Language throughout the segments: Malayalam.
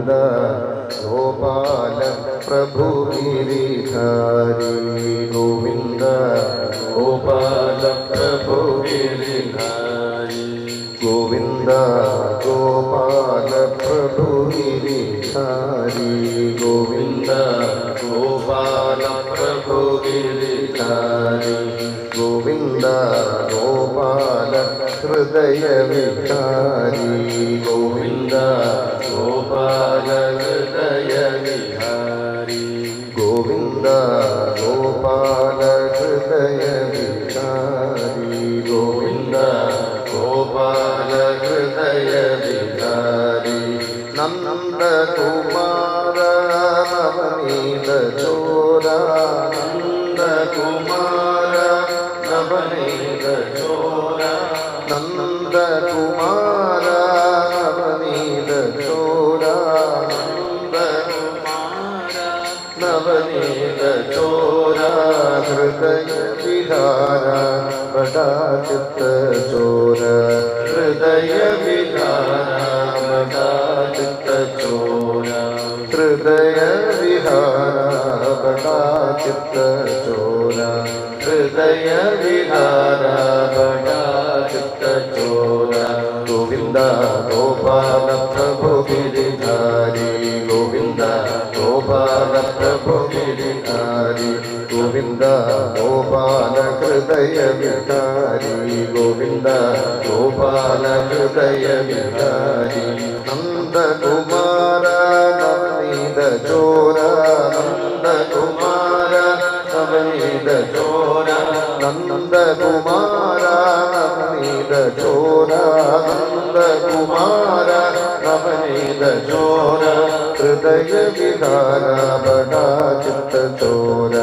ഗോവിന്ദ ഗോപാല പ്രഭു ഗിരിധാരി ഗോവിന്ദ ഗോപാല പ്രഭു ഗിരിധാരി ഗോവിന്ദ ഗോപാല പ്രഭു ഗിരിധാരി ഗോവിന്ദ ഗോപാല പ്രഭു ഗിരിധാരി ഗോവിന്ദ ഗോപാല ഹൃദയ വിഹാരി ഗോവിന്ദ ഗോപാല ഹൃദയ വിഹാരി ഗോവിന്ദ ഗോപാല ഹൃദയ വിഹാരി ഗോവിന്ദ ഗോപാല ഹൃദയ വിഹാരി നന്ദകുമാര നവനീത ചോര നന്ദകുമാര നവനീത ചോര നന്ദകുമാര നവനീത ചോര നന്ദകുമാര നവനീത ചോര ഹൃദയ വിഹാര ബടാ ചിത്ത ചോര ഹൃദയ വിഹാര ബടാ ചിത്ത ചോര ഹൃദയ വിഹാര ബടാ ചിത്ത ചോര ഹൃദയ വിഹാര ബടാ ചിത്ത ചോര ഗോവിന്ദ ഗോപാല പ്രഭു ഗിരിധാരി ഗോവിന്ദ ഗോപാല പ്രഭു ഗിരിധാരി ഗോവിന്ദ ഗോപാല ഹൃദയ വിഹാരി ഗോവിന്ദ ഗോപാല ഹൃദയ വിഹാരി നന്ദകുമാര നവനീത ചോര നന്ദകുമാര നവനീത ചോര നന്ദകുമാര നവനീത ചോര നന്ദകുമാര നവനീത ചോര ഹൃദയ വിഹാര ബടാ ചിത്ത ചോര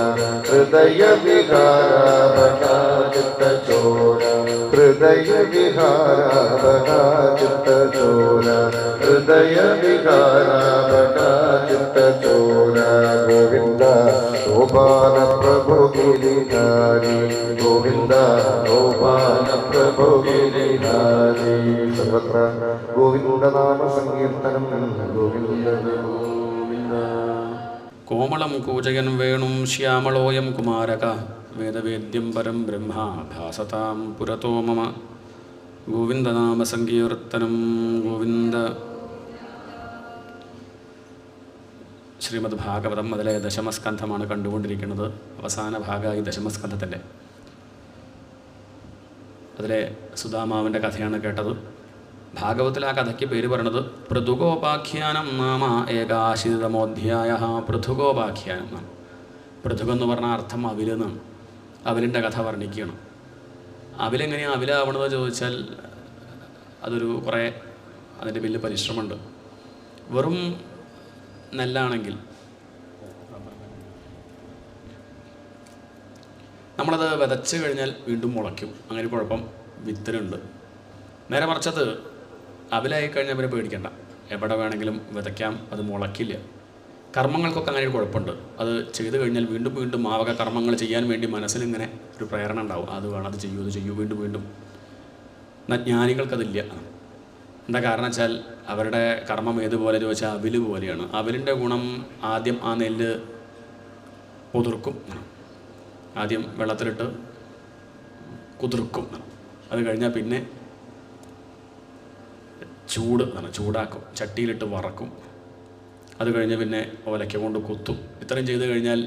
ഹൃദയ വിഹാര ബടാ ചിത്ത ചോര ഹൃദയ വിഹാര ബടാ ചിത്ത ചോര ഹൃദയ വിഹാര ബടാ ചിത്ത ചോര ഗോവിന്ദ ഗോപാല പ്രഭു ഗിരിധാരി ഗോവിന്ദ ഗോപാല പ്രഭു ഗിരിധാരി സർവത്ര ഗോവിന്ദനാമ സങ്കീർത്തനം ഗോവിന്ദ ഗോവിന്ദ കോമളം കൂജയൻ വേണും ശ്യാമളോയം കുമാരക വേദവേദ്യം പരം ബ്രഹ്മ ഭാസതാം പുരതോ മമ ഗോവിന്ദനാമ സങ്കീർത്തനം ഗോവിന്ദ. ശ്രീമദ് ഭാഗവതം അതിലെ ദശമസ്കന്ധമാണ് കണ്ടുകൊണ്ടിരിക്കുന്നത്. അവസാന ഭാഗമായി ദശമസ്കന്ധത്തിൻ്റെ അതിലെ സുധാമാവിൻ്റെ കഥയാണ് കേട്ടത്. ഭാഗവത്തിൽ ആ കഥയ്ക്ക് പേര് പറയുന്നത് പൃഥുകോപാഖ്യാനം നാമ ഏകാശിതമോധ്യായ. പൃഥുകോപാഖ്യാനം നാം പൃഥുകെന്ന് പറഞ്ഞ അർത്ഥം അവിലെന്നാണ്. അവിലിൻ്റെ കഥ വർണ്ണിക്കുകയാണ്. അവിലെങ്ങനെയാണ് അവിലാവണത് ചോദിച്ചാൽ അതൊരു കുറേ അതിൻ്റെ വലിയ പരിശ്രമമുണ്ട്. വെറും നെല്ലാണെങ്കിൽ നമ്മളത് വിതച്ച് കഴിഞ്ഞാൽ വീണ്ടും മുളയ്ക്കും. അങ്ങനെ കുഴപ്പം വിത്തിനുണ്ട്. നേരെ മറിച്ചത് അവിലായി കഴിഞ്ഞാൽ അവരെ പേടിക്കണ്ട, എവിടെ വേണമെങ്കിലും വിതയ്ക്കാം, അത് മുളയ്ക്കില്ല. കർമ്മങ്ങൾക്കൊക്കെ അങ്ങനെ ഒരു കുഴപ്പമുണ്ട്. അത് ചെയ്തു കഴിഞ്ഞാൽ വീണ്ടും വീണ്ടും ആവക കർമ്മങ്ങൾ ചെയ്യാൻ വേണ്ടി മനസ്സിലിങ്ങനെ ഒരു പ്രേരണ ഉണ്ടാവും. അത് വേണം, അത് ചെയ്യൂ, അത് ചെയ്യൂ, വീണ്ടും വീണ്ടും. എന്നാൽ ജ്ഞാനികൾക്കതില്ല. എന്താ കാരണം വെച്ചാൽ അവരുടെ കർമ്മം ഏതുപോലെ ചോദിച്ചാൽ അവില് പോലെയാണ്. അവിലിൻ്റെ ഗുണം ആദ്യം ആ നെല്ല് കുതിർക്കും. ആദ്യം വെള്ളത്തിലിട്ട് കുതിർക്കും. അത് കഴിഞ്ഞാൽ പിന്നെ ചൂടാക്കും, ചട്ടിയിലിട്ട് വറക്കും. അത് കഴിഞ്ഞ് പിന്നെ ഒലയ്ക്ക കൊണ്ട് കുത്തും. ഇത്രയും ചെയ്ത് കഴിഞ്ഞാൽ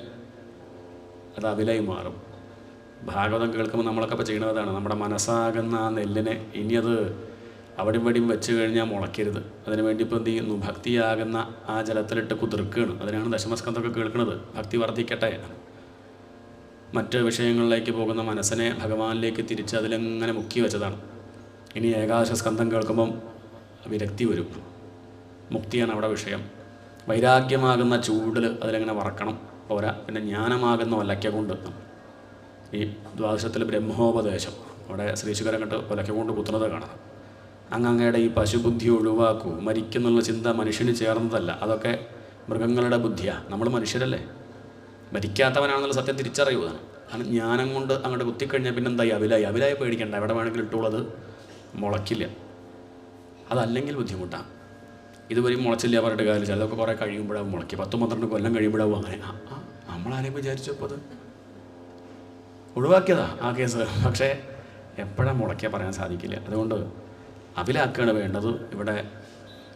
അത് അവിലായി മാറും. ഭാഗവതം കേൾക്കുമ്പോൾ നമ്മളൊക്കെ ഇപ്പോൾ ചെയ്യണതാണ്. നമ്മുടെ മനസ്സാകുന്ന ആ നെല്ലിനെ ഇനി അത് അവിടെയും ഇവിടെയും വെച്ച് കഴിഞ്ഞാൽ മുളയ്ക്കരുത്. അതിനു വേണ്ടി ഇപ്പോൾ എന്ത് ചെയ്യുന്നു? ഭക്തിയാകുന്ന ആ ജലത്തിലിട്ട് കുതിർക്കുകയാണ്. അതിനാണ് ദശമസ്കന്ധമൊക്കെ കേൾക്കുന്നത്. ഭക്തി വർദ്ധിക്കട്ടെ. മറ്റ് വിഷയങ്ങളിലേക്ക് പോകുന്ന മനസ്സിനെ ഭഗവാനിലേക്ക് തിരിച്ച് അതിലെങ്ങനെ മുക്കി വെച്ചതാണ്. ഇനി ഏകാദശ സ്കന്ധം കേൾക്കുമ്പം വിരക്തി വരും. മുക്തിയാണ് അവിടെ വിഷയം. വൈരാഗ്യമാകുന്ന ചൂടിൽ അതിലെങ്ങനെ വറക്കണം പോരാ. പിന്നെ ജ്ഞാനമാകുന്ന ഒലയ്ക്ക കൊണ്ട് ഈ ദ്വാദശത്തിൽ ബ്രഹ്മോപദേശം അവിടെ ശ്രീശുകരം കണ്ട് ഒലയ്ക്ക കൊണ്ട് കുത്തുന്നത് കാണാം. അങ്ങയുടെ ഈ പശുബുദ്ധി ഒഴിവാക്കൂ. മരിക്കുന്നുള്ള ചിന്ത മനുഷ്യന് ചേർന്നതല്ല, അതൊക്കെ മൃഗങ്ങളുടെ ബുദ്ധിയാണ്. നമ്മൾ മനുഷ്യരല്ലേ, മരിക്കാത്തവനാണെന്നുള്ള സത്യം തിരിച്ചറിയുന്നതാണ്. കാരണം ജ്ഞാനം കൊണ്ട് അങ്ങോട്ട് കുത്തിക്കഴിഞ്ഞാൽ പിന്നെ എന്തായി? അവിലായി പേടിക്കണ്ട, എവിടെ വേണമെങ്കിലും ഇട്ടുള്ളത് മുളയ്ക്കില്ല. അതല്ലെങ്കിൽ ബുദ്ധിമുട്ടാണ്. ഇതുവരെയും മുളച്ചില്ല പറഞ്ഞിട്ട് കാര്യം, ചിലതൊക്കെ കുറേ കഴിയുമ്പോഴാവും മുളയ്ക്കുക, 10-12 കൊല്ലം കഴിയുമ്പോഴാവും അങ്ങനെ. നമ്മളാരെയും വിചാരിച്ചപ്പോൾ അത് ഒഴിവാക്കിയതാ ആ കേസ്. പക്ഷേ എപ്പോഴാണ് മുളയ്ക്കുക പറയാൻ സാധിക്കില്ല. അതുകൊണ്ട് അവിലാക്കുകയാണ് വേണ്ടത്. ഇവിടെ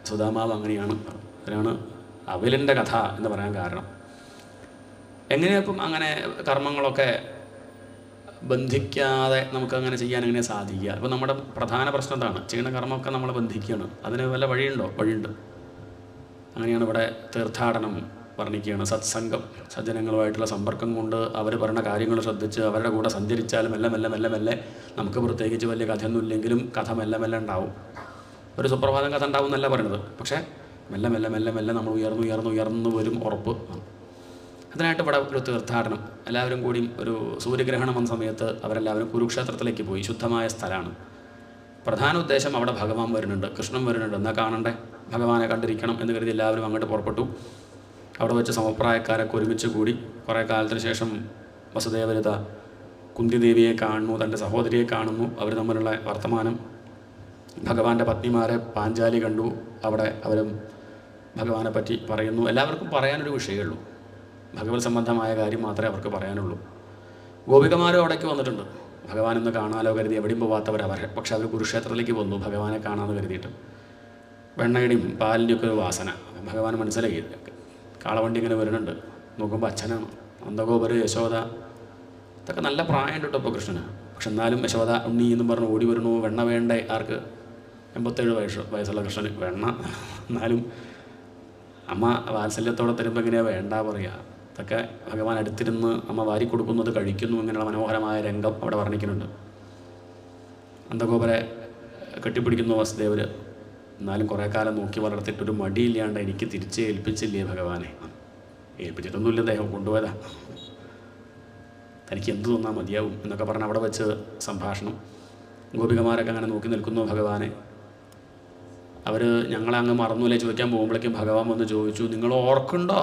സുധാമാവ് അങ്ങനെയാണ്. അതിനാണ് അവിലിൻ്റെ കഥ എന്ന് പറയാൻ കാരണം. എങ്ങനെയപ്പം അങ്ങനെ കർമ്മങ്ങളൊക്കെ ബന്ധിക്കാതെ നമുക്കങ്ങനെ ചെയ്യാൻ എങ്ങനെ സാധിക്കുക? ഇപ്പോൾ നമ്മുടെ പ്രധാന പ്രശ്നം എന്താണ്? ചെയ്യുന്ന കർമ്മമൊക്കെ നമ്മൾ ബന്ധിക്കുകയാണ്. അതിന് വല്ല വഴിയുണ്ടോ? വഴിയുണ്ട്. അങ്ങനെയാണ് ഇവിടെ തീർത്ഥാടനം വർണ്ണിക്കുകയാണ്. സത്സംഗം, സജ്ജനങ്ങളുമായിട്ടുള്ള സമ്പർക്കം കൊണ്ട് അവർ പറയുന്ന കാര്യങ്ങൾ ശ്രദ്ധിച്ച് അവരുടെ കൂടെ സഞ്ചരിച്ചാൽ മെല്ലെ മെല്ലെ മെല്ലെ മെല്ലെ നമുക്ക് പ്രത്യേകിച്ച് വലിയ കഥയൊന്നും ഇല്ലെങ്കിലും കഥ മെല്ലെ മെല്ലെ ഉണ്ടാവും. ഒരു സുപ്രഭാതം കഥ ഉണ്ടാവും എന്നല്ല പറയുന്നത്, പക്ഷേ മെല്ലെ മെല്ലെ മെല്ലെ മെല്ലെ നമ്മൾ ഉയർന്നു വരും, ഉറപ്പ്. അതിനായിട്ട് ഇവിടെ ഒരു തീർത്ഥാടനം, എല്ലാവരും കൂടി ഒരു സൂര്യഗ്രഹണം വന്ന സമയത്ത് അവരെല്ലാവരും കുരുക്ഷേത്രത്തിലേക്ക് പോയി. ശുദ്ധമായ സ്ഥലമാണ്. പ്രധാന ഉദ്ദേശം അവിടെ ഭഗവാൻ വരുന്നുണ്ട്, കൃഷ്ണൻ വരുന്നുണ്ട്, എന്നാൽ കാണണ്ടേ, ഭഗവാനെ കണ്ടിരിക്കണം എന്ന് കരുതി എല്ലാവരും അങ്ങോട്ട് പുറപ്പെട്ടു. അവിടെ വെച്ച് സമപ്രായക്കാരൊക്കെ ഒരുമിച്ച് കൂടി. കുറേ കാലത്തിന് ശേഷം വസുദേവരിത കുന്തിദേവിയെ കാണുന്നു, തൻ്റെ സഹോദരിയെ കാണുന്നു. അവർ തമ്മിലുള്ള വർത്തമാനം. ഭഗവാന്റെ പത്നിമാരെ പാഞ്ചാലി കണ്ടു. അവിടെ അവരും ഭഗവാനെ പറ്റി പറയുന്നു. എല്ലാവർക്കും പറയാനൊരു വിഷയമുള്ളൂ, ഭഗവത് സംബന്ധമായ കാര്യം മാത്രമേ അവർക്ക് പറയാനുള്ളൂ. ഗോപികമാരും അവിടേക്ക് വന്നിട്ടുണ്ട്. ഭഗവാൻ എന്ന് കാണാലോ കരുതി എവിടെയും പോവാത്തവരവർ. പക്ഷെ അവർ കുരുക്ഷേത്രത്തിലേക്ക് വന്നു ഭഗവാനെ കാണാമെന്ന് കരുതിയിട്ട്. വെണ്ണയുടെയും പാലിൻ്റെയൊക്കെ ഒരു വാസന ഭഗവാൻ മനസ്സിലായി. കാളവണ്ടി ഇങ്ങനെ വരുന്നുണ്ട്, നോക്കുമ്പോൾ അച്ഛനാണ്. നന്ദഗോപര്, യശോദ, ഇതൊക്കെ നല്ല പ്രായം കേട്ടോ ഇപ്പോൾ കൃഷ്ണന്. പക്ഷെ എന്നാലും യശോദ ഉണ്ണി എന്നും പറഞ്ഞ് ഓടി വരുന്നു. വെണ്ണ വേണ്ടേ ആർക്ക്? 87 വയസ്സുള്ള കൃഷ്ണന് വെണ്ണ. എന്നാലും അമ്മ വാത്സല്യത്തോടെ തരുമ്പോൾ എങ്ങനെയാണ് വേണ്ട പറയുക? ഇതൊക്കെ ഭഗവാൻ അടുത്തിരുന്ന് അമ്മ വാരി കൊടുക്കുന്നത് കഴിക്കുന്നു. ഇങ്ങനെയുള്ള മനോഹരമായ രംഗം അവിടെ വർണ്ണിക്കുന്നുണ്ട്. നന്ദഗോപരെ കെട്ടിപ്പിടിക്കുന്നു വസുദേവർ. എന്നാലും കുറേ കാലം നോക്കി വളർത്തിയിട്ടൊരു മടിയില്ലാണ്ട് എനിക്ക് തിരിച്ച് ഏൽപ്പിച്ചില്ലേ ഭഗവാനെ? ഏൽപ്പിച്ചിട്ടൊന്നുമില്ല, അദ്ദേഹം കൊണ്ടുപോയതാ. തനിക്ക് എന്ത് തോന്നാൻ മതിയാവും എന്നൊക്കെ പറഞ്ഞ് അവിടെ വെച്ച് സംഭാഷണം. ഗോപികമാരൊക്കെ അങ്ങനെ നോക്കി നിൽക്കുന്നു ഭഗവാനെ. അവർ ഞങ്ങളെ അങ്ങ് മറന്നുല്ലേ ചോദിക്കാൻ പോകുമ്പോഴേക്കും ഭഗവാൻ വന്ന് ചോദിച്ചു, നിങ്ങൾ ഓർക്കുണ്ടോ?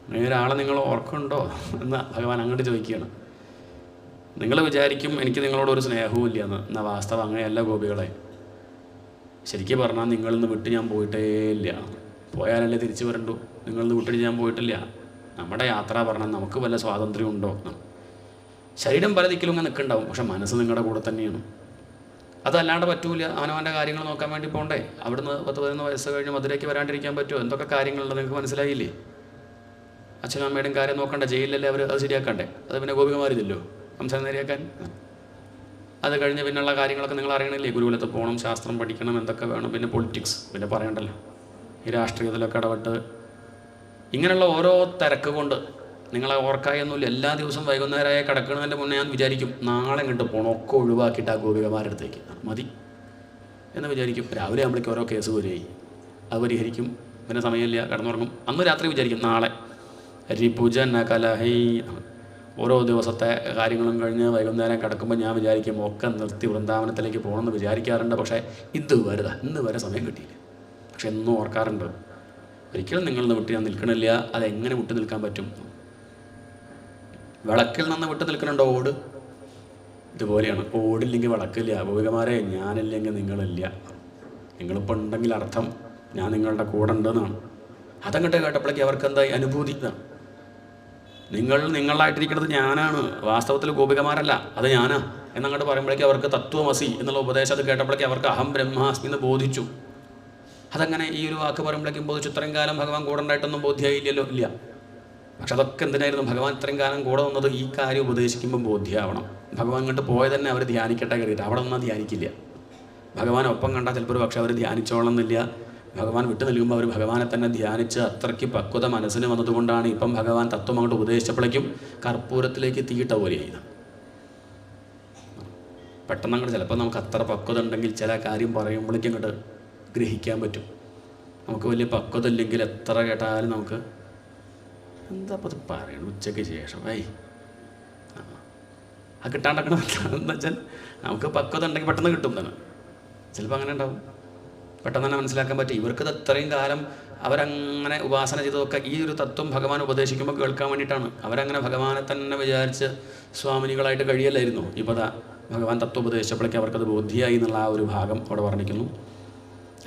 അങ്ങനെ ഒരാളെ നിങ്ങൾ ഓർക്കുന്നുണ്ടോ എന്ന് ഭഗവാൻ അങ്ങോട്ട് ചോദിക്കുകയാണ്. നിങ്ങൾ വിചാരിക്കും എനിക്ക് നിങ്ങളോട് ഒരു സ്നേഹവും ഇല്ല എന്ന്. എന്നാൽ വാസ്തവം അങ്ങനെയല്ല ഗോപികളെ. ശരിക്കും പറഞ്ഞാൽ നിങ്ങളിൽ നിന്ന് വിട്ട് ഞാൻ പോയിട്ടേ ഇല്ല. പോയാലല്ലേ തിരിച്ചു വരണ്ടു. നിങ്ങളിൽ നിന്ന് വിട്ടിട്ട് ഞാൻ പോയിട്ടില്ല. നമ്മുടെ യാത്ര പറഞ്ഞാൽ നമുക്ക് വല്ല സ്വാതന്ത്ര്യം ഉണ്ടോ? ശരീരം പല ദിക്കിലും ഇങ്ങനെ നിൽക്കുന്നുണ്ടാവും, പക്ഷെ മനസ്സ് നിങ്ങളുടെ കൂടെ തന്നെയാണ്. അതല്ലാണ്ട് പറ്റൂല. അവനവൻ്റെ കാര്യങ്ങൾ നോക്കാൻ വേണ്ടി പോകണ്ടേ? അവിടുന്ന് 10-11 വയസ്സ് കഴിഞ്ഞ് മധുരയ്ക്ക് വരാണ്ടിരിക്കാൻ പറ്റുമോ? എന്തൊക്കെ കാര്യങ്ങളുള്ളത് നിങ്ങൾക്ക് മനസ്സിലായില്ലേ? അച്ഛനും അമ്മയുടെയും കാര്യം നോക്കണ്ടേ? ജയിലിലല്ലേ അവർ അത് ശരിയാക്കണ്ടേ? അത് പിന്നെ ഗോപികമാരില്ലല്ലോ സംസാരം നേരെയാക്കാൻ. അത് കഴിഞ്ഞ് പിന്നെയുള്ള കാര്യങ്ങളൊക്കെ നിങ്ങൾ അറിയണില്ലേ? ഗുരുകുലത്തിൽ പോകണം, ശാസ്ത്രം പഠിക്കണം, എന്തൊക്കെ വേണം, പിന്നെ പൊളിറ്റിക്സ് പിന്നെ പറയണ്ടല്ലോ. ഈ രാഷ്ട്രീയത്തിലൊക്കെ ഇടപെട്ട് ഇങ്ങനെയുള്ള ഓരോ തിരക്ക് കൊണ്ട് നിങ്ങളെ ഓർക്കായൊന്നുമില്ല. എല്ലാ ദിവസവും വൈകുന്നേരമായി കിടക്കുന്നതിൻ്റെ മുന്നേ ഞാൻ വിചാരിക്കും നാളെ ഇങ്ങോട്ട് പോകണം, ഒക്കെ ഒഴിവാക്കിയിട്ട് ആ ഗോപികമാരുടെ അടുത്തേക്ക് മതി എന്ന് വിചാരിക്കും. രാവിലെ ആകുമ്പോഴേക്കും ഓരോ കേസ് വരികയായി, അത് പരിഹരിക്കും. പിന്നെ സമയമില്ല, കിടന്നുറങ്ങും. അന്ന് രാത്രി വിചാരിക്കും നാളെ രിപുജൻ കലഹൈ. ഓരോ ദിവസത്തെ കാര്യങ്ങളും കഴിഞ്ഞ് വൈകുന്നേരം കിടക്കുമ്പോൾ ഞാൻ വിചാരിക്കും ഒക്കെ നിർത്തി വൃന്ദാവനത്തിലേക്ക് പോകണമെന്ന് വിചാരിക്കാറുണ്ട്. പക്ഷേ ഇന്ന് വരെ സമയം കിട്ടിയില്ല. പക്ഷെ എന്നും ഓർക്കാറുണ്ട്, ഒരിക്കലും നിങ്ങളിൽ നിന്ന് വിട്ട് ഞാൻ നിൽക്കണില്ല. അതെങ്ങനെ വിട്ട് നിൽക്കാൻ പറ്റും? വിളക്കിൽ നിന്ന് വിട്ട് നിൽക്കണുണ്ടോ ഓട്? ഇതുപോലെയാണ്. ഓടില്ലെങ്കിൽ വിളക്കില്ല. ഗോപികമാരെ, ഞാനില്ലെങ്കിൽ നിങ്ങളില്ല. നിങ്ങളിപ്പോൾ ഉണ്ടെങ്കിൽ അർത്ഥം ഞാൻ നിങ്ങളുടെ കൂടെ ഉണ്ടെന്നാണ്. അതങ്ങോട്ട് കേട്ടപ്പോഴേക്ക് അവർക്ക് എന്തായി? അനുഭൂതി. നിങ്ങളായിട്ടിരിക്കുന്നത് ഞാനാണ്, വാസ്തവത്തിൽ ഗോപികമാരല്ല, അത് ഞാനാ എന്നങ്ങോട്ട് പറയുമ്പോഴേക്കും അവർക്ക് തത്വമസി എന്നുള്ള ഉപദേശം അത് കേട്ടപ്പോഴേക്കും അവർക്ക് അഹം ബ്രഹ്മാസ്മി എന്ന് ബോധിച്ചു. അതങ്ങനെ ഈ ഒരു വാക്ക് പറയുമ്പോഴേക്കും ബോധിച്ചു. ഇത്രയും കാലം ഭഗവാൻ കൂടെ ഉണ്ടായിട്ടൊന്നും ബോധ്യമായില്ലല്ലോ, ഇല്ല. പക്ഷെ അതൊക്കെ എന്തിനായിരുന്നു? ഭഗവാൻ ഇത്രയും കാലം കൂടെ വന്നത് ഈ കാര്യം ഉപദേശിക്കുമ്പോൾ ബോധ്യമാവണം. ഭഗവാൻ ഇങ്ങോട്ട് പോയത് തന്നെ അവർ ധ്യാനിക്കട്ടെ കരുതിയിട്ട്. അവിടെ ഒന്നും ധ്യാനിക്കില്ല. ഭഗവാൻ ഒപ്പം കണ്ടാൽ ചിലപ്പോൾ ഒരു പക്ഷെ അവർ ധ്യാനിച്ചോളന്നില്ല. ഭഗവാൻ വിട്ടു നിൽക്കുമ്പോൾ അവർ ഭഗവാനെ തന്നെ ധ്യാനിച്ച് അത്രയ്ക്ക് പക്വത മനസ്സിന് വന്നതുകൊണ്ടാണ് ഇപ്പം ഭഗവാൻ തത്വം അങ്ങോട്ട് ഉപദേശിച്ചപ്പോഴേക്കും കർപ്പൂരത്തിലേക്ക് തീയിട്ട പോലെയായിരുന്നു. പെട്ടെന്ന് അങ്ങോട്ട് ചിലപ്പോൾ നമുക്ക് അത്ര പക്വത ഉണ്ടെങ്കിൽ ചില കാര്യം പറയുമ്പോഴേക്കും അങ്ങോട്ട് ഗ്രഹിക്കാൻ പറ്റും. നമുക്ക് വലിയ പക്വത ഇല്ലെങ്കിൽ എത്ര കേട്ടാലും നമുക്ക് എന്താ അത് പറയണം ഉച്ചയ്ക്ക് ശേഷം ആ കിട്ടാണ്ടക്കണം. എന്താ വെച്ചാൽ നമുക്ക് പക്വത ഉണ്ടെങ്കിൽ പെട്ടെന്ന് കിട്ടും തന്നെ. ചിലപ്പോൾ അങ്ങനെ ഉണ്ടാവും, പെട്ടെന്ന് തന്നെ മനസ്സിലാക്കാൻ പറ്റും. ഇവർക്കത് അത്രയും കാലം അവരങ്ങനെ ഉപാസന ചെയ്തതൊക്കെ ഈ ഒരു തത്വം ഭഗവാൻ ഉപദേശിക്കുമ്പോൾ കേൾക്കാൻ വേണ്ടിയിട്ടാണ്. അവരങ്ങനെ ഭഗവാനെ തന്നെ വിചാരിച്ച് സ്വാമിനികളായിട്ട് കഴിയല്ലായിരുന്നു. ഇപ്പോൾ ഭഗവാൻ തത്വം ഉപദേശിച്ചപ്പോഴേക്കും അവർക്കത് ബോധ്യമായി എന്നുള്ള ആ ഒരു ഭാഗം അവിടെ വർണ്ണിക്കുന്നു.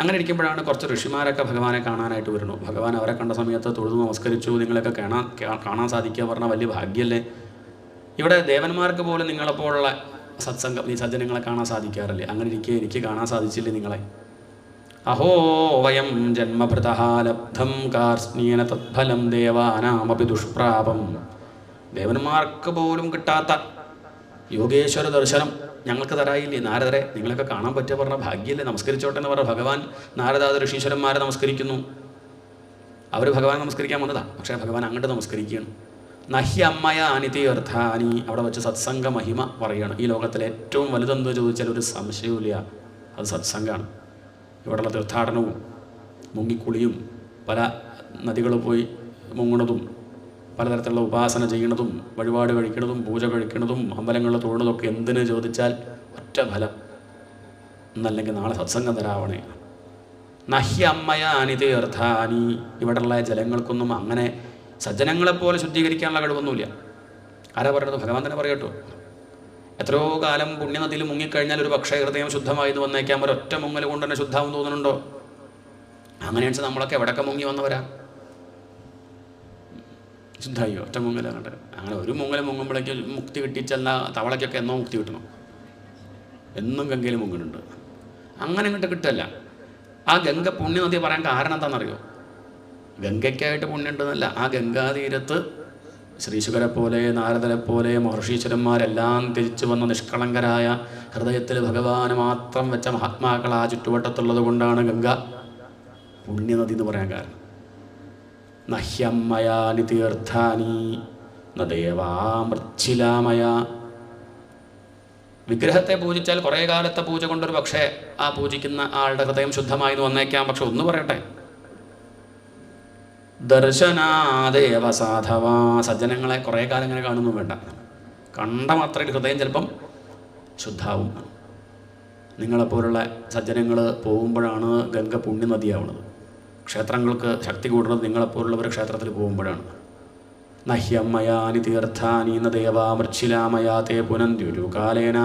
അങ്ങനെ ഇരിക്കുമ്പോഴാണ് കുറച്ച് ഋഷിമാരൊക്കെ ഭഗവാനെ കാണാനായിട്ട് വരുന്നു. ഭഗവാൻ അവരെ കണ്ട സമയത്ത് തൊഴുതു നമസ്കരിച്ചു. നിങ്ങളൊക്കെ കാണാൻ സാധിക്കുക പറഞ്ഞാൽ വലിയ ഭാഗ്യമല്ലേ. ഇവിടെ ദേവന്മാർക്ക് പോലും നിങ്ങളെപ്പോലുള്ള സത്സംഗം ഈ സജ്ജനങ്ങളെ കാണാൻ സാധിക്കാറില്ലേ. അങ്ങനെ ഇരിക്കുക എനിക്ക് കാണാൻ സാധിച്ചില്ലേ നിങ്ങളെ. അഹോ വയം ജന്മഭൃതഃ ലബ്ധം കാർസ്നേന തത്ഫലം ദേവാനാമപി ദുഷ്പ്രാപം. ദേവന്മാർക്ക് പോലും കിട്ടാത്ത യോഗേശ്വര ദർശനം ഞങ്ങൾക്ക് തരായില്ലേ. നാരദരെ നിങ്ങളൊക്കെ കാണാൻ പറ്റുക പറഞ്ഞ ഭാഗ്യമല്ലേ. നമസ്കരിച്ചോട്ടെ എന്ന് പറഞ്ഞ ഭഗവാൻ നാരദാദ ഋഷീശ്വരന്മാരെ നമസ്കരിക്കുന്നു. അവർ ഭഗവാൻ നമസ്കരിക്കാൻ വന്നതാണ്. പക്ഷേ ഭഗവാൻ അങ്ങോട്ട് നമസ്കരിക്കുകയാണ്. നഹ്യ അമ്മയ അനിതീർത്ഥാനി. അവിടെ വെച്ച് സത്സംഗ മഹിമ പറയുകയാണ്. ഈ ലോകത്തിലെ ഏറ്റവും വലുതെന്ന് ചോദിച്ചാൽ ഒരു സംശയവുമില്ല, അത് സത്സംഗമാണ്. ഇവിടെയുള്ള തീർത്ഥാടനവും മുങ്ങിക്കുളിയും പല നദികൾ പോയി മുങ്ങണതും പലതരത്തിലുള്ള ഉപാസന ചെയ്യണതും വഴിപാട് കഴിക്കണതും പൂജ കഴിക്കണതും അമ്പലങ്ങളിൽ തൊഴുന്നതൊക്കെ എന്തിന് ചോദിച്ചാൽ ഒറ്റ ഫലം, എന്നല്ലെങ്കിൽ നാളെ സത്സംഗം തരാവണേ. നഹ്യ അമ്മയ അനിതീർത്ഥാനി. ഇവിടെയുള്ള ജലങ്ങൾക്കൊന്നും അങ്ങനെ സജ്ജനങ്ങളെപ്പോലെ ശുദ്ധീകരിക്കാനുള്ള കഴിവൊന്നുമില്ല. ആരാ പറയുന്നത്? ഭഗവാൻ തന്നെ പറയട്ടോ. എത്രയോ കാലം പുണ്യനദിയിൽ മുങ്ങിക്കഴിഞ്ഞാൽ ഒരു പക്ഷേ ഹൃദയം ശുദ്ധമായത് വന്നേക്കാൻ ഒരൊറ്റ മുങ്ങൽ കൊണ്ട് തന്നെ ശുദ്ധാവും തോന്നുന്നുണ്ടോ? അങ്ങനെയാണെന്ന് നമ്മളൊക്കെ എവിടെയൊക്കെ മുങ്ങി വന്നവരാ. ശുദ്ധായോ ഒറ്റ മുങ്ങൽ അങ്ങോട്ട്. അങ്ങനെ ഒരു മുങ്ങൽ മുങ്ങുമ്പോഴേക്ക് മുക്തി കിട്ടിച്ചല്ല. തവളയ്ക്കൊക്കെ എന്നോ മുക്തി കിട്ടണം. എന്നും ഗംഗയിൽ മുങ്ങുന്നുണ്ട്. അങ്ങനെ ഇങ്ങോട്ട് കിട്ടല്ല. ആ ഗംഗ പുണ്യനദി പറയാൻ കാരണം എന്താണെന്നറിയോ? ഗംഗയ്ക്കായിട്ട് പുണ്യമുണ്ടെന്നല്ല, ആ ഗംഗാതീരത്ത് ശ്രീശുകരെ പോലെ നാരദരെ പോലെ മഹർഷീശ്വരന്മാരെല്ലാം തിരിച്ചു വന്ന നിഷ്കളങ്കരായ ഹൃദയത്തിൽ ഭഗവാന് മാത്രം വെച്ച മഹാത്മാക്കൾ ആ ചുറ്റുവട്ടത്തുള്ളത് കൊണ്ടാണ് ഗംഗ പുണ്യനദി എന്ന് പറയാൻ കാരണം. നഹ്യമ്മയാനി തീർത്ഥാനി നദേവാമൃച്ഛിലാമയ. വിഗ്രഹത്തെ പൂജിച്ചാൽ കുറേ കാലത്തെ പൂജ കൊണ്ടൊരു പക്ഷേ ആ പൂജിക്കുന്ന ആളുടെ ഹൃദയം ശുദ്ധമായി വന്നേക്കാം. പക്ഷെ ഒന്ന് പറയട്ടെ, ദർശനാദേവ സാധവ. സജ്ജനങ്ങളെ കുറേ കാലം ഇങ്ങനെ കാണുന്നു വേണ്ട, കണ്ട മാത്രം ഹൃദയം ചിലപ്പം ശുദ്ധാവും. നിങ്ങളെപ്പോലുള്ള സജ്ജനങ്ങൾ പോകുമ്പോഴാണ് ഗംഗ പുണ്യനദിയാവുന്നത്. ക്ഷേത്രങ്ങൾക്ക് ശക്തി കൂടുന്നത് നിങ്ങളെപ്പോലുള്ളവർ ക്ഷേത്രത്തിൽ പോകുമ്പോഴാണ്. നഹ്യമ്മയാനി തീർത്ഥാനി ന ദേവാമൃച്ഛിലാമയാ തേ പുനന്ത്യുരു കാലേന.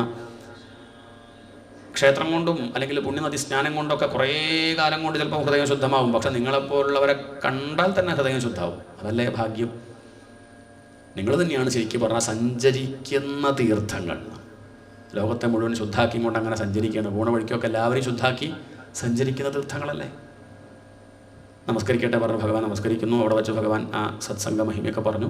ക്ഷേത്രം കൊണ്ടും അല്ലെങ്കിൽ പുണ്യനദി സ്നാനം കൊണ്ടൊക്കെ കുറേ കാലം കൊണ്ട് ചിലപ്പോൾ ഹൃദയം ശുദ്ധമാവും. പക്ഷെ നിങ്ങളെപ്പോലുള്ളവരെ കണ്ടാൽ തന്നെ ഹൃദയം ശുദ്ധാവും. അതല്ലേ ഭാഗ്യം. നിങ്ങൾ തന്നെയാണ് ശരിക്കും പറഞ്ഞാൽ സഞ്ചരിക്കുന്ന തീർത്ഥങ്ങൾ. ലോകത്തെ മുഴുവൻ ശുദ്ധാക്കി കൊണ്ട് അങ്ങനെ സഞ്ചരിക്കുകയാണ്. പോണ വഴിക്കൊക്കെ എല്ലാവരെയും ശുദ്ധാക്കി സഞ്ചരിക്കുന്ന തീർത്ഥങ്ങളല്ലേ. നമസ്കരിക്കട്ടെ പറഞ്ഞു ഭഗവാൻ നമസ്കരിക്കുന്നു. അവിടെ വെച്ച് ഭഗവാൻ ആ സത്സംഗ മഹിമയൊക്കെ പറഞ്ഞു.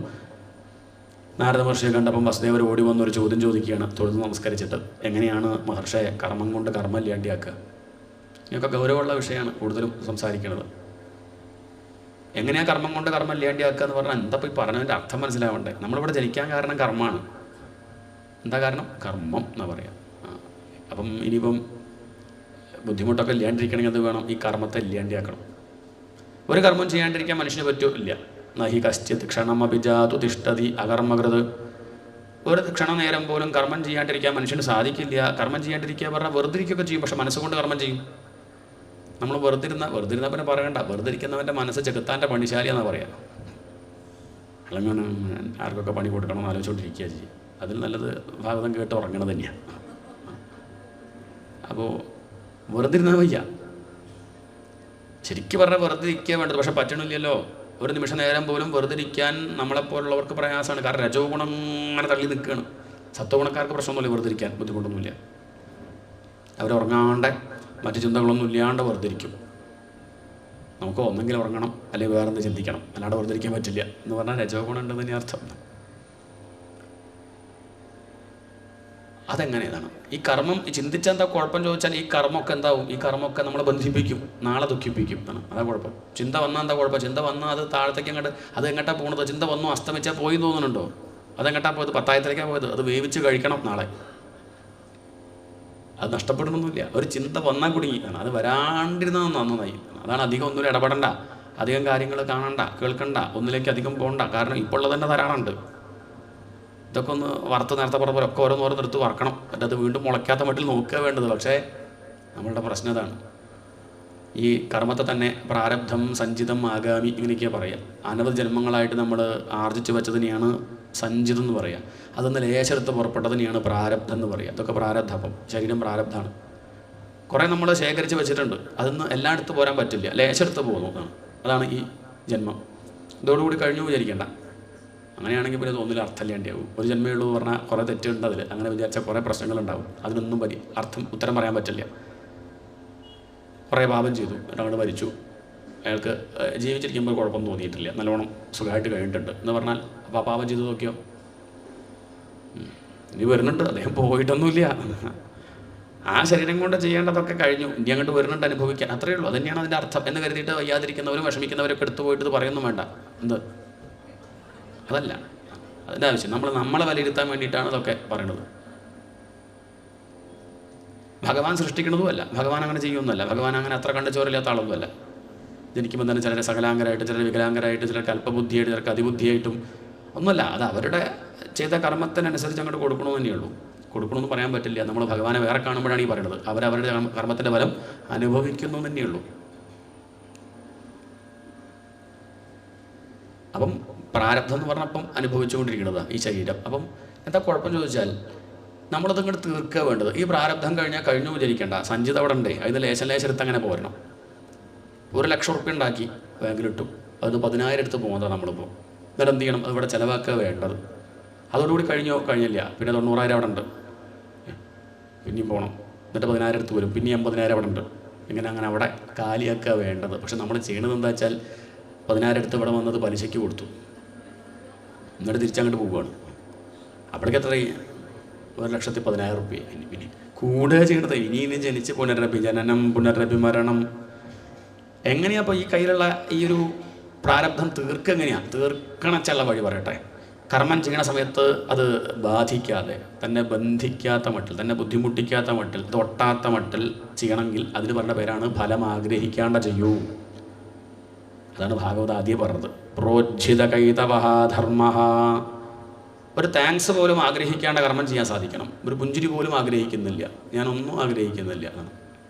നാരദ മഹർഷിയെ കണ്ടപ്പം വസുദേവർ ഓടി വന്നൊരു ചോദ്യം ചോദിക്കുകയാണ് തൊഴുത് നമസ്കരിച്ചിട്ട്. എങ്ങനെയാണ് മഹർഷിയെ കർമ്മം കൊണ്ട് കർമ്മം ഇല്ലാണ്ടിയാക്കുക? ഇതൊക്കെ ഗൗരവമുള്ള വിഷയമാണ് കൂടുതലും സംസാരിക്കുന്നത്. എങ്ങനെയാണ് കർമ്മം കൊണ്ട് കർമ്മം ഇല്ലാണ്ടിയാക്കുക എന്ന് പറഞ്ഞാൽ എന്താ പോയി പറഞ്ഞതിൻ്റെ അർത്ഥം മനസ്സിലാവണ്ടേ. നമ്മളിവിടെ ജനിക്കാൻ കാരണം കർമ്മമാണ്. എന്താ കാരണം? കർമ്മം എന്നാ പറയാം. അപ്പം ഇനിയിപ്പം ബുദ്ധിമുട്ടൊക്കെ ഇല്ലാണ്ടിരിക്കണമെങ്കിൽ അത് വേണം, ഈ കർമ്മത്തെ ഇല്ലാണ്ടിയാക്കണം. ഒരു കർമ്മം ചെയ്യാണ്ടിരിക്കാൻ മനുഷ്യന് പറ്റില്ല. നഹി കശ്ചിത് ക്ഷണമഭിജാതു തിഷ്ടതി അകർമ്മകൃത്. ഒരു ക്ഷണനേരം പോലും കർമ്മം ചെയ്യാണ്ടിരിക്കാൻ മനുഷ്യന് സാധിക്കില്ല. കർമ്മം ചെയ്യാണ്ടിരിക്കുക പറഞ്ഞാൽ വെറുതിരിക്കുകയൊക്കെ ചെയ്യും, പക്ഷെ മനസ്സുകൊണ്ട് കർമ്മം ചെയ്യും. നമ്മൾ വെറുതിരുന്ന പിന്നെ പറയണ്ട, വെറുതിരിക്കുന്നവൻ്റെ മനസ്സ് ചെകുത്താൻ്റെ പണിശാലിയാണെന്ന് പറയാം. അല്ലെങ്കിൽ ആർക്കൊക്കെ പണി കൊടുക്കണം എന്ന് ആലോചിച്ചുകൊണ്ടിരിക്കുക ചെയ്യും. അതിൽ നല്ലത് ഭാഗവതം കേട്ട് ഉറങ്ങണത് തന്നെയാണ്. അപ്പോൾ വെറുതിരുന്നാൽ വയ്യ. ശരിക്കും പറഞ്ഞാൽ വെറുതെ ഇരിക്കുക വേണ്ടത്, പക്ഷെ പറ്റണില്ലല്ലോ. ഒരു നിമിഷ നേരം പോലും വെറുതെ ഇരിക്കാൻ നമ്മളെപ്പോലുള്ളവർക്ക് പ്രയാസമാണ്. കാരണം രജോ ഗുണം അങ്ങനെ തള്ളി നിൽക്കുകയാണ്. സത്വഗുണക്കാർക്ക് പ്രശ്നമൊന്നുമില്ല, വെറുതെ ഇരിക്കാൻ ബുദ്ധിമുട്ടൊന്നുമില്ല. അവരുറങ്ങാണ്ട് മറ്റു ചിന്തകളൊന്നും ഇല്ലാണ്ട് വെറുതെ ഇരിക്കും. നമുക്ക് ഒന്നെങ്കിലും ഉറങ്ങണം, അല്ലെങ്കിൽ വേറെന്ത് ചിന്തിക്കണം, അല്ലാണ്ട് വെറുതെ ഇരിക്കാൻ പറ്റില്ല എന്ന് പറഞ്ഞാൽ രജോ ഗുണം ഉണ്ടെന്ന് തന്നെ അർത്ഥം. അതെങ്ങനെയാണ് ഈ കർമ്മം ചിന്തിച്ചെന്താ കുഴപ്പം ചോദിച്ചാൽ, ഈ കർമ്മമൊക്കെ എന്താവും? ഈ കർമ്മമൊക്കെ നമ്മളെ ബന്ധിപ്പിക്കും, നാളെ ദുഃഖിപ്പിക്കും. അതാ കുഴപ്പം. ചിന്ത വന്നാൽ എന്താ കുഴപ്പം? ചിന്ത വന്നാൽ അത് താഴത്തേക്ക് അങ്ങോട്ട് അത് എങ്ങോട്ടാ പോകുന്നത്? ചിന്ത വന്നു അസ്തമിച്ചാൽ പോയി തോന്നുന്നുണ്ടോ? അതെങ്ങോട്ടാ പോയത്? പത്തായത്തിലേക്കാണ് പോയത്. അത് വേവിച്ച് കഴിക്കണം നാളെ. അത് നഷ്ടപ്പെടണമെന്നില്ല. ഒരു ചിന്ത വന്നാൽ കുടുങ്ങി. അത് വരാണ്ടിരുന്നത് നന്നായി. അതാണ് അധികം ഒന്നും ഇടപെടണ്ട, അധികം കാര്യങ്ങൾ കാണണ്ട, കേൾക്കണ്ട, ഒന്നിലേക്ക് അധികം പോകണ്ട. കാരണം ഇപ്പോൾ ഉള്ളത് തന്നെ ധാരാളമുണ്ട്. ഇതൊക്കെ ഒന്ന് വറുത്ത് നേരത്തെ പറഞ്ഞ പോലെ ഒക്കെ ഓരോന്നോരോന്നെടുത്ത് വറക്കണം. എന്നിട്ട് അത് വീണ്ടും മുളയ്ക്കാത്ത മട്ടിൽ നോക്കുക വേണ്ടത്. പക്ഷേ നമ്മളുടെ പ്രശ്നം ഇതാണ്. ഈ കർമ്മത്തെ തന്നെ പ്രാരബ്ധം, സഞ്ചിതം, ആഗാമി ഇങ്ങനെയൊക്കെയാണ് പറയുക. അനവധി ജന്മങ്ങളായിട്ട് നമ്മൾ ആർജിച്ച് വെച്ചതിനെയാണ് സഞ്ചിതം എന്ന് പറയുക. അതൊന്ന് ലേശെടുത്ത് പുറപ്പെട്ടതിനെയാണ് പ്രാരബ്ധം എന്ന് പറയുക. അതൊക്കെ പ്രാരബ്ധം. അപ്പം ശരീരം പ്രാരബ്ധമാണ്. കുറേ നമ്മൾ ശേഖരിച്ച് വെച്ചിട്ടുണ്ട്. അതൊന്നും എല്ലായിടത്തും പോരാൻ പറ്റില്ല, ലേശെടുത്ത് പോകുന്നു. അതാണ് ഈ ജന്മം. ഇതോടുകൂടി കഴിഞ്ഞു വിചാരിക്കേണ്ട. അങ്ങനെയാണെങ്കിൽ പിന്നെ തോന്നില്ല, അർത്ഥമില്ലാണ്ടാവും. ഒരു ജന്മേ ഉള്ളൂ എന്ന് പറഞ്ഞാൽ കുറേ തെറ്റുണ്ട് അതിൽ. അങ്ങനെ വിചാരിച്ചാൽ കുറേ പ്രശ്നങ്ങളുണ്ടാവും. അതിനൊന്നും ഉത്തരം പറയാൻ പറ്റില്ല. കുറേ പാപം ചെയ്തു, അങ്ങോട്ട് മരിച്ചു, അയാൾക്ക് ജീവിച്ചിരിക്കുമ്പോൾ കുഴപ്പമൊന്നും തോന്നിയിട്ടില്ല, നല്ലോണം സുഖമായിട്ട് കഴിഞ്ഞിട്ടുണ്ട് എന്ന് പറഞ്ഞാൽ അപ്പോൾ പാപം ചെയ്തു നോക്കിയോ? ഇനി വരുന്നുണ്ട്, അദ്ദേഹം പോയിട്ടൊന്നുമില്ല. ആ ശരീരം കൊണ്ട് ചെയ്യേണ്ടതൊക്കെ കഴിഞ്ഞു, ഇനി അങ്ങോട്ട് വരുന്നുണ്ട് അനുഭവിക്കാൻ, അത്രയേ ഉള്ളൂ. അതുതന്നെയാണ് അതിൻ്റെ അർത്ഥം എന്ന് കരുതിയിട്ട് വയ്യാതിരിക്കുന്നവരും വിഷമിക്കുന്നവരൊക്കെ എടുത്തു പോയിട്ട് ഇത് പറയുന്നു വേണ്ട. എന്ത്? അതല്ല അതിൻ്റെ ആവശ്യം. നമ്മളെ വിലയിരുത്താൻ വേണ്ടിയിട്ടാണ് ഇതൊക്കെ പറയണത്. ഭഗവാൻ സൃഷ്ടിക്കുന്നതുമല്ല, ഭഗവാൻ അങ്ങനെ ചെയ്യുന്നതല്ല, ഭഗവാൻ അങ്ങനെ അത്ര കണ്ട ചോരില്ലാത്ത ആളൊന്നുമല്ല. ജനിക്കുമ്പോൾ തന്നെ ചിലരെ സകലാംഗരായിട്ട്, ചിലർ വികലാംഗരായിട്ട്, ചിലർക്ക് അല്പബുദ്ധിയായിട്ട്, ചിലർക്ക് അതിബുദ്ധിയായിട്ടും ഒന്നുമല്ല. അത് അവരുടെ ചെയ്ത കർമ്മത്തിനനുസരിച്ച് അങ്ങോട്ട് കൊടുക്കണമെന്ന് തന്നെയുള്ളൂ. കൊടുക്കണമെന്ന് പറയാൻ പറ്റില്ല. നമ്മൾ ഭഗവാനെ വേറെ കാണുമ്പോഴാണ് ഈ പറയുന്നത്. അവരവരുടെ കർമ്മത്തിൻ്റെ ഫലം അനുഭവിക്കുന്നു തന്നെയുള്ളൂ. അപ്പം പ്രാരബ്ധം എന്ന് പറഞ്ഞപ്പം അനുഭവിച്ചുകൊണ്ടിരിക്കുന്നതാണ് ഈ ശരീരം. അപ്പം എന്താ കുഴപ്പം ചോദിച്ചാൽ നമ്മളത് ഇങ്ങോട്ട് തീർക്കുക വേണ്ടത്. ഈ പ്രാരബ്ധം കഴിഞ്ഞാൽ കഴിഞ്ഞു വിചാരിക്കേണ്ട, സഞ്ചിത അവിടെ ഉണ്ടേ, അതിന് ലേശം അങ്ങനെ പോരണം. 1,00,000 ഉറുപ്പ്യ ഉണ്ടാക്കി ബാങ്കിലിട്ടു, അത് 10,000 എടുത്ത് പോകുന്നതാണ് നമ്മളിപ്പോൾ. എന്നിട്ട് എന്ത് ചെയ്യണം? അത് ഇവിടെ ചിലവാക്കുക വേണ്ടത്. അതോടുകൂടി കഴിഞ്ഞില്ല, പിന്നെ 90,000 അവിടെ ഉണ്ട്, പിന്നെയും പോകണം, എന്നിട്ട് 10,000 എടുത്ത് വരും, പിന്നെയും 80,000 അവിടെ ഉണ്ട്. ഇങ്ങനെ അങ്ങനെ അവിടെ കാലിയാക്കുക വേണ്ടത്. പക്ഷെ നമ്മൾ ചെയ്യണത് എന്താ വെച്ചാൽ 10,000 എടുത്ത് ഇവിടെ വന്നത് പലിശയ്ക്ക് കൊടുത്തു, എന്നിട്ട് തിരിച്ചങ്ങോട്ട് പോവുകയാണ്. അപ്പോഴേക്ക് എത്ര? 1,10,000 ഉറുപ്പ്യ. പിന്നെ കൂടുക ചെയ്യണത്. ഇനി ജനിച്ച് പുനരഭി ജനനം, പുനരഭി മരണം. എങ്ങനെയാ? അപ്പോൾ ഈ കയ്യിലുള്ള ഈ ഒരു പ്രാരബ്ധം തീർക്കുക എങ്ങനെയാണ്? തീർക്കണച്ചുള്ള വഴി പറയട്ടെ. കർമ്മം ചെയ്യണ സമയത്ത് അത് ബാധിക്കാതെ, തന്നെ ബന്ധിക്കാത്ത മട്ടിൽ, തന്നെ ബുദ്ധിമുട്ടിക്കാത്ത മട്ടിൽ, തൊട്ടാത്ത മട്ടിൽ ചെയ്യണമെങ്കിൽ അതിന് പറഞ്ഞ പേരാണ് ഫലം ആഗ്രഹിക്കാണ്ട ചെയ്യൂ. അതാണ് ഭാഗവത ആദ്യം പറഞ്ഞത്. പ്രോജ്ജിത കൈതവഃ ധർമ്മഃ. ഒരു താങ്ക്സ് പോലും ആഗ്രഹിക്കാണ്ട കർമ്മം ചെയ്യാൻ സാധിക്കണം. ഒരു പുഞ്ചിരി പോലും ആഗ്രഹിക്കുന്നില്ല, ഞാനൊന്നും ആഗ്രഹിക്കുന്നില്ല.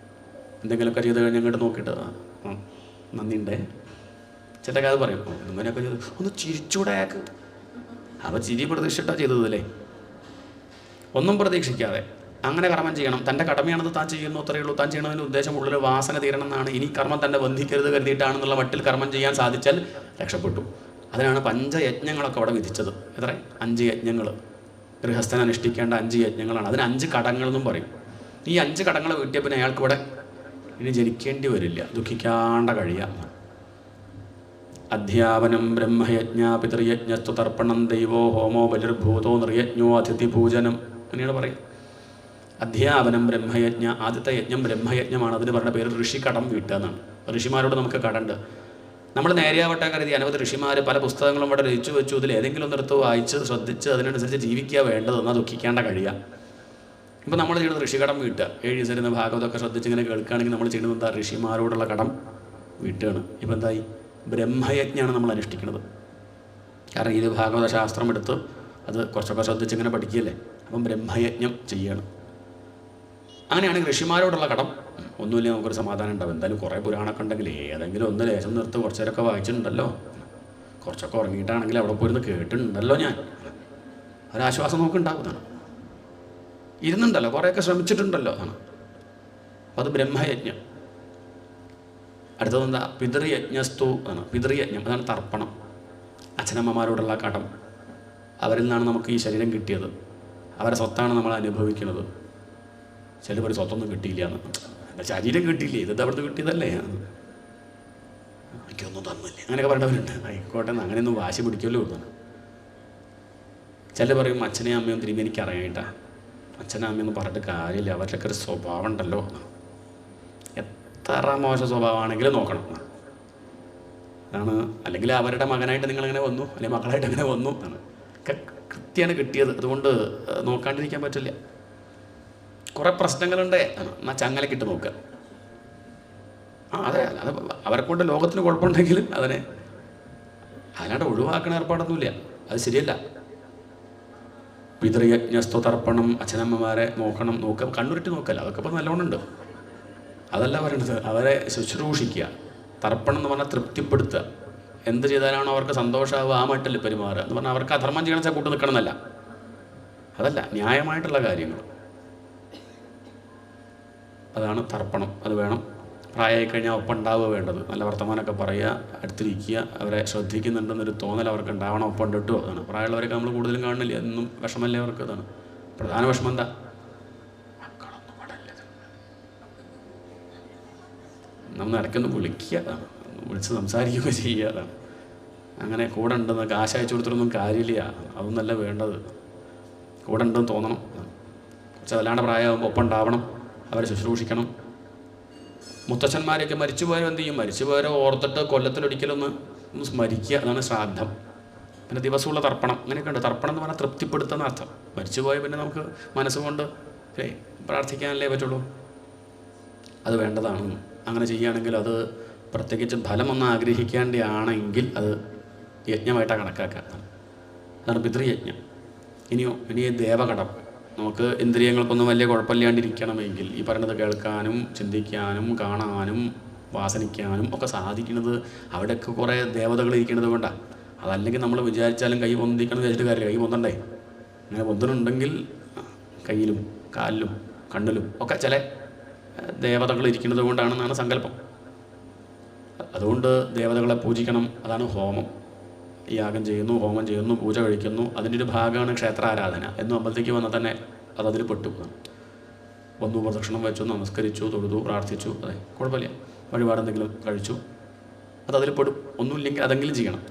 എന്തെങ്കിലുമൊക്കെ ചെയ്ത് കഴിഞ്ഞ് അങ്ങോട്ട് നോക്കിയിട്ട് നന്ദിയുണ്ടേ ചേട്ടൊക്കെ അത് പറയും. ഇങ്ങനെയൊക്കെ ചെയ്ത് ഒന്ന് ചിരിച്ചൂടെ അയാൾക്ക്? അപ്പോൾ ചിരി പ്രതീക്ഷിച്ചിട്ടാണ് ചെയ്തതല്ലേ? ഒന്നും പ്രതീക്ഷിക്കാതെ അങ്ങനെ കർമ്മം ചെയ്യണം. തൻ്റെ കടമയാണത് താൻ ചെയ്യുന്നു, അത്രയേ ഉള്ളൂ. താൻ ചെയ്യണതിൻ്റെ ഉദ്ദേശം ഉള്ളിൽ വാസന തീരണം എന്നാണ്. ഇനി കർമ്മം തന്നെ ബന്ധിക്കരുത് കരുതിയിട്ടാണെന്നുള്ള മട്ടിൽ കർമ്മം ചെയ്യാൻ സാധിച്ചാൽ രക്ഷപ്പെട്ടു. അതിനാണ് പഞ്ചയജ്ഞങ്ങളൊക്കെ അവിടെ വിധിച്ചത്. എത്ര? 5 യജ്ഞങ്ങൾ. ഗൃഹസ്ഥൻ അനുഷ്ഠിക്കേണ്ട 5 യജ്ഞങ്ങളാണ്. അതിന് 5 കടങ്ങളെന്നും പറയും. ഈ 5 കടങ്ങൾ വീട്ടിയ പിന്നെ അയാൾക്ക് ഇവിടെ ഇനി ജനിക്കേണ്ടി വരില്ല, ദുഃഖിക്കാണ്ട കഴിയാം. അധ്യാപനം ബ്രഹ്മയജ്ഞ പിതൃയജ്ഞസ്തു തർപ്പണം ദൈവോ ഹോമോ ബലിർഭൂതോ നിർയജ്ഞോ അതിഥി പൂജനം, അങ്ങനെയാണ് പറയുക. അധ്യാപനം ബ്രഹ്മയജ്ഞ, ആദ്യത്തെ യജ്ഞം ബ്രഹ്മയജ്ഞമാണ്. അതിന് പറഞ്ഞ പേര് ഋഷിക്കടം വീട്ടുക എന്നാണ്. ഋഷിമാരോട് നമുക്ക് കടണ്ട്. നമ്മൾ നേരെയാവട്ടെ കരുതി അനവധി ഋഷിമാർ പല പുസ്തകങ്ങളും ഇവിടെ രചിച്ചു വെച്ചു. ഇതിൽ ഏതെങ്കിലും ഒന്നെടുത്ത് വായിച്ച് ശ്രദ്ധിച്ച് അതിനനുസരിച്ച് ജീവിക്കുക വേണ്ടത്, എന്നാൽ ദുഃഖിക്കേണ്ട കഴിയുക. ഇപ്പോൾ നമ്മൾ ചെയ്യുന്നത് ഋഷികടം വീട്ടുക. 7 ദിവസം ഭാഗവതമൊക്കെ ശ്രദ്ധിച്ച് ഇങ്ങനെ കേൾക്കുകയാണെങ്കിൽ നമ്മൾ ചെയ്യുന്നത് എന്താ? ഋഷിമാരോടുള്ള കടം വീട്ടുകയാണ്. ഇപ്പോൾ എന്തായി? ബ്രഹ്മയജ്ഞമാണ് നമ്മൾ അനുഷ്ഠിക്കുന്നത്. കാരണം ഇത് ഭാഗവത ശാസ്ത്രം എടുത്ത് അത് കുറച്ചൊക്കെ ശ്രദ്ധിച്ച് ഇങ്ങനെ പഠിക്കുകയല്ലേ. അപ്പം ബ്രഹ്മയജ്ഞം ചെയ്യുകയാണ്. അങ്ങനെയാണെങ്കിൽ ഋഷിമാരോടുള്ള കടം ഒന്നുമില്ല, നമുക്കൊരു സമാധാനം ഉണ്ടാവും. എന്തായാലും കുറേ പുരാണമൊക്കെ ഉണ്ടെങ്കിൽ ഏതെങ്കിലും ഒന്ന് ലേശം നിർത്ത് കുറച്ച് നേരമൊക്കെ വായിച്ചിട്ടുണ്ടല്ലോ, കുറച്ചൊക്കെ ഉറങ്ങിയിട്ടാണെങ്കിൽ അവിടെ പോയിരുന്ന് കേട്ടിട്ടുണ്ടല്ലോ, ഞാൻ ഒരാശ്വാസം നോക്കുന്നുണ്ടാവുന്നതാണ്. ഇരുന്നുണ്ടല്ലോ, കുറേയൊക്കെ ശ്രമിച്ചിട്ടുണ്ടല്ലോ എന്നാണ്. അപ്പോൾ അത് ബ്രഹ്മയജ്ഞം. അടുത്തതെന്താ? പിതൃയജ്ഞസ്തു ആണ്. പിതൃയജ്ഞം അതാണ് തർപ്പണം. അച്ഛനമ്മമാരോടുള്ള കടം. അവരിൽ നിന്നാണ് നമുക്ക് ഈ ശരീരം കിട്ടിയത്, അവരെ സ്വത്താണ് നമ്മൾ അനുഭവിക്കുന്നത്. ചിലപ്പോൾ സ്വത്തൊന്നും കിട്ടിയില്ല എന്ന്, എൻ്റെ ശരീരം കിട്ടിയില്ലേ, ഇത് അവിടുന്ന് കിട്ടിയതല്ലേ, എനിക്കൊന്നും തന്നില്ലേ, അങ്ങനെയൊക്കെ പറയേണ്ടവരുണ്ട്. ആയിക്കോട്ടെ, അങ്ങനെയൊന്നും വാശി പിടിക്കുമല്ലോ എന്നാണ്. ചില പറയും അച്ഛനെയും അമ്മയും തിരുമ്പി എനിക്കറിയായിട്ടാ. അച്ഛനും അമ്മയൊന്നും പറഞ്ഞിട്ട് കാര്യമില്ല, അവരുടെയൊക്കെ ഒരു സ്വഭാവം ഉണ്ടല്ലോ. എത്ര മോശം സ്വഭാവമാണെങ്കിലും നോക്കണം അതാണ്. അല്ലെങ്കിൽ അവരുടെ മകനായിട്ട് നിങ്ങളിങ്ങനെ വന്നു, അല്ലെങ്കിൽ മക്കളായിട്ട് അങ്ങനെ വന്നു ആണ്. കൃത്യമാണ് കിട്ടിയത്, അതുകൊണ്ട് നോക്കാണ്ടിരിക്കാൻ പറ്റില്ല. കുറേ പ്രശ്നങ്ങളുണ്ട്, എന്നാൽ ചങ്ങലക്കിട്ട് നോക്കുക. അതെ, അത് അവരെ കൊണ്ട് ലോകത്തിന് കുഴപ്പമുണ്ടെങ്കിലും അതിനായിട്ട് ഒഴിവാക്കണ ഏർപ്പാടൊന്നുമില്ല, അത് ശരിയല്ല. പിതൃയജ്ഞസ്തു തർപ്പണം, അച്ഛനമ്മമാരെ നോക്കുക, കണ്ണുരുട്ടി നോക്കല്ല, അതൊക്കെ ഇപ്പോൾ നല്ലോണം ഉണ്ട്. അതല്ല പറയണത്, അവരെ ശുശ്രൂഷിക്കുക. തർപ്പണം എന്ന് പറഞ്ഞാൽ തൃപ്തിപ്പെടുത്തുക. എന്ത് ചെയ്താലാണോ അവർക്ക് സന്തോഷമാവുക ആ മട്ടിൽ പെരുമാറുക എന്ന് പറഞ്ഞാൽ അവർക്ക് അധർമ്മം ചെയ്യണം വെച്ചാൽ കൂട്ട് നിൽക്കണമെന്നല്ല, അതല്ല, ന്യായമായിട്ടുള്ള കാര്യങ്ങൾ. അതാണ് തർപ്പണം. അത് വേണം. പ്രായമായി കഴിഞ്ഞാൽ ഒപ്പം ഉണ്ടാവുക വേണ്ടത്. നല്ല വർത്തമാനമൊക്കെ പറയുക, അടുത്തിരിക്കുക, അവരെ ശ്രദ്ധിക്കുന്നുണ്ടെന്നൊരു തോന്നൽ അവർക്ക് ഉണ്ടാവണം. ഒപ്പം ഉണ്ടിട്ടോ. അതാണ്. പ്രായമുള്ളവരൊക്കെ നമ്മൾ കൂടുതലും കാണുന്നില്ല. എന്നും വിഷമല്ലേ അവർക്ക്. അതാണ് പ്രധാന വിഷമം. എന്താ? മക്കളൊന്നും പടല്ലത്. നമ്മൾ ഇടയ്ക്കൊന്ന് വിളിക്കുക, അതാണ്. വിളിച്ച് സംസാരിക്കുകയൊക്കെ ചെയ്യുക. അതാണ്. അങ്ങനെ കൂടെ ഉണ്ടെന്ന് കാശ് അയച്ചു കൊടുത്തിട്ടൊന്നും കാര്യമില്ല. അതൊന്നല്ല വേണ്ടത്. കൂടെ ഉണ്ടെന്ന് തോന്നണം. കുറച്ച് വല്ലാണ്ട് പ്രായമാകുമ്പോൾ ഒപ്പം ഉണ്ടാവണം, അവരെ ശുശ്രൂഷിക്കണം. മുത്തച്ഛന്മാരെയൊക്കെ മരിച്ചു പോയാൽ എന്ത് ചെയ്യും? മരിച്ചു പോയാൽ ഓർത്തിട്ട് കൊല്ലത്തിലൊരിക്കലൊന്ന് സ്മരിക്കുക. അതാണ് ശ്രാദ്ധം. പിന്നെ ദിവസമുള്ള തർപ്പണം, അങ്ങനെയൊക്കെ ഉണ്ട്. തർപ്പണം എന്ന് പറഞ്ഞാൽ തൃപ്തിപ്പെടുത്തുന്ന അർത്ഥം. മരിച്ചു പോയാൽ പിന്നെ നമുക്ക് മനസ്സുകൊണ്ട് പ്രാർത്ഥിക്കാനല്ലേ പറ്റുള്ളൂ. അത് വേണ്ടതാണ്. അങ്ങനെ ചെയ്യുകയാണെങ്കിൽ അത് പ്രത്യേകിച്ച് ഫലമൊന്നും ആഗ്രഹിക്കേണ്ടതാണെങ്കിൽ അത് യജ്ഞമായിട്ടാണ് കണക്കാക്കുക. അതാണ് പിതൃയജ്ഞം. ഇനി ദേവകടം. നമുക്ക് ഇന്ദ്രിയങ്ങൾക്കൊന്നും വലിയ കുഴപ്പമില്ലാണ്ടിരിക്കണമെങ്കിൽ ഈ പറയുന്നത് കേൾക്കാനും ചിന്തിക്കാനും കാണാനും വാസനിക്കാനും ഒക്കെ സാധിക്കുന്നത് അവിടെയൊക്കെ കുറേ ദേവതകൾ ഇരിക്കുന്നത് കൊണ്ടാണ്. അതല്ലെങ്കിൽ നമ്മൾ വിചാരിച്ചാലും കൈ പൊന്തിക്കണം വിചാരിച്ചിട്ട് കാര്യമില്ല. കൈ പൊന്തണ്ടേ? അങ്ങനെ പൊന്തനുണ്ടെങ്കിൽ കയ്യിലും കാലിലും കണ്ണിലും ഒക്കെ ചില ദേവതകൾ ഇരിക്കുന്നത് കൊണ്ടാണെന്നാണ് സങ്കല്പം. അതുകൊണ്ട് ദേവതകളെ പൂജിക്കണം. അതാണ് ഹോമം. യാഗം ചെയ്യുന്നു, ഹോമം ചെയ്യുന്നു, പൂജ കഴിക്കുന്നു. അതിൻ്റെ ഒരു ഭാഗമാണ് ക്ഷേത്രാരാധന. എന്നും അമ്പലത്തേക്ക് വന്നാൽ തന്നെ അതതിൽ പെട്ടു. വന്നു, പ്രദക്ഷിണം വെച്ചു, നമസ്കരിച്ചു, തൊഴുതു, പ്രാർത്ഥിച്ചു, അതെ കുഴപ്പമില്ല. വഴിപാടെന്തെങ്കിലും കഴിച്ചു, അതതിൽ പെടും. ഒന്നുമില്ലെങ്കിൽ അതെങ്കിലും ചെയ്യണം.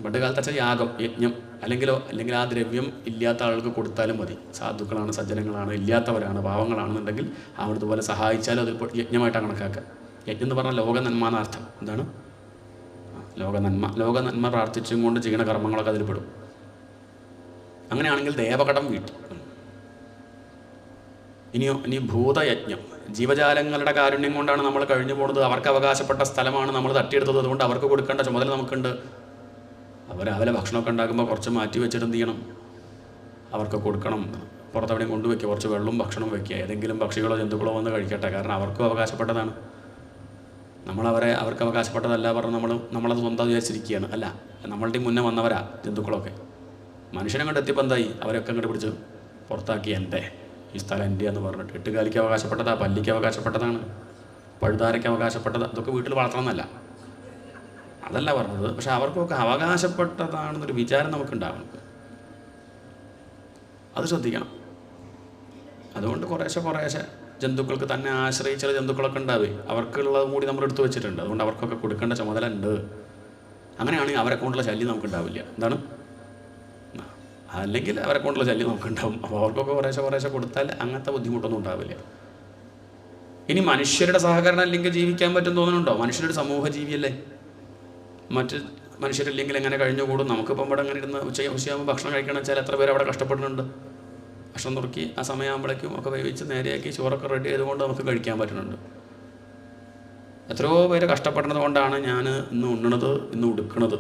പണ്ട് കാലത്ത് യാഗം, യജ്ഞം അല്ലെങ്കിൽ ആ ദ്രവ്യം ഇല്ലാത്ത ആൾക്ക് കൊടുത്താലും മതി. സാധുക്കളാണ്, സജ്ജനങ്ങളാണ്, ഇല്ലാത്തവരാണ്, പാവങ്ങളാണെന്നുണ്ടെങ്കിൽ അവിടുത്തെ പോലെ സഹായിച്ചാലും അതിൽ യജ്ഞമായിട്ടാണ് കണക്കാക്കുക. യജ്ഞം എന്ന് പറഞ്ഞാൽ ലോക നന്മ എന്നർത്ഥം. എന്താണ്? ലോക നന്മ പ്രാർത്ഥിച്ചും കൊണ്ട് ചെയ്യുന്ന കർമ്മങ്ങളൊക്കെ അതിൽ പെടും. അങ്ങനെയാണെങ്കിൽ ദേവകടം വീട്ടും. ഇനി ഭൂതയജ്ഞം. ജീവജാലങ്ങളുടെ കാരുണ്യം കൊണ്ടാണ് നമ്മൾ കഴിഞ്ഞു പോകുന്നത്. അവർക്ക് അവകാശപ്പെട്ട സ്ഥലമാണ് നമ്മൾ തട്ടിയെടുത്തത്. അതുകൊണ്ട് അവർക്ക് കൊടുക്കേണ്ട ചുമതല നമുക്കുണ്ട്. അവർ രാവിലെ ഭക്ഷണമൊക്കെ ഉണ്ടാക്കുമ്പോൾ കുറച്ച് മാറ്റി വെച്ചിട്ട് എന്ത് ചെയ്യണം? അവർക്ക് കൊടുക്കണം. പുറത്തെവിടെയും കൊണ്ടുവയ്ക്കുക, കുറച്ച് വെള്ളവും ഭക്ഷണവും വയ്ക്കുക. ഏതെങ്കിലും പക്ഷികളോ ജന്തുക്കളോ വന്ന് കഴിക്കട്ടെ. കാരണം അവർക്കും അവകാശപ്പെട്ടതാണ്. അവർക്ക് അവകാശപ്പെട്ടതല്ല പറഞ്ഞ് നമ്മളത് സ്വന്തം വിചാരിച്ചിരിക്കുകയാണ്. അല്ല, നമ്മളുടെ മുന്നേ വന്നവരാ ജന്തുക്കളൊക്കെ. മനുഷ്യനെ കണ്ട് എത്തിയപ്പോൾ എന്തായി? അവരൊക്കെ അങ്ങോട്ട് പിടിച്ച് പുറത്താക്കി. എൻ്റെ ഈ സ്ഥലം എൻ്റെ എന്ന് പറഞ്ഞിട്ട്. എട്ടുകാലിക്ക് അവകാശപ്പെട്ടതാണ്, പല്ലിക്ക് അവകാശപ്പെട്ടതാണ്, പഴുതാരയ്ക്ക് അവകാശപ്പെട്ടതാണ്. ഇതൊക്കെ വീട്ടിൽ വളർത്തണമെന്നല്ല, അതല്ല പറഞ്ഞത്. പക്ഷെ അവർക്കൊക്കെ അവകാശപ്പെട്ടതാണെന്നൊരു വിചാരം നമുക്കുണ്ടാവണം. അത് ശ്രദ്ധിക്കണം. അതുകൊണ്ട് കുറേശ്ശെ ജന്തുക്കൾക്ക് തന്നെ ആശ്രയിച്ച ജന്തുക്കളൊക്കെ ഉണ്ടാവേ, അവർക്കുള്ളത് കൂടി നമ്മൾ എടുത്തു വെച്ചിട്ടുണ്ട്. അതുകൊണ്ട് അവർക്കൊക്കെ കൊടുക്കേണ്ട ചുമതല ഉണ്ട്. അങ്ങനെയാണെങ്കിൽ അവരെ കൊണ്ടുള്ള ശല്യം നമുക്കുണ്ടാവില്ല. എന്താണ്? അല്ലെങ്കിൽ അവരെ കൊണ്ടുള്ള ശല്യം നമുക്കുണ്ടാവും. അപ്പോൾ അവർക്കൊക്കെ കുറേശ്ശെ കൊടുത്താൽ അങ്ങനത്തെ ബുദ്ധിമുട്ടൊന്നും ഉണ്ടാവില്ല. ഇനി മനുഷ്യരുടെ സഹകരണം ഇല്ലെങ്കിൽ ജീവിക്കാൻ പറ്റും തോന്നുന്നുണ്ടോ? മനുഷ്യരുടെ സമൂഹ ജീവിയല്ലേ. മറ്റ് മനുഷ്യരില്ലെങ്കിൽ എങ്ങനെ കഴിഞ്ഞുകൂടും? നമുക്കിപ്പം ഇവിടെ അങ്ങനെ ഇരുന്ന് ഉച്ചയാകുമ്പോൾ ഭക്ഷണം കഴിക്കണം വെച്ചാൽ എത്ര പേര് അവിടെ കഷ്ടപ്പെടുന്നുണ്ട്. ഭക്ഷണം നുറുക്കി ആ സമയമാകുമ്പോഴേക്കും ഒക്കെ വേവിച്ച് നേരെയാക്കി ചോറൊക്കെ റെഡി ചെയ്തുകൊണ്ട് നമുക്ക് കഴിക്കാൻ പറ്റുന്നുണ്ട്. എത്രയോ പേര് കഷ്ടപ്പെടുന്നത് കൊണ്ടാണ് ഞാൻ ഇന്ന് ഉണ്ണണത്, ഇന്ന് ഉടുക്കണത്.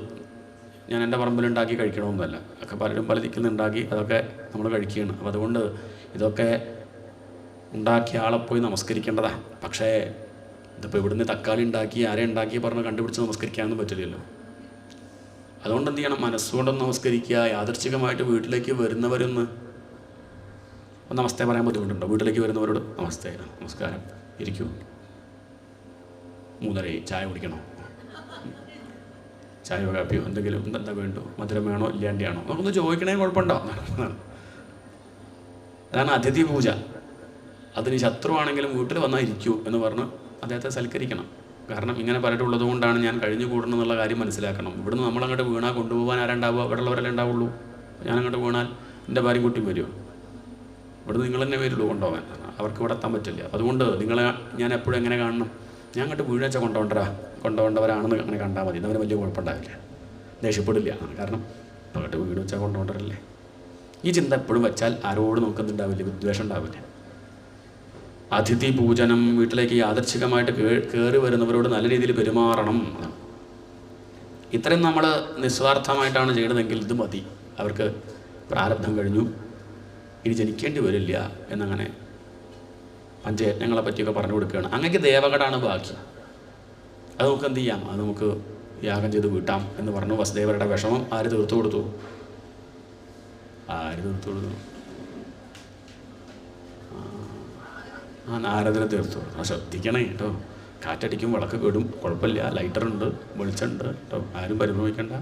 ഞാൻ എൻ്റെ പറമ്പിലുണ്ടാക്കി കഴിക്കണമെന്നല്ല, ഒക്കെ പലരും പല ദിക്കുന്നുണ്ടാക്കി അതൊക്കെ നമ്മൾ കഴിക്കുകയാണ്. അപ്പോൾ അതുകൊണ്ട് ഇതൊക്കെ ഉണ്ടാക്കിയ ആളെ പോയി നമസ്കരിക്കേണ്ടതാണ്. പക്ഷേ ഇതിപ്പോൾ ഇവിടുന്ന് തക്കാളി ഉണ്ടാക്കി ആരെ ഉണ്ടാക്കി പറഞ്ഞ് കണ്ടുപിടിച്ച് നമസ്കരിക്കാനൊന്നും പറ്റില്ലല്ലോ. അതുകൊണ്ട് എന്ത് ചെയ്യണം? മനസ്സുകൊണ്ടൊന്ന് നമസ്കരിക്കുക. യാദൃച്ഛികമായിട്ട് വീട്ടിലേക്ക് വരുന്നവരൊന്ന് നമസ്തേ പറയാൻ ബുദ്ധിമുട്ടുണ്ടോ? വീട്ടിലേക്ക് വരുന്നവരോട് നമസ്തേ, നമസ്കാരം, ഇരിക്കൂ, 3:30 ചായ കുടിക്കണോ, ചായയോ കാപ്പിയോ എന്തെങ്കിലും എന്താ വേണ്ടോ, മധുരം വേണോ ഇല്ലാണ്ടിയാണോ, നമുക്കൊന്ന് ചോദിക്കണേ, കുഴപ്പമുണ്ടോ? അതാണ് അതിഥി പൂജ. അതിന് ശത്രുവാണെങ്കിലും വീട്ടിൽ വന്നാൽ ഇരിക്കൂ എന്ന് പറഞ്ഞ് അദ്ദേഹത്തെ സൽക്കരിക്കണം. കാരണം ഇങ്ങനെ പലരുള്ളത് കൊണ്ടാണ് ഞാൻ കഴിഞ്ഞു കൂടണം എന്നുള്ള കാര്യം മനസ്സിലാക്കണം. ഇവിടുന്ന് നമ്മളങ്ങോട്ട് വീണാൽ കൊണ്ടുപോകാൻ ആരുണ്ടാവുക? ഇവിടെ ഉള്ളവരല്ലേ ഉണ്ടാവുള്ളൂ. ഞാനങ്ങോട്ട് വീണാൽ എൻ്റെ ഭാര്യയും കുട്ടിയും വരുമോ? ഇവിടെ നിങ്ങൾ തന്നെ വരുള്ളൂ കൊണ്ടുപോകാൻ. അവർക്ക് ഇവിടെ എത്താൻ പറ്റില്ല. അതുകൊണ്ട് നിങ്ങളെ ഞാൻ എപ്പോഴും എങ്ങനെ കാണണം? ഞാൻ അങ്ങോട്ട് വീഴാച്ചാൽ കൊണ്ടുപോകേണ്ടവരാണെന്ന് അങ്ങനെ കണ്ടാൽ മതി. എന്നവന് വലിയ കുഴപ്പമുണ്ടാവില്ല, ദേഷ്യപ്പെടില്ല. കാരണം അങ്ങോട്ട് വീട് വെച്ചാൽ കൊണ്ടുപോകേണ്ടവരല്ലേ. ഈ ചിന്ത എപ്പോഴും വെച്ചാൽ ആരോടും നമുക്കെന്തുണ്ടാവില്ല, വിദ്വേഷം ഉണ്ടാവില്ല. അതിഥി പൂജനം. വീട്ടിലേക്ക് യാദർച്ഛികമായിട്ട് കയറി വരുന്നവരോട് നല്ല രീതിയിൽ പെരുമാറണം. ഇത്രയും നമ്മൾ നിസ്വാർത്ഥമായിട്ടാണ് ചെയ്യണതെങ്കിൽ ഇത് മതി. അവർക്ക് പ്രാരബ്ധം കഴിഞ്ഞു, ഇനി ജനിക്കേണ്ടി വരില്ല എന്നങ്ങനെ പഞ്ചയജ്ഞങ്ങളെ പറ്റിയൊക്കെ പറഞ്ഞു കൊടുക്കുകയാണ്. അങ്ങനെയൊക്കെ ദേവകടാണ് ബാക്കി. അത് നമുക്ക് എന്ത് ചെയ്യാം? അത് നമുക്ക് യാഗം ചെയ്ത് വീട്ടാം എന്ന് പറഞ്ഞു. വസുദേവരുടെ വിഷമം ആര് തീർത്തു കൊടുത്തു? ആ നാരദനെ തീർത്തു. ആ ശ്രദ്ധിക്കണേ കേട്ടോ, കാറ്റടിക്കും, വിളക്ക് കേടും, കുഴപ്പമില്ല, ലൈറ്ററുണ്ട്, വെളിച്ചമുണ്ട് കേട്ടോ, ആരും പരിഭ്രമിക്കണ്ട.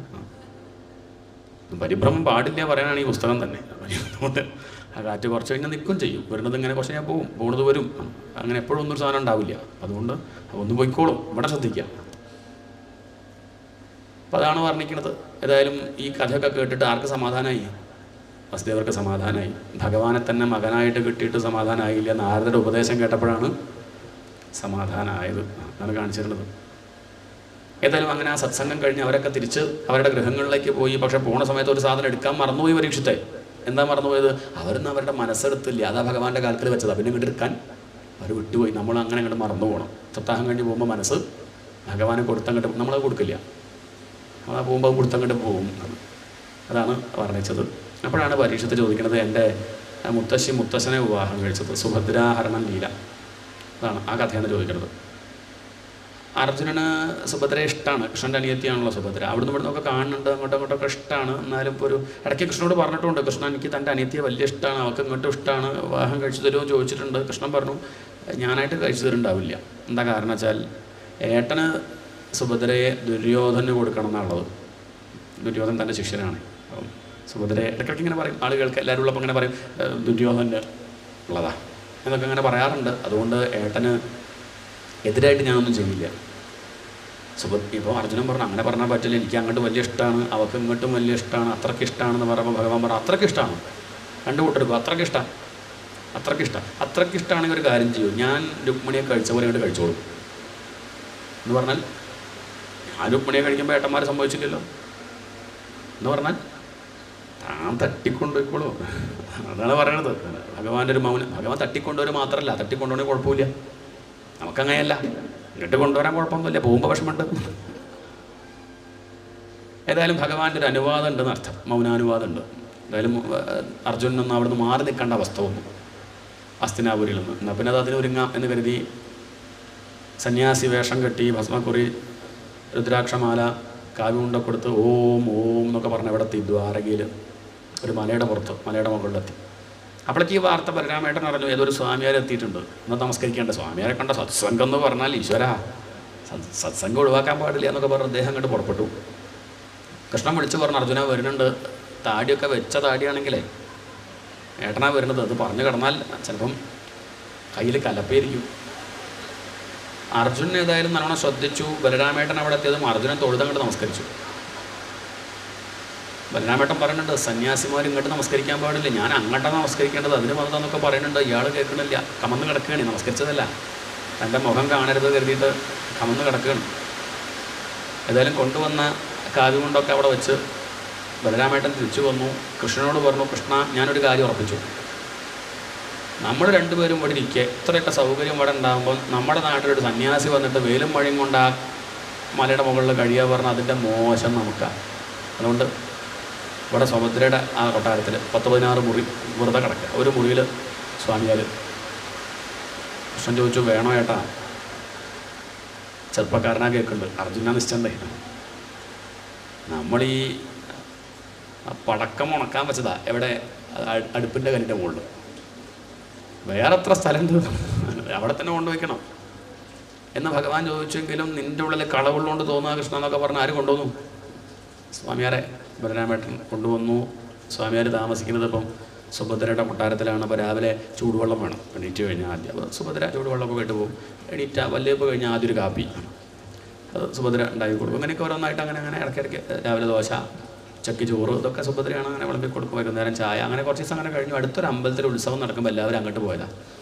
പരിഭ്രമം പാടില്ല പറയാനാണ് ഈ പുസ്തകം തന്നെ. അതുകൊണ്ട് ആ കാറ്റ് കുറച്ച് കഴിഞ്ഞാൽ നിൽക്കും ചെയ്യും, വരുന്നത് ഇങ്ങനെ കുറച്ച് കഴിഞ്ഞാൽ പോവും, പോകുന്നത് വരും, അങ്ങനെ എപ്പോഴും ഒന്നും സാധനം ഉണ്ടാവില്ല. അതുകൊണ്ട് ഒന്ന് പോയിക്കോളും, ഇവിടെ ശ്രദ്ധിക്കുക. അപ്പോൾ അതാണ് വർണ്ണിക്കുന്നത്. ഏതായാലും ഈ കഥയൊക്കെ കേട്ടിട്ട് ആർക്ക് സമാധാനമായി? വസുദേവർക്ക് സമാധാനമായി. ഭഗവാനെ തന്നെ മകനായിട്ട് കിട്ടിയിട്ട് സമാധാനമായില്ല, നാരദയുടെ ഉപദേശം കേട്ടപ്പോഴാണ് സമാധാനമായത്. അതാണ് കാണിച്ചിരുന്നത്. ഏതായാലും അങ്ങനെ ആ സത്സംഗം കഴിഞ്ഞ് അവരൊക്കെ തിരിച്ച് അവരുടെ ഗൃഹങ്ങളിലേക്ക് പോയി. പക്ഷേ പോണ സമയത്ത് ഒരു സാധനം എടുക്കാൻ മറന്നുപോയി പരീക്ഷിത്തെ. എന്താ മറന്നുപോയത്? അവരൊന്നും അവരുടെ മനസ്സെടുത്തില്ല. അതാ ഭഗവാന്റെ കാലത്തിൽ വെച്ചത്. പിന്നെ ഇങ്ങോട്ട് എടുക്കാൻ അവർ വിട്ടുപോയി. നമ്മൾ അങ്ങനെ അങ്ങോട്ട് മറന്നു പോകണം. സപ്താഹം കഴിഞ്ഞ് പോകുമ്പോൾ മനസ്സ് ഭഗവാനെ കൊടുത്തങ്ങോട്ട് നമ്മളത് കൊടുക്കില്ല, നമ്മളാ പോകുമ്പോൾ അത് കൊടുത്തങ്ങോട്ട് പോകും. അതാണ് വർണ്ണിച്ചത്. അപ്പോഴാണ് പരീക്ഷത്ത് ചോദിക്കുന്നത്, എൻ്റെ മുത്തശ്ശനെ വിവാഹം കഴിച്ചത് സുഭദ്രാഹരണം ലീല. അതാണ് ആ കഥയാണ് ചോദിക്കുന്നത്. അർജുനന് സുഭദ്രയെ ഇഷ്ടമാണ്. കൃഷ്ണൻ്റെ അനിയത്തിയാണല്ലോ സുഭദ്ര. അവിടുന്ന് ഇവിടുന്നൊക്കെ കാണുന്നുണ്ട്, അങ്ങോട്ടൊക്കെ ഇഷ്ടമാണ്. എന്നാലും ഇപ്പോൾ ഒരു ഇടയ്ക്ക് കൃഷ്ണനോട് പറഞ്ഞിട്ടുണ്ട്, കൃഷ്ണൻ എനിക്ക് തൻ്റെ അനിയത്തിയെ വലിയ ഇഷ്ടമാണ്, അവൾക്ക് ഇങ്ങോട്ടും ഇഷ്ടമാണ്, വിവാഹം കഴിച്ചു തരുമോ ചോദിച്ചിട്ടുണ്ട്. കൃഷ്ണൻ പറഞ്ഞു, ഞാനായിട്ട് കഴിച്ചു തരുന്നുണ്ടാവില്ല. എന്താ കാരണം വെച്ചാൽ ഏട്ടന് സുഭദ്രയെ ദുര്യോധന് കൊടുക്കണം എന്നുള്ളത്. ദുര്യോധൻ തൻ്റെ ശിഷ്യനാണ്. അപ്പം സുഭദ്രയെ ഇടയ്ക്കിടയ്ക്ക് ഇങ്ങനെ പറയും, ആളുകൾക്ക് എല്ലാവരും ഉള്ളപ്പോൾ ഇങ്ങനെ പറയും ദുര്യോധൻ്റെ ഉള്ളതാ എന്നൊക്കെ ഇങ്ങനെ പറയാറുണ്ട്. അതുകൊണ്ട് ഏട്ടന് എതിരായിട്ട് ഞാനൊന്നും ചെയ്യില്ല. ഇപ്പോൾ അർജുനൻ പറഞ്ഞു, അങ്ങനെ പറഞ്ഞാൽ പറ്റില്ല, എനിക്ക് അങ്ങോട്ട് വലിയ ഇഷ്ടമാണ്, അവൾക്ക് ഇങ്ങോട്ടും വലിയ ഇഷ്ടമാണ്, അത്രയ്ക്ക് ഇഷ്ടമാണെന്ന് പറയുമ്പോൾ ഭഗവാൻ പറഞ്ഞു, അത്രയ്ക്ക് ഇഷ്ടമാണ്, കണ്ടു കൂട്ടെടുക്കും, അത്രയ്ക്ക് ഇഷ്ടമാണെങ്കിൽ ഒരു കാര്യം ചെയ്യൂ, ഞാൻ രുക്മിണിയെ കഴിച്ച പോലെ ഇങ്ങോട്ട് കഴിച്ചോളൂ എന്ന് പറഞ്ഞാൽ, ഞാൻ രുക്മിണിയെ കഴിക്കുമ്പോൾ ഏട്ടന്മാർ സംഭവിച്ചില്ലല്ലോ എന്ന് പറഞ്ഞാൽ താൻ തട്ടിക്കൊണ്ടുപോയിക്കോളൂ. അതാണ് പറയണത്. ഭഗവാന്റെ ഒരു മൗനം. ഭഗവാൻ തട്ടിക്കൊണ്ടുവരും മാത്രമല്ല, തട്ടിക്കൊണ്ടുപോകണമെങ്കിൽ കുഴപ്പമില്ല. നമുക്കങ്ങനെയല്ല, ഇങ്ങോട്ട് കൊണ്ടുവരാൻ കുഴപ്പമൊന്നുമില്ല, പോകുമ്പോൾ വിഷമമുണ്ട്. ഏതായാലും ഭഗവാന്റെ ഒരു അനുവാദം ഉണ്ടെന്ന് അർത്ഥം, മൗനാനുവാദം ഉണ്ട്. എന്തായാലും അർജുനനൊന്നും അവിടുന്ന് മാറി നിൽക്കേണ്ട അവസ്ഥ വന്നു ഹസ്തിനാപുരിയിൽ നിന്ന്. എന്നാൽ പിന്നെ അത് അതിനൊരുങ്ങാം എന്ന് കരുതി സന്യാസി വേഷം കെട്ടി, ഭസ്മക്കുറി, രുദ്രാക്ഷമാല, കാവ്യമുണ്ട കൊടുത്ത് ഓം ഓം എന്നൊക്കെ പറഞ്ഞ് എവിടെ എത്തി? ദ്വാരകയിൽ ഒരു മലയുടെ പുറത്ത്, മലയുടെ മുകളിലെത്തി. അപ്പോഴേക്ക് ഈ വാർത്ത ബലരാമേട്ടൻ അറിഞ്ഞു, ഏതൊരു സ്വാമിയാരെ എത്തിയിട്ടുണ്ട്, എന്നാൽ നമസ്കരിക്കേണ്ട. സ്വാമിയാരെ കണ്ട സത്സംഗം എന്ന് പറഞ്ഞാൽ ഈശ്വര സത്സംഗം ഒഴിവാക്കാൻ പാടില്ല എന്നൊക്കെ പറഞ്ഞ് അദ്ദേഹം അങ്ങോട്ട് പുറപ്പെട്ടു. കൃഷ്ണൻ വിളിച്ചു പറഞ്ഞു, അർജുന വരുന്നുണ്ട്, താടിയൊക്കെ വെച്ച താടിയാണെങ്കിലേ ഏട്ടനാ വരുന്നത്, അത് പറഞ്ഞു കിടന്നാൽ ചിലപ്പം കയ്യിൽ കലപ്പേരിക്കും. അർജുനൻ ഏതായാലും നല്ലോണം ശ്രദ്ധിച്ചു. ബലരാമേട്ടൻ അവിടെ എത്തിയതും അർജുനൻ തൊഴുതങ്ങോട്ട് നമസ്കരിച്ചു. ബലരാമേട്ടൻ പറയുന്നുണ്ട്, സന്യാസിമാർ ഇങ്ങോട്ട് നമസ്കരിക്കാൻ പാടില്ല, ഞാൻ അങ്ങോട്ടാണ് നമസ്കരിക്കേണ്ടത്, അതിന് വന്നതെന്നൊക്കെ പറയുന്നുണ്ട്. ഇയാൾ കേൾക്കണില്ല, കമന്ന് കിടക്കുകയാണ്, നമസ്കരിച്ചതല്ല, തൻ്റെ മുഖം കാണരുത് കരുതിയിട്ട് കമന്ന് കിടക്കുകയാണ്. ഏതായാലും കൊണ്ടുവന്ന കാവ്യം കൊണ്ടൊക്കെ അവിടെ വെച്ച് ബലരാമേട്ടൻ തിരിച്ചു വന്നു. കൃഷ്ണനോട് പറഞ്ഞു, കൃഷ്ണ, ഞാനൊരു കാര്യം ഉറപ്പിച്ചു, നമ്മൾ രണ്ടുപേരും ഇവിടെ ഇരിക്കുക, ഇത്രയൊക്കെ സൗകര്യം ഇവിടെ ഉണ്ടാകുമ്പോൾ നമ്മുടെ നാട്ടിലൊരു സന്യാസി വന്നിട്ട് വെയിലും മഴയും കൊണ്ട് ആ മലയുടെ മുകളിൽ കഴിയുക പറഞ്ഞാൽ അതിൻ്റെ മോശം നമുക്കാണ്. അതുകൊണ്ട് ഇവിടെ സുഭദ്രയുടെ ആ കൊട്ടാരത്തിൽ 10-16 മുറി വെറുതെ കിടക്കുക. ഒരു മുറിയിൽ സ്വാമിയാർ. കൃഷ്ണൻ ചോദിച്ചു, വേണോ ഏട്ടാ? ചെറുപ്പക്കാരനാ കേൾക്കുന്നുണ്ട്. അർജുന നിശ്ചന്തേ, നമ്മളീ പടക്കം ഉണക്കാൻ വെച്ചതാ എവിടെ? അടുപ്പിൻ്റെ കല്ലിൻ്റെ മുകളിൽ. വേറെ എത്ര സ്ഥലമുണ്ട്, അവിടെ തന്നെ കൊണ്ടുവയ്ക്കണം എന്ന് ഭഗവാൻ ചോദിച്ചെങ്കിലും നിൻ്റെ ഉള്ളിൽ കളവുള്ളതുകൊണ്ട് തോന്നുക കൃഷ്ണ എന്നൊക്കെ പറഞ്ഞ് ആര് കൊണ്ടുവന്നു? സ്വാമിയാരെ ബലരാമേട്ടൻ കൊണ്ടുവന്നു. സ്വാമിയാർ താമസിക്കുന്നത് ഇപ്പം സുഭദ്രയുടെ കൊട്ടാരത്തിലാണ്. അപ്പോൾ രാവിലെ ചൂടുവെള്ളം വേണം എണീറ്റ് കഴിഞ്ഞാൽ ആദ്യം. അപ്പോൾ സുഭദ്ര ചൂടുവെള്ളമൊക്കെ കേട്ട് പോകും. എണീറ്റ വല്യപ്പോൾ കഴിഞ്ഞാൽ ആദ്യം ഒരു കാപ്പി അത് സുഭദ്ര ഉണ്ടാക്കി കൊടുക്കും. അങ്ങനെയൊക്കെ ഓരോന്നായിട്ട് അങ്ങനെ ഇടയ്ക്കിടയ്ക്ക് രാവിലെ ദോശ, ചക്കി ചോറ്, ഇതൊക്കെ സുഭദ്രയാണ് അങ്ങനെ വിളമ്പി കൊടുക്കും. വൈകുന്നേരം ചായ, അങ്ങനെ കുറച്ച് ദിവസം അങ്ങനെ കഴിഞ്ഞു. അടുത്തൊരു അമ്പലത്തിൽ ഉത്സവം നടക്കുമ്പോൾ എല്ലാവരും അങ്ങോട്ട് പോയതാണ്.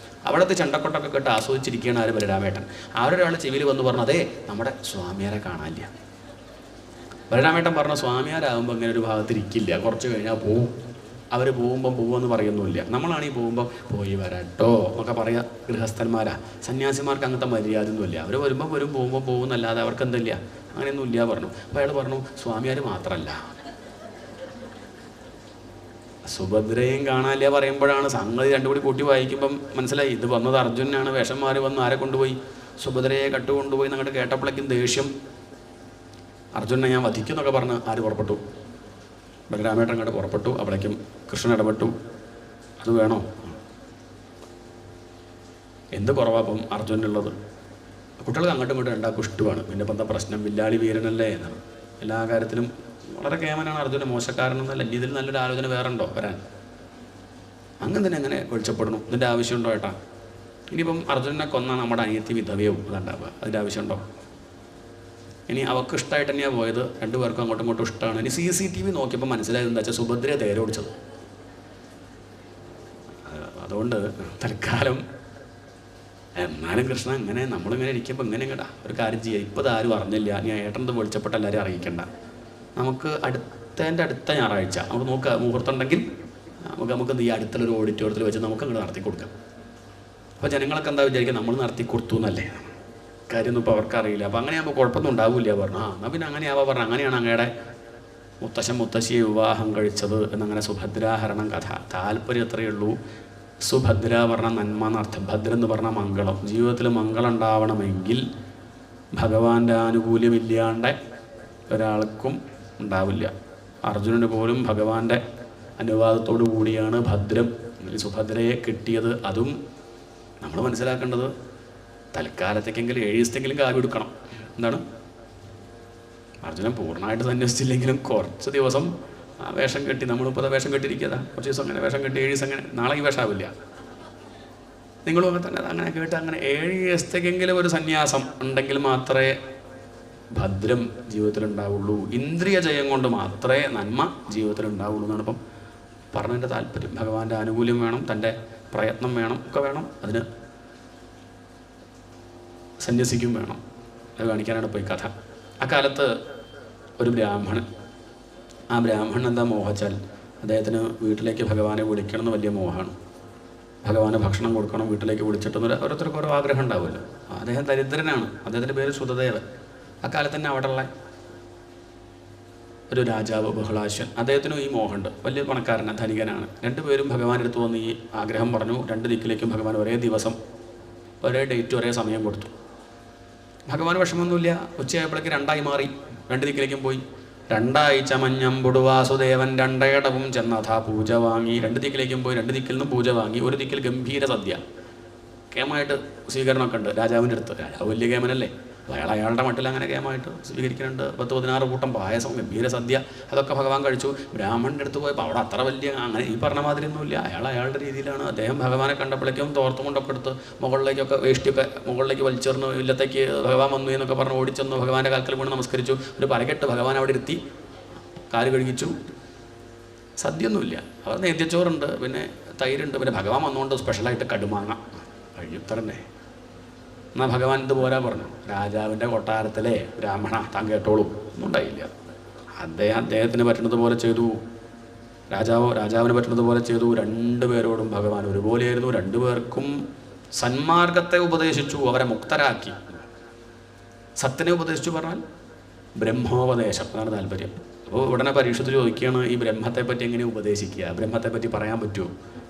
അവിടുത്തെ ചെണ്ടക്കൊട്ടൊക്കെ കേട്ട് ആസ്വദിച്ചിരിക്കുകയാണ് ആര്? ബലരാമേട്ടൻ. അവരൊരാൾ ചെവിയിൽ വന്ന് പറഞ്ഞു, അതേ നമ്മുടെ സ്വാമിയാരെ കാണാനില്ല. ബലരാമേട്ടൻ പറഞ്ഞു, സ്വാമിയാരാകുമ്പോൾ ഇങ്ങനെ ഒരു ഭാഗത്തിരിക്കില്ല, കുറച്ച് കഴിഞ്ഞാൽ പോവും, അവർ പോകുമെന്ന് പറയുന്നില്ല. നമ്മളാണ് ഈ പോകുമ്പോൾ പോയി വരാട്ടോ എന്നൊക്കെ പറയുക. ഗൃഹസ്ഥന്മാരാ, സന്യാസിമാർക്ക് അങ്ങനത്തെ മര്യാദയൊന്നുമില്ല. അവർ വരുമ്പോൾ വരും, പോകുമ്പോൾ പോകുന്നല്ലാതെ അവർക്ക് എന്തില്ല, അങ്ങനെയൊന്നും ഇല്ല പറഞ്ഞു. അപ്പോൾ അയാൾ പറഞ്ഞു, സ്വാമിയാർ മാത്രമല്ല, സുഭദ്രയും കാണാനില്ല പറയുമ്പോഴാണ് സംഗതി രണ്ടു കൂടി കൂട്ടി വായിക്കുമ്പം മനസ്സിലായി ഇത് വന്നത് അർജുനാണ്. വേഷന്മാർ വന്ന് ആരെ കൊണ്ടുപോയി? സുഭദ്രയെ കട്ടുകൊണ്ടുപോയി. എന്നങ്ങോട്ട് കേട്ടപ്പോഴേക്കും ദേഷ്യം. അർജുനെ ഞാൻ വധിക്കും എന്നൊക്കെ പറഞ്ഞ് ആര് പുറപ്പെട്ടു? ബലരാമേട്ടൻ അങ്ങോട്ട് പുറപ്പെട്ടു. അപ്പോഴേക്കും കൃഷ്ണൻ ഇടപെട്ടു, അത് വേണോ? എന്ത് കുറവാപ്പം അർജുനുള്ളത്? കുട്ടികൾക്ക് അങ്ങോട്ടും ഇങ്ങോട്ടും രണ്ടാൾക്കും ഇഷ്ടമാണ്. പിന്നെ ഇപ്പം എന്താ പ്രശ്നം? വില്ലാളി വീരനല്ലേ എന്നാണ്. എല്ലാ കാര്യത്തിലും വളരെ കേമനാണ് അർജുന, മോശക്കാരനൊന്നല്ല. ഇനി ഇതിൽ നല്ലൊരു ആലോചന വേറെ ഉണ്ടോ വരാൻ? അങ്ങനെ തന്നെ എങ്ങനെ വെളിച്ചപ്പെടണം? ഇതിൻ്റെ ആവശ്യമുണ്ടോ ഏട്ടാ? ഇനിയിപ്പം അർജുനനെ കൊന്നാൽ നമ്മുടെ അനിയത്തി വിധവയും അതുണ്ടാവുക, അതിൻ്റെ ആവശ്യമുണ്ടോ? ഇനി അവർക്ക് ഇഷ്ടമായിട്ട് തന്നെയാണ് പോയത്, രണ്ടുപേർക്കും അങ്ങോട്ടും ഇങ്ങോട്ടും ഇഷ്ടമാണ്. ഇനി CCTV നോക്കിയപ്പോൾ മനസ്സിലായത് എന്താ വെച്ചാൽ സുഭദ്രയെ തേരോടിച്ചത്. അതുകൊണ്ട് തൽക്കാലം എന്നാലും കൃഷ്ണ ഇങ്ങനെ നമ്മളിങ്ങനെ ഇരിക്കുമ്പോൾ ഇങ്ങനെ കേട്ടാ ഒരു കാര്യം ചെയ്യുക. ഇപ്പോൾ ആരും അറിഞ്ഞില്ല, ഞാൻ ഏട്ടനത് വെളിച്ചപ്പെട്ട് എല്ലാവരും അറിയിക്കണ്ട. നമുക്ക് അടുത്ത ഞായറാഴ്ച നമുക്ക് നോക്കുക, മുഹൂർത്തം ഉണ്ടെങ്കിൽ നമുക്ക് ഈ അടുത്തുള്ളൊരു ഓഡിറ്റോറിയത്തിൽ വെച്ച് നമുക്ക് അങ്ങോട്ട് നടത്തി കൊടുക്കാം. അപ്പോൾ ജനങ്ങളൊക്കെ എന്താ വിചാരിക്കുക, നമ്മൾ നടത്തി കൊടുത്തു എന്നല്ലേ? കാര്യമൊന്നും ഇപ്പോൾ അവർക്ക് അറിയില്ല. അപ്പോൾ അങ്ങനെയാകുമ്പോൾ കുഴപ്പമൊന്നും ഉണ്ടാവില്ല പറഞ്ഞു. എന്നാൽ പിന്നെ അങ്ങനെയാവാ പറഞ്ഞു. അങ്ങനെയാണ് അങ്ങയുടെ മുത്തശ്ശിയെ വിവാഹം കഴിച്ചത് എന്നങ്ങനെ സുഭദ്രാഹരണം കഥ. താല്പര്യം എത്രയേ ഉള്ളൂ. സുഭദ്ര പറഞ്ഞ നന്മ എന്നർത്ഥം, ഭദ്ര എന്ന് പറഞ്ഞാൽ മംഗളം. ജീവിതത്തിൽ മംഗളം ഉണ്ടാവണമെങ്കിൽ ഭഗവാന്റെ ആനുകൂല്യമില്ലാണ്ട് ഒരാൾക്കും ഉണ്ടാവില്ല. അർജുനന് പോലും ഭഗവാന്റെ അനുവാദത്തോടു കൂടിയാണ് ഭദ്രം സുഭദ്രയെ കിട്ടിയത്. അതും നമ്മൾ മനസ്സിലാക്കേണ്ടത് തൽക്കാലത്തേക്കെങ്കിലും 7 ദിവസത്തെങ്കിലും കാവ്യം എടുക്കണം. എന്താണ്? അർജുനൻ പൂർണ്ണമായിട്ട് സന്യസിച്ചില്ലെങ്കിലും കുറച്ച് ദിവസം വേഷം കെട്ടി, നമ്മളിപ്പോൾ വേഷം കെട്ടിയിരിക്കുക, കുറച്ച് ദിവസം അങ്ങനെ വേഷം കെട്ടി 7 ദിവസം അങ്ങനെ, നാളെ ഈ വേഷമാവില്ല. നിങ്ങളും അങ്ങനെ തന്നെ അങ്ങനെ കേട്ട് അങ്ങനെ 7 ദിവസത്തേക്കെങ്കിലും ഒരു സന്യാസം ഉണ്ടെങ്കിൽ മാത്രമേ ഭദ്രം ജീവിതത്തിലുണ്ടാവുള്ളൂ. ഇന്ദ്രിയ ജയം കൊണ്ട് മാത്രമേ നന്മ ജീവിതത്തിലുണ്ടാവുള്ളൂ എന്നാണ് ഇപ്പം പറഞ്ഞതിൻ്റെ താല്പര്യം. ഭഗവാന്റെ ആനുകൂല്യം വേണം, തൻ്റെ പ്രയത്നം വേണം, ഒക്കെ വേണം. അതിന് സന്യസിക്കും വേണം. അത് കാണിക്കാനാണ് ഇപ്പോൾ ഈ കഥ. അക്കാലത്ത് ഒരു ബ്രാഹ്മണൻ, ആ ബ്രാഹ്മണൻ എന്താ മോഹിച്ചാൽ അദ്ദേഹത്തിന് വീട്ടിലേക്ക് ഭഗവാനെ വിളിക്കണം എന്ന് വലിയ മോഹമാണ്. ഭഗവാന് ഭക്ഷണം കൊടുക്കണം, വീട്ടിലേക്ക് വിളിച്ചിട്ടൊന്നും ഓരോരുത്തർക്ക് ഓരോ ആഗ്രഹം ഉണ്ടാവുമല്ലോ. അദ്ദേഹം ദരിദ്രനാണ്. അദ്ദേഹത്തിൻ്റെ പേര് ശ്രുതദേവൻ. അക്കാലത്ത് തന്നെ അവിടെയുള്ള ഒരു രാജാവ് ബഹളാശ്വൻ, അദ്ദേഹത്തിനും ഈ മോഹമുണ്ട്. വലിയ പണക്കാരനാണ്, ധനികനാണ്. രണ്ടുപേരും ഭഗവാന്റെ അടുത്ത് വന്ന് ഈ ആഗ്രഹം പറഞ്ഞു. 2 ദിക്കിലേക്കും ഭഗവാൻ ഒരേ ദിവസം, ഒരേ ഡേറ്റ്, ഒരേ സമയം കൊടുത്തു. ഭഗവാൻ വിഷമമൊന്നുമില്ല. ഉച്ചയായപ്പോഴേക്ക് 2ആയി മാറി, 2 ദിക്കിലേക്കും പോയി. 2ആയി ചമഞ്ഞമ്പുടു വാസുദേവൻ 2 ഇടവും ചെന്നഥാ പൂജ വാങ്ങി. 2 ദിക്കിലേക്കും പോയി, 2 ദിക്കിൽ നിന്നും പൂജ വാങ്ങി. ഒരു ദിക്കിൽ ഗംഭീര സദ്യ, കേമായിട്ട് സ്വീകരണമൊക്കെ ഉണ്ട് രാജാവിൻ്റെ അടുത്ത്. രാജാവ് വലിയ കേമനല്ലേ, അയാളുടെ മട്ടിൽ അങ്ങനെ കേമായിട്ട് സ്വീകരിക്കുന്നുണ്ട്. 10-16 കൂട്ടം പായസം, ഗംഭീര സദ്യ, അതൊക്കെ ഭഗവാൻ കഴിച്ചു. ബ്രാഹ്മണൻ്റെ അടുത്ത് പോയപ്പോൾ അവിടെ അത്ര വലിയ അങ്ങനെ ഈ പറഞ്ഞ മാതിരിയൊന്നുമില്ല. അയാളുടെ രീതിയിലാണ്. അദ്ദേഹം ഭഗവാനെ കണ്ടപ്പോഴേക്കും തോർത്തും കൊണ്ടൊക്കെ എടുത്ത് മുകളിലേക്കൊക്കെ വേഷ്ടിയൊക്കെ മുകളിലേക്ക് വലിച്ചെറിഞ്ഞു. ഇല്ലത്തേക്ക് ഭഗവാൻ വന്നു എന്നൊക്കെ പറഞ്ഞ് ഓടിച്ചെന്നു. ഭഗവാന്റെ കാൽക്കൽ വീണ് നമസ്കരിച്ചു. ഒരു പലകെട്ട് ഭഗവാൻ അവിടെ ഇരുത്തി കാല് കഴുകിച്ചു. സദ്യയൊന്നുമില്ല. അവർ നേദ്യച്ചോറുണ്ട്, പിന്നെ തൈരുണ്ട്, പിന്നെ ഭഗവാൻ വന്നുകൊണ്ട് സ്പെഷ്യലായിട്ട് കടുമാങ്ങ കഴിയുത്തരന്നെ. എന്നാൽ ഭഗവാൻ ഇത് പോരാ പറഞ്ഞു. രാജാവിൻ്റെ കൊട്ടാരത്തിലെ ബ്രാഹ്മണ താൻ കേട്ടോളൂ, ഒന്നും ഉണ്ടായില്ല. അദ്ദേഹത്തിന് പറ്റുന്നത് പോലെ ചെയ്തു. രാജാവിന് പറ്റുന്നത് പോലെ ചെയ്തു. 2 പേരോടും ഭഗവാൻ ഒരുപോലെയായിരുന്നു. 2 പേർക്കും സന്മാർഗത്തെ ഉപദേശിച്ചു, അവരെ മുക്തരാക്കി. സത്യനെ ഉപദേശിച്ചു പറഞ്ഞാൽ ബ്രഹ്മോപദേശം, അതാണ് താല്പര്യം. അപ്പോൾ ഉടനെ പരീക്ഷത്തിൽ ചോദിക്കുകയാണ്, ഈ ബ്രഹ്മത്തെപ്പറ്റി എങ്ങനെ ഉപദേശിക്കുക? ബ്രഹ്മത്തെപ്പറ്റി പറയാൻ പറ്റുമോ?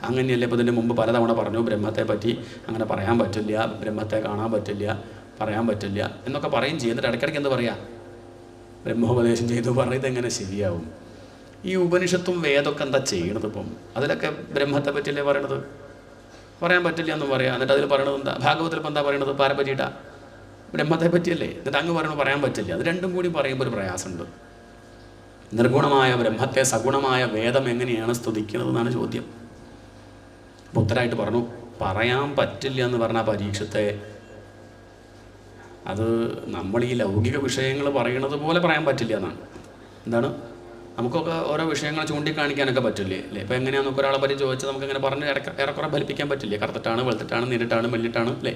അങ്ങനെയല്ലേ? ഇപ്പോൾ ഇതിൻ്റെ മുമ്പ് പലതവണ പറഞ്ഞു ബ്രഹ്മത്തെപ്പറ്റി അങ്ങനെ പറയാൻ പറ്റില്ല, ബ്രഹ്മത്തെ കാണാൻ പറ്റില്ല, പറയാൻ പറ്റില്ല എന്നൊക്കെ പറയും ചെയ്യുന്നിട്ട് ഇടയ്ക്കിടയ്ക്ക് എന്ത് പറയാം? ബ്രഹ്മോപദേശം ചെയ്തു പറഞ്ഞത് എങ്ങനെ ശരിയാവും? ഈ ഉപനിഷത്തും വേദമൊക്കെ എന്താ ചെയ്യണത്? ഇപ്പം അതിലൊക്കെ ബ്രഹ്മത്തെ പറ്റിയല്ലേ പറയണത്? പറയാൻ പറ്റില്ല എന്നും പറയാം. എന്നിട്ട് അതിൽ പറയണത് എന്താ? ഭാഗവത്തിൽ ഇപ്പം എന്താ പറയണത്? പാരെ പറ്റിയിട്ടാ? ബ്രഹ്മത്തെ പറ്റിയല്ലേ? എന്നിട്ട് അങ്ങ് പറയണത് പറയാൻ പറ്റില്ല. അത് രണ്ടും കൂടി പറയുമ്പോൾ ഒരു പ്രയാസമുണ്ട്. നിർഗുണമായ ബ്രഹ്മത്തെ സഗുണമായ വേദം എങ്ങനെയാണ് സ്തുതിക്കുന്നത് എന്നാണ് ചോദ്യം. ഉത്തരമായിട്ട് പറഞ്ഞു, പറയാൻ പറ്റില്ല എന്ന് പറഞ്ഞാൽ പരീക്ഷത്തെ അത് നമ്മൾ ഈ ലൗകിക വിഷയങ്ങൾ പറയണത് പോലെ പറയാൻ പറ്റില്ല എന്നാണ്. എന്താണ്? നമുക്കൊക്കെ ഓരോ വിഷയങ്ങൾ ചൂണ്ടിക്കാണിക്കാനൊക്കെ പറ്റില്ലേ അല്ലേ? ഇപ്പോൾ എങ്ങനെയാണെന്നൊക്കെ ഒരാളെ പറ്റി ചോദിച്ചാൽ നമുക്കങ്ങനെ പറഞ്ഞ് ഏറെക്കുറെ ഫലിപ്പിക്കാൻ പറ്റില്ലേ? കറുത്തിട്ടാണ്, വെളുത്തിട്ടാണ്, നേരിട്ടാണ്, മെല്ലിട്ടാണ് അല്ലേ?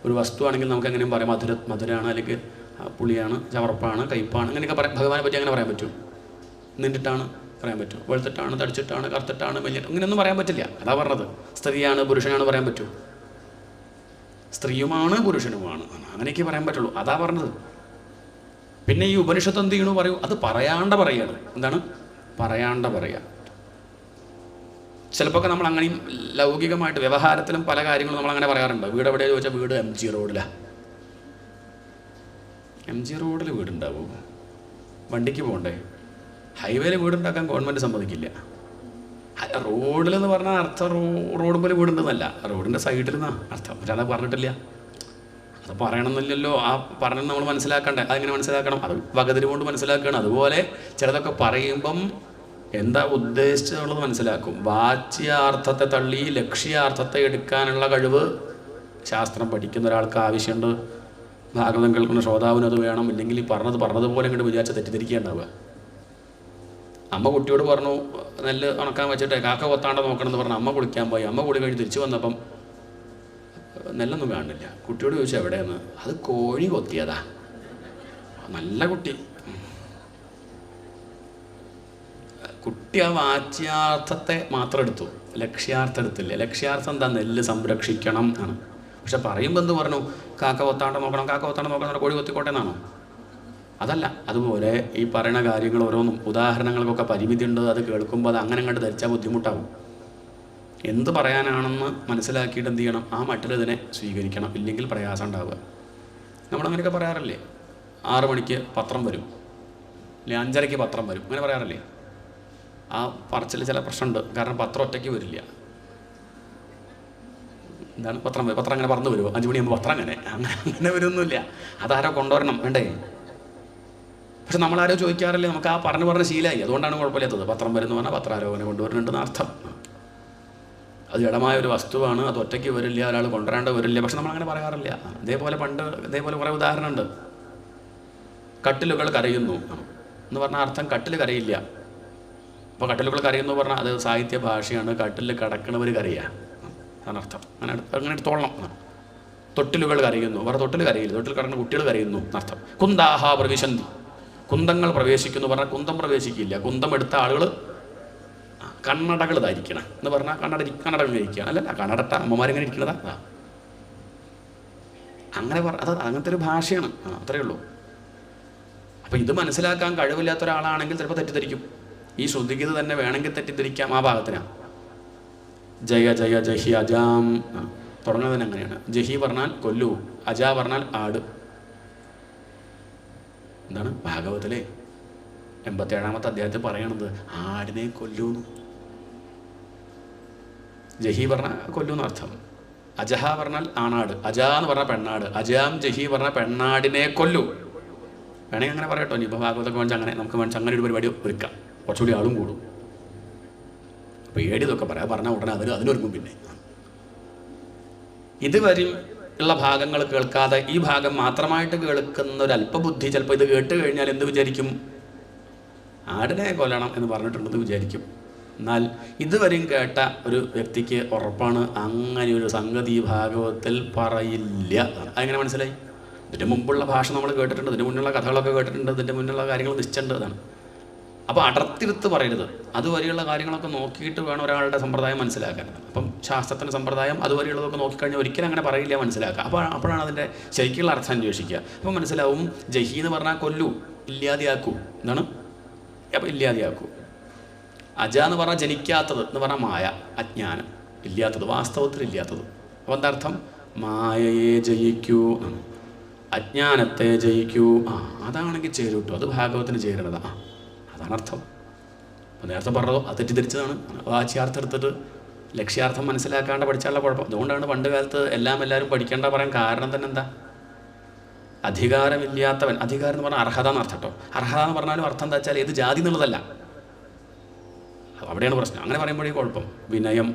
ഒരു വസ്തു ആണെങ്കിൽ നമുക്ക് എങ്ങനെയും പറയാം. മധുരമാണ്, അല്ലെങ്കിൽ പുളിയാണ്, ചവർപ്പാണ്, കയ്പ്പാണ്, അങ്ങനെയൊക്കെ പറയാം. ഭഗവാനെ പറ്റി അങ്ങനെ പറയാൻ പറ്റും? നിന്നിട്ടാണ് പറയാൻ പറ്റും, വെളുത്തിട്ടാണ്, തടിച്ചിട്ടാണ്, കറുത്തിട്ടാണ്, മെല്ലിട്ട്, ഇങ്ങനെയൊന്നും പറയാൻ പറ്റില്ല. അതാ പറഞ്ഞത്. സ്ത്രീയാണ്, പുരുഷനാണ് പറയാൻ പറ്റൂ? സ്ത്രീയുമാണ്, പുരുഷനുമാണ്, അങ്ങനെയൊക്കെ പറയാൻ പറ്റുള്ളൂ. അതാ പറഞ്ഞത്. പിന്നെ ഈ ഉപനിഷത്ത് എന്ത് ചെയ്യണു പറയൂ? അത് പറയാണ്ട പറയാണ്. എന്താണ്? പറയാണ്ട പറയാ. ചിലപ്പോൾ നമ്മൾ അങ്ങനെയും ലൗകികമായിട്ട് വ്യവഹാരത്തിലും പല കാര്യങ്ങളും നമ്മളങ്ങനെ പറയാറുണ്ട്. വീട് എവിടെയാ ചോദിച്ചാൽ വീട് MG റോഡിലാണ്. MG റോഡിൽ വീടുണ്ടാവും? വണ്ടിക്ക് പോകണ്ടേ? ഹൈവേയിൽ വീടുണ്ടാക്കാൻ ഗവൺമെൻറ് സമ്മതിക്കില്ല. റോഡിലെന്ന് പറഞ്ഞാൽ അർത്ഥം റോഡ് പോലെ വീടുണ്ടെന്നല്ല, റോഡിൻ്റെ സൈഡിൽ നിന്നാണ് അർത്ഥം. പക്ഷെ അത് പറഞ്ഞിട്ടില്ല. അത് പറയണമെന്നില്ലല്ലോ. ആ പറഞ്ഞത് നമ്മൾ മനസ്സിലാക്കണ്ടേ. അതെങ്ങനെ മനസ്സിലാക്കണം? അത് വകതിരി കൊണ്ട് മനസ്സിലാക്കുകയാണ്. അതുപോലെ ചിലതൊക്കെ പറയുമ്പം എന്താ ഉദ്ദേശിച്ചതുള്ളത് മനസ്സിലാക്കും. വാച്യാർത്ഥത്തെ തള്ളി ലക്ഷ്യാർത്ഥത്തെ എടുക്കാനുള്ള കഴിവ് ശാസ്ത്രം പഠിക്കുന്ന ഒരാൾക്ക് ആവശ്യമുണ്ട്. ഭാഗവതം കേൾക്കുന്ന ശ്രോതാവിനും അത് വേണം. ഇല്ലെങ്കിൽ ഈ പറഞ്ഞതുപോലെ ഇങ്ങോട്ട് വിചാരിച്ച തെറ്റിദ്ധരിക്കേണ്ടാവുക. അമ്മ കുട്ടിയോട് പറഞ്ഞു നെല്ല് ഉണക്കാൻ വെച്ചിട്ട് കാക്ക കൊത്താണ്ട് നോക്കണമെന്ന് പറഞ്ഞു. അമ്മ കുളിക്കാൻ പോയി. അമ്മ കുളി കഴിഞ്ഞ് തിരിച്ചു വന്നപ്പം നെല്ലൊന്നും കാണില്ല. കുട്ടിയോട് ചോദിച്ചു എവിടെയെന്ന്. അത് കോഴി കൊത്തിയതാ. നല്ല കുട്ടി. കുട്ടി ആ വാച്യാർത്ഥത്തെ മാത്രം എടുത്തു, ലക്ഷ്യാർത്ഥം എടുത്തില്ല. ലക്ഷ്യാർത്ഥം എന്താ? നെല്ല് സംരക്ഷിക്കണം ആണ്. പക്ഷെ പറയുമ്പോൾ എന്ത് പറഞ്ഞു? കാക്ക കൊത്താണ്ട് നോക്കണം, കാക്ക കൊത്താണ്ട് നോക്കണം, കോഴി കൊത്തിക്കോട്ടെ എന്നാണോ? അതല്ല. അതുപോലെ ഈ പറയുന്ന കാര്യങ്ങൾ ഓരോന്നും ഉദാഹരണങ്ങൾക്കൊക്കെ പരിമിതി ഉണ്ട്. അത് കേൾക്കുമ്പോൾ അത് അങ്ങനെ അങ്ങോട്ട് ധരിച്ചാൽ ബുദ്ധിമുട്ടാവും. എന്ത് പറയാനാണെന്ന് മനസ്സിലാക്കിയിട്ട് എന്ത് ചെയ്യണം? ആ മട്ടിലതിനെ സ്വീകരിക്കണം. ഇല്ലെങ്കിൽ പ്രയാസം ഉണ്ടാവുക. നമ്മളങ്ങനെയൊക്കെ പറയാറില്ലേ? 6 മണിക്ക് പത്രം വരും, അല്ലെ 5:30 പത്രം വരും, അങ്ങനെ പറയാറില്ലേ? ആ പറച്ചിൽ ചില പ്രശ്നമുണ്ട്. കാരണം പത്രം ഒറ്റയ്ക്ക് വരില്ല. എന്താണ് പത്രം അങ്ങനെ പറന്ന് വരുമോ? 5 മണിയാകുമ്പോൾ പത്രം അങ്ങനെ വരുമൊന്നുമില്ല. അതാരോ കൊണ്ടുവരണം വേണ്ടേ? പക്ഷെ നമ്മളാരോ ചോദിക്കാറില്ലേ? നമുക്ക് ആ പറഞ്ഞ് ശീലമായി. അതുകൊണ്ടാണ് കുഴപ്പമില്ലാത്തത്. പത്രം വരുന്നു പറഞ്ഞാൽ പത്രാരോപനെ കൊണ്ടുവരുന്നുണ്ടെന്ന് അർത്ഥം. അത് ജഡമായ ഒരു വസ്തുവാണ്. അത് ഒറ്റയ്ക്ക് വരില്ല, ഒരാൾ കൊണ്ടുവരാണ്ട് വരില്ല. പക്ഷെ നമ്മളങ്ങനെ പറയാറില്ല. ഇതേപോലെ കുറേ ഉദാഹരണമുണ്ട്. കട്ടിലുകൾ കരയുന്നു എന്ന് പറഞ്ഞാൽ അർത്ഥം കട്ടിൽ കരയില്ല. അപ്പോൾ കട്ടിലുകൾ കരയുന്നു പറഞ്ഞാൽ അത് സാഹിത്യ ഭാഷയാണ്. കട്ടിൽ കിടക്കണവർ കരയുക അതാണ് അങ്ങനെ എടുത്തോളണം. തൊട്ടിലുകൾ കരയുന്നു പറഞ്ഞാൽ തൊട്ടിൽ കരയില്ല, തൊട്ടിൽ കിടക്കുന്ന കുട്ടികൾ കരയുന്നു എന്നർത്ഥം. കുന്താഹ പ്രവിശന്തി, കുന്തങ്ങൾ പ്രവേശിക്കുന്നു പറഞ്ഞാൽ കുന്തം പ്രവേശിക്കില്ല. കുന്തം എടുത്ത ആളുകൾ കണ്ണടകൾ ധരിക്കണം എന്ന് പറഞ്ഞാൽ കണ്ണടകൾ ധരിക്കുകയാണ്. അല്ലല്ല, കണ്ണടട്ട അമ്മമാരിങ്ങനെ ഇരിക്കണതാ. അങ്ങനെ അത് അങ്ങനത്തെ ഒരു ഭാഷയാണ്. അത്രയേ ഉള്ളൂ. അപ്പം ഇത് മനസ്സിലാക്കാൻ കഴിവില്ലാത്ത ഒരാളാണെങ്കിൽ ചിലപ്പോൾ തെറ്റിദ്ധരിക്കും. ഈ ശ്രുതിഗീത തന്നെ വേണമെങ്കിൽ തെറ്റിദ്ധരിക്കാം. ആ ഭാഗത്തിനാണ് ജയ ജയ ജഹി അജാം തുടങ്ങുന്നതിന് അങ്ങനെയാണ്. ജഹി പറഞ്ഞാൽ കൊല്ലു, അജ പറഞ്ഞാൽ ആട്. എന്താണ് ഭാഗവതത്തിലെ 87-ാമത്തെ അധ്യായത്തിൽ പറയണത്? ആടിനെ കൊല്ലൂന്ന്. ജഹി പറഞ്ഞാൽ കൊല്ലൂന്ന് അർത്ഥം. അജഹ പറഞ്ഞാൽ ആണാട്, അജ എന്ന് പറഞ്ഞാൽ പെണ്ണാട്. അജാം ജഹി പറഞ്ഞാൽ പെണ്ണാടിനെ കൊല്ലു. വേണമെങ്കിൽ അങ്ങനെ പറയട്ടോ. ഇനി ഇപ്പോൾ ഭാഗവതൊക്കെ വേണിച്ച് അങ്ങനെ നമുക്ക് വേണിച്ച് അങ്ങനെ ഒരു പരിപാടി ഒരുക്കാം. കുറച്ചുകൂടി ആളും കൂടും. പേടിയതൊക്കെ പറഞ്ഞാൽ ഉടനെ അതിനൊരുങ്ങും. പിന്നെ ഇതുവരെയും ഉള്ള ഭാഗങ്ങൾ കേൾക്കാതെ ഈ ഭാഗം മാത്രമായിട്ട് കേൾക്കുന്ന ഒരു അല്പബുദ്ധി ചിലപ്പോൾ ഇത് കേട്ട് കഴിഞ്ഞാൽ എന്ത് വിചാരിക്കും? ആടിനെ കൊല്ലണം എന്ന് പറഞ്ഞിട്ടുണ്ടെന്ന് വിചാരിക്കും. എന്നാൽ ഇതുവരെയും കേട്ട ഒരു വ്യക്തിക്ക് ഉറപ്പാണ് അങ്ങനെ ഒരു സംഗതി ഭാഗവതത്തിൽ പറയില്ല. അതെങ്ങനെ മനസ്സിലായി? ഇതിൻ്റെ മുമ്പുള്ള ഭാഷ നമ്മൾ കേട്ടിട്ടുണ്ട്, ഇതിൻ്റെ മുന്നുള്ള കഥകളൊക്കെ കേട്ടിട്ടുണ്ട്, ഇതിൻ്റെ മുന്നുള്ള കാര്യങ്ങൾ നിശ്ചിതമാണ്. അപ്പോൾ അടർത്തിരുത്ത് പറയരുത്. അതുവരെയുള്ള കാര്യങ്ങളൊക്കെ നോക്കിയിട്ട് വേണം ഒരാളുടെ സമ്പ്രദായം മനസ്സിലാക്കാൻ. അപ്പം ശാസ്ത്രത്തിൻ്റെ സമ്പ്രദായം അതുവരെയുള്ളതൊക്കെ നോക്കിക്കഴിഞ്ഞാൽ ഒരിക്കലും അങ്ങനെ പറയില്ല, മനസ്സിലാക്കുക. അപ്പോഴാണ് അതിൻ്റെ ശരിക്കുള്ള അർത്ഥം അന്വേഷിക്കുക. അപ്പോൾ മനസ്സിലാവും ജഹി എന്ന് പറഞ്ഞാൽ കൊല്ലു, ഇല്ലാതെയാക്കൂ. എന്താണ്? അപ്പോൾ ഇല്ലാതെയാക്കൂ. അജ എന്ന് പറഞ്ഞാൽ ജനിക്കാത്തത് എന്ന് പറഞ്ഞാൽ മായ, അജ്ഞാനം, ഇല്ലാത്തത്, വാസ്തവത്തിൽ ഇല്ലാത്തത്. അപ്പോൾ എന്താ അർത്ഥം? മായയെ ജയിക്കൂ, അജ്ഞാനത്തെ ജയിക്കൂ. അതാണെങ്കിൽ ചേരൂട്ടോ, അത് ഭാഗവത്തിന് ചേരണതാണ്. അതാണ് അർത്ഥം. അപ്പോൾ നേരത്തെ പറഞ്ഞതോ അത് തെറ്റിദ്ധരിച്ചതാണ്. വാച്യാർത്ഥം എടുത്തിട്ട് ലക്ഷ്യാർത്ഥം മനസ്സിലാക്കാണ്ട് പഠിച്ചാലുള്ള കുഴപ്പം. അതുകൊണ്ടാണ് പണ്ട് കാലത്ത് എല്ലാവരും പഠിക്കേണ്ട പറയാൻ കാരണം തന്നെ എന്താ? അധികാരമില്ലാത്തവൻ. അധികാരം എന്ന് പറഞ്ഞാൽ അർഹത എന്നർത്ഥം കേട്ടോ. അർഹത എന്ന് പറഞ്ഞാലും അർത്ഥം എന്താ വെച്ചാൽ ഏത് ജാതി എന്നുള്ളതല്ല. അവിടെയാണ് പ്രശ്നം. അങ്ങനെ പറയുമ്പോഴേ കുഴപ്പം. വിനയം,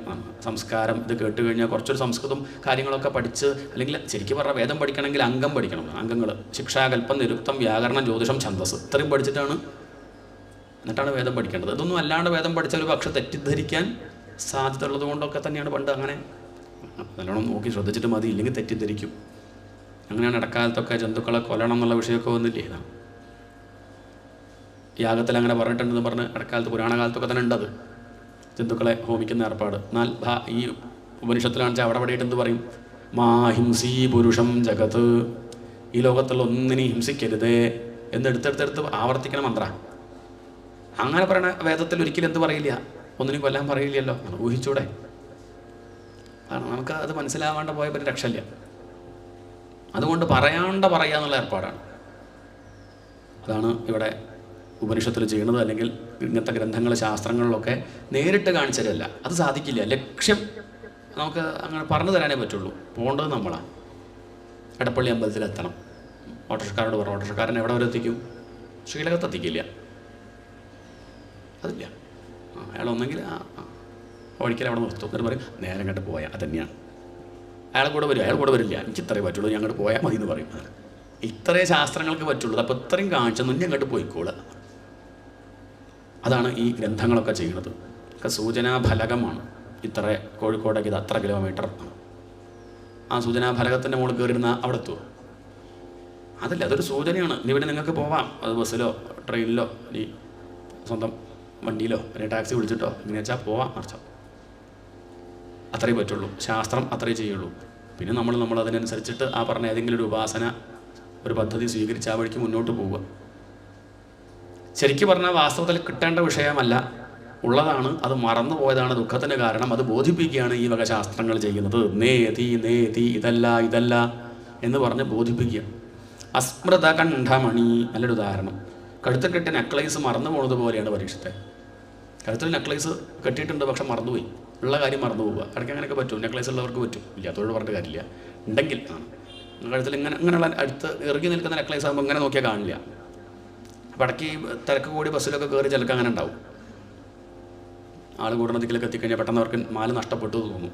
സംസ്കാരം, ഇത് കേട്ട് കഴിഞ്ഞാൽ കുറച്ചൊരു സംസ്കൃതം കാര്യങ്ങളൊക്കെ പഠിച്ച്, അല്ലെങ്കിൽ ശരിക്കും പറഞ്ഞാൽ വേദം പഠിക്കണമെങ്കിൽ അംഗം പഠിക്കണം. അംഗങ്ങൾ ശിക്ഷാകൽപ്പം, നിരുക്തം, വ്യാകരണം, ജ്യോതിഷം, ഛന്ദസ്, ഇത്രയും പഠിച്ചിട്ടാണ് എന്നിട്ടാണ് വേദം പഠിക്കേണ്ടത്. ഇതൊന്നും അല്ലാണ്ട് വേദം പഠിച്ചാൽ ഒരു പക്ഷെ തെറ്റിദ്ധരിക്കാൻ സാധ്യത ഉള്ളത് കൊണ്ടൊക്കെ തന്നെയാണ് പണ്ട് അങ്ങനെ. നല്ലോണം നോക്കി ശ്രദ്ധിച്ചിട്ട് മതി, ഇല്ലെങ്കിൽ തെറ്റിദ്ധരിക്കും. അങ്ങനെയാണ് ഇടക്കാലത്തൊക്കെ ജന്തുക്കളെ കൊല്ലണം എന്നുള്ള വിഷയമൊക്കെ വന്നില്ലേ? ഇതാണ് യാഗത്തിൽ അങ്ങനെ പറഞ്ഞിട്ടുണ്ടെന്ന് പറഞ്ഞ് ഇടക്കാലത്ത് പുരാണകാലത്തൊക്കെ തന്നെ ഉണ്ടത്, ജന്തുക്കളെ ഹോമിക്കുന്ന ഏർപ്പാട്. എന്നാൽ ഈ ഉപനിഷത്തിലാണെന്ന് വെച്ചാൽ അവിടെ പടിയിട്ട് എന്ത് പറയും? മാ ഹിംസീ പുരുഷം ജഗത്ത്, ഈ ലോകത്തുള്ള ഒന്നിനെയും ഹിംസിക്കരുതേ എന്നെടുത്തെടുത്തെടുത്ത് ആവർത്തിക്കണം മന്ത്ര. അങ്ങനെ പറയണ വേദത്തിൽ ഒരിക്കലും എന്ത് പറയില്ല? ഒന്നിനും കൊല്ലാൻ പറയില്ലല്ലോ. ഊഹിച്ചൂടെ? കാരണം നമുക്ക് അത് മനസ്സിലാവാണ്ട് പോയ പറ്റി രക്ഷയില്ല. അതുകൊണ്ട് പറയാണ്ട പറയാന്നുള്ള ഏർപ്പാടാണ്. അതാണ് ഇവിടെ ഉപനിഷത്തിൽ ചെയ്യണത് അല്ലെങ്കിൽ ഇങ്ങനത്തെ ഗ്രന്ഥങ്ങൾ ശാസ്ത്രങ്ങളിലൊക്കെ നേരിട്ട് കാണിച്ചു തരല്ല. അത് സാധിക്കില്ല. ലക്ഷ്യം നമുക്ക് അങ്ങനെ പറഞ്ഞു തരാനേ പറ്റുള്ളൂ. പോകേണ്ടത് നമ്മളാണ്. എടപ്പള്ളി അമ്പലത്തിലെത്തണം. ഓട്ടോറിക്ഷക്കാരോട് പറഞ്ഞു. ഓട്ടോറിക്ഷക്കാരൻ എവിടെ വരെ എത്തിക്കും? ശ്രീലകത്ത് എത്തിക്കില്ല. അതില്ല. അയാളൊന്നെങ്കിൽ വഴിക്കൽ അവിടെ നിർത്തും. എന്നിട്ട് പറയും നേരെ അങ്ങോട്ട് പോയാൽ അത് തന്നെയാണ്. അയാൾ കൂടെ വരും. അയാൾ കൂടെ വരില്ല. എനിക്ക് ഇത്രയേ പറ്റുള്ളൂ, ഞാൻ അങ്ങോട്ട് പോയാൽ മതി എന്ന് പറയും. ഇത്രയേ ശാസ്ത്രങ്ങൾക്ക് പറ്റുള്ളൂ. അപ്പോൾ ഇത്രയും കാണിച്ചൊന്നും ഇനി അങ്ങോട്ട് പോയിക്കോളുക. അതാണ് ഈ ഗ്രന്ഥങ്ങളൊക്കെ ചെയ്യുന്നത്. ഒക്കെ സൂചനാഫലകമാണ്. ഇത്ര കോഴിക്കോടേക്ക് ഇത് അത്ര കിലോമീറ്റർ. ആ സൂചനാഫലകത്തിൻ്റെ മുകളിൽ കയറിയിരുന്ന അവിടെ എത്തുമോ? അതല്ല, അതൊരു സൂചനയാണ്. ഇവിടെ നിങ്ങൾക്ക് പോവാം. അത് ബസ്സിലോ ട്രെയിനിലോ ഈ സ്വന്തം വണ്ടിയിലോ അല്ലെങ്കിൽ ടാക്സി വിളിച്ചിട്ടോ എങ്ങനെ വെച്ചാൽ പോവാം അർത്ഥം. അത്രയേ പറ്റുള്ളൂ. ശാസ്ത്രം അത്രയേ ചെയ്യുള്ളൂ. പിന്നെ നമ്മൾ അതിനനുസരിച്ചിട്ട് ആ പറഞ്ഞ ഏതെങ്കിലും ഒരു ഉപാസന, ഒരു പദ്ധതി സ്വീകരിച്ച് ആ വഴിക്ക് മുന്നോട്ട് പോവുക. ശരിക്കും പറഞ്ഞാൽ വാസ്തവത്തിൽ കിട്ടേണ്ട വിഷയമല്ല, ഉള്ളതാണ്. അത് മറന്നു പോയതാണ് ദുഃഖത്തിന് കാരണം. അത് ബോധിപ്പിക്കുകയാണ് ഈ വക ശാസ്ത്രങ്ങൾ ചെയ്യുന്നത്. നേതി ഇതല്ല എന്ന് പറഞ്ഞ് ബോധിപ്പിക്കുക. അസ്മൃത കണ്ഠമണി നല്ലൊരു ഉദാഹരണം. കഴുത്തിൽ കെട്ടിയ നെക്ലേസ് മറന്നു പോകുന്നത് പോലെയാണ് പരീക്ഷത്തെ. കഴുത്തിൽ നെക്ലേസ് കെട്ടിയിട്ടുണ്ട്, പക്ഷെ മറന്നുപോയി. ഉള്ള കാര്യം മറന്നു പോവുക. ഇടയ്ക്ക് അങ്ങനെയൊക്കെ പറ്റും. നെക്ലേസ് ഉള്ളവർക്ക് പറ്റും. ഇല്ലാത്തവരോട് പറഞ്ഞിട്ട് കാര്യമില്ല. ഉണ്ടെങ്കിൽ കഴുത്തിൽ അങ്ങനെയുള്ള അടുത്ത് ഇറങ്ങി നിൽക്കുന്ന നെക്ലേസ് ആകുമ്പോൾ ഇങ്ങനെ നോക്കിയാൽ കാണില്ല. അപ്പോൾ ഇടയ്ക്ക് തിരക്ക് കൂടി ബസ്സിലൊക്കെ കയറി ചിലക്ക് അങ്ങനെ ഉണ്ടാവും. ആൾ കൂടുന്ന ദിക്കിലൊക്കെ എത്തിക്കഴിഞ്ഞാൽ പെട്ടെന്ന് അവർക്ക് മാല നഷ്ടപ്പെട്ടു തോന്നും.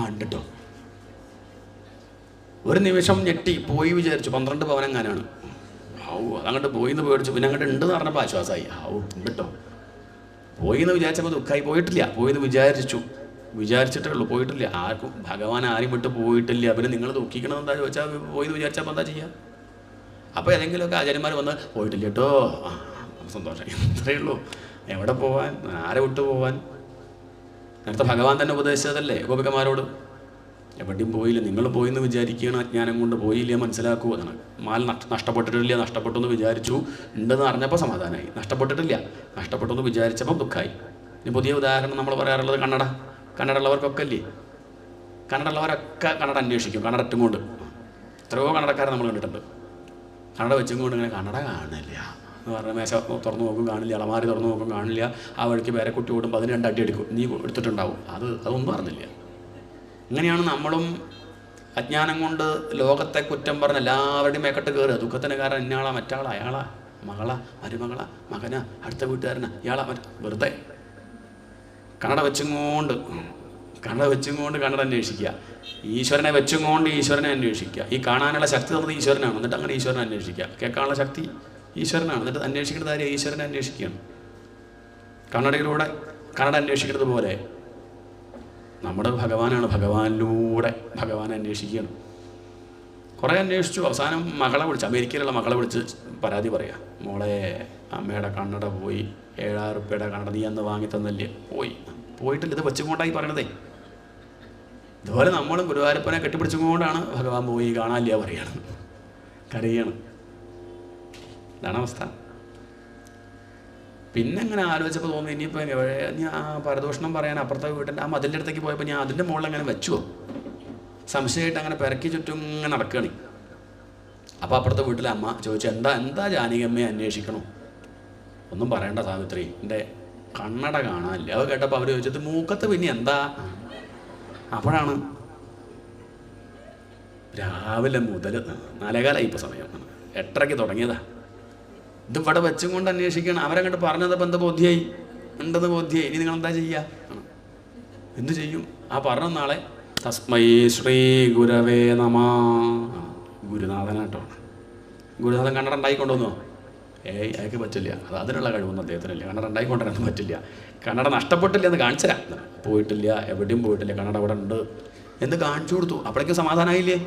ഉണ്ട് കേട്ടോ. ഒരു നിമിഷം ഞെട്ടി പോയി വിചാരിച്ചു 12 പവനെങ്ങാനാണ്. അതങ്ങോട്ട് പോയി എന്ന് പേടിച്ചു. പിന്നെ അങ്ങോട്ട് ഉണ്ടെന്ന് പറഞ്ഞപ്പോൾ ആശ്വാസമായി. ഉണ്ട് കേട്ടോ. പോയി എന്ന് വിചാരിച്ചപ്പോൾ ദുഃഖമായി. പോയിട്ടില്ല. പോയെന്ന് വിചാരിച്ചിട്ടേ ഉള്ളൂ. പോയിട്ടില്ല. ആർക്കും ഭഗവാൻ ആരും വിട്ട് പോയിട്ടില്ല. പിന്നെ നിങ്ങൾ ദുഃഖിക്കണം എന്താ ചോദിച്ചാൽ പോയി എന്ന് വിചാരിച്ചപ്പോൾ എന്താ ചെയ്യുക? അപ്പോൾ ഏതെങ്കിലുമൊക്കെ ആചാര്യന്മാർ വന്ന് പോയിട്ടില്ല കേട്ടോ, സന്തോഷം, ഇത്രയേ ഉള്ളൂ. എവിടെ പോവാൻ? ആരെ വിട്ടു പോവാൻ? നേരത്തെ ഭഗവാൻ തന്നെ ഉപദേശിച്ചതല്ലേ ഗോപികമാരോട്. എവിടെയും പോയില്ല. നിങ്ങൾ പോയിന്ന് വിചാരിക്കുകയാണ്. അജ്ഞാനം കൊണ്ട് പോയില്ല, മനസ്സിലാക്കൂ എന്നാണ്. മാൽ നഷ്ടപ്പെട്ടിട്ടില്ല. നഷ്ടപ്പെട്ടു എന്ന് വിചാരിച്ചു. ഉണ്ടെന്ന് അറിഞ്ഞപ്പോൾ സമാധാനമായി. നഷ്ടപ്പെട്ടിട്ടില്ല, നഷ്ടപ്പെട്ടു എന്ന് വിചാരിച്ചപ്പം ദുഃഖമായി. ഇനി പുതിയ ഉദാഹരണം നമ്മൾ പറയാറുള്ളത് കന്നഡ ഉള്ളവർക്കൊക്കെ അല്ലേ. കന്നഡ ഉള്ളവരൊക്കെ കന്നഡ അന്വേഷിക്കും. കന്നഡ ഒറ്റും കൊണ്ട് എത്രയോ കന്നഡക്കാരെ നമ്മൾ കണ്ടിട്ടുണ്ട്. കന്നഡ വെച്ചും കൊണ്ട് ഇങ്ങനെ കന്നഡ കാണില്ല എന്ന് പറഞ്ഞാൽ മേശ തുറന്നു നോക്കും കാണില്ല, അളമാരി തുറന്നു നോക്കും കാണില്ല. ആ വഴിക്ക് വേറെ കുട്ടി ഓടുമ്പോൾ അതിന് 2 അടി അടിക്കും. നീ എടുത്തിട്ടുണ്ടാവും. അതൊന്നും അറിഞ്ഞില്ല. ഇങ്ങനെയാണ് നമ്മളും അജ്ഞാനം കൊണ്ട് ലോകത്തെ കുറ്റം പറഞ്ഞ് എല്ലാവരുടെയും മേക്കട്ട് കയറുക. ദുഃഖത്തിന് കാരണം ഇന്നയാളാ, മറ്റാളാ, അയാളാ, മകളാ, മരുമകളാ, മകനാ, അടുത്ത വീട്ടുകാരനാ, ഇയാളാ, വെറുതെ കന്നഡ വെച്ചും കൊണ്ട് കന്നഡ അന്വേഷിക്കുക. ഈശ്വരനെ വെച്ചും കൊണ്ട് ഈശ്വരനെ അന്വേഷിക്കുക. ഈ കാണാനുള്ള ശക്തി തന്നത് ഈശ്വരനാണ്. എന്നിട്ട് അങ്ങനെ ഈശ്വരനെ അന്വേഷിക്കുക. കേൾക്കാനുള്ള ശക്തി ഈശ്വരനാണ്. എന്നിട്ട് അന്വേഷിക്കേണ്ട കാര്യം ഈശ്വരനെ അന്വേഷിക്കുകയാണ്. കന്നഡയിലൂടെ കന്നഡ അന്വേഷിക്കുന്നത് പോലെ നമ്മുടെ ഭഗവാനാണ്. ഭഗവാനിലൂടെ ഭഗവാനെ അന്വേഷിക്കുകയാണ്. കുറേ അന്വേഷിച്ചു. അവസാനം മകളെ വിളിച്ച്, അമേരിക്കയിലുള്ള മകളെ വിളിച്ച് പരാതി പറയാം. മോളെ, അമ്മയുടെ കന്നഡ പോയി. 7000 രൂപയുടെ കന്നഡ നീ അന്ന് വാങ്ങി തന്നല്ലേ? പോയിട്ടില്ല. ഇത് വെച്ചുകൊണ്ടായി പറയണതേ. ഇതുപോലെ നമ്മളും ഗുരുവായൂരപ്പനെ കെട്ടിപ്പിടിച്ചുകൊണ്ടാണ് ഭഗവാൻ പോയി കാണാനില്ല പറയാണ്, കരയാണ്. ഇതാണ് അവസ്ഥ. പിന്നെ അങ്ങനെ ആലോചിച്ചപ്പോൾ തോന്നി ഇനിയിപ്പോൾ ഞാൻ പരദൂഷണം പറയാൻ അപ്പുറത്തെ വീട്ടിൻ്റെ ആ മതിലിൻ്റെ അടുത്തേക്ക് പോയപ്പോൾ ഞാൻ അതിൻ്റെ മുകളിൽ അങ്ങനെ വെച്ചുവോ സംശയമായിട്ട് അങ്ങനെ പെരക്കി ചുറ്റും ഇങ്ങനെ നടക്കുകയാണ്. അപ്പോൾ അപ്പുറത്തെ വീട്ടിലെ അമ്മ ചോദിച്ചു, എന്താ ജാനകിയമ്മയെ അന്വേഷിക്കണോ? ഒന്നും പറയണ്ട സാവിത്രി, എൻ്റെ കണ്ണട കാണാനില്ല. അത് കേട്ടപ്പോൾ അവർ ചോദിച്ചത് മൂക്കത്ത് പിന്നെ എന്താ? അപ്പോഴാണ് രാവിലെ മുതൽ 4:15 ഇപ്പോൾ സമയം 8:30 തുടങ്ങിയതാ. ഇത് ഇവിടെ വെച്ചും കൊണ്ട് അന്വേഷിക്കണം. അവരങ്ങോട്ട് പറഞ്ഞതപ്പോൾ എന്താ ബോധ്യമായി? ഉണ്ടെന്ന് ബോധ്യമായി. ഇനി നിങ്ങളെന്താ ചെയ്യുക? എന്തു ചെയ്യും? ആ പറഞ്ഞ നാളെ തസ്മൈ ശ്രീ ഗുരവേ നമഃ. ഗുരുനാഥനാട്ടോ. ഗുരുനാഥൻ കന്നഡ ഉണ്ടായിക്കൊണ്ടുവന്നോ? അയാൾക്ക് പറ്റില്ല. അതിനുള്ള കഴിവൊന്നും അദ്ദേഹത്തിനില്ല. കന്നഡ ഉണ്ടായിക്കൊണ്ടിരാനൊന്നും പറ്റില്ല. കന്നഡ നഷ്ടപ്പെട്ടില്ല എന്ന് കാണിച്ചു തരാം. പോയിട്ടില്ല, എവിടെയും പോയിട്ടില്ല, കന്നഡ ഇവിടെ ഉണ്ട് എന്ന് കാണിച്ചു കൊടുത്തു. അപ്പോഴേക്കും സമാധാനമായില്ലേ?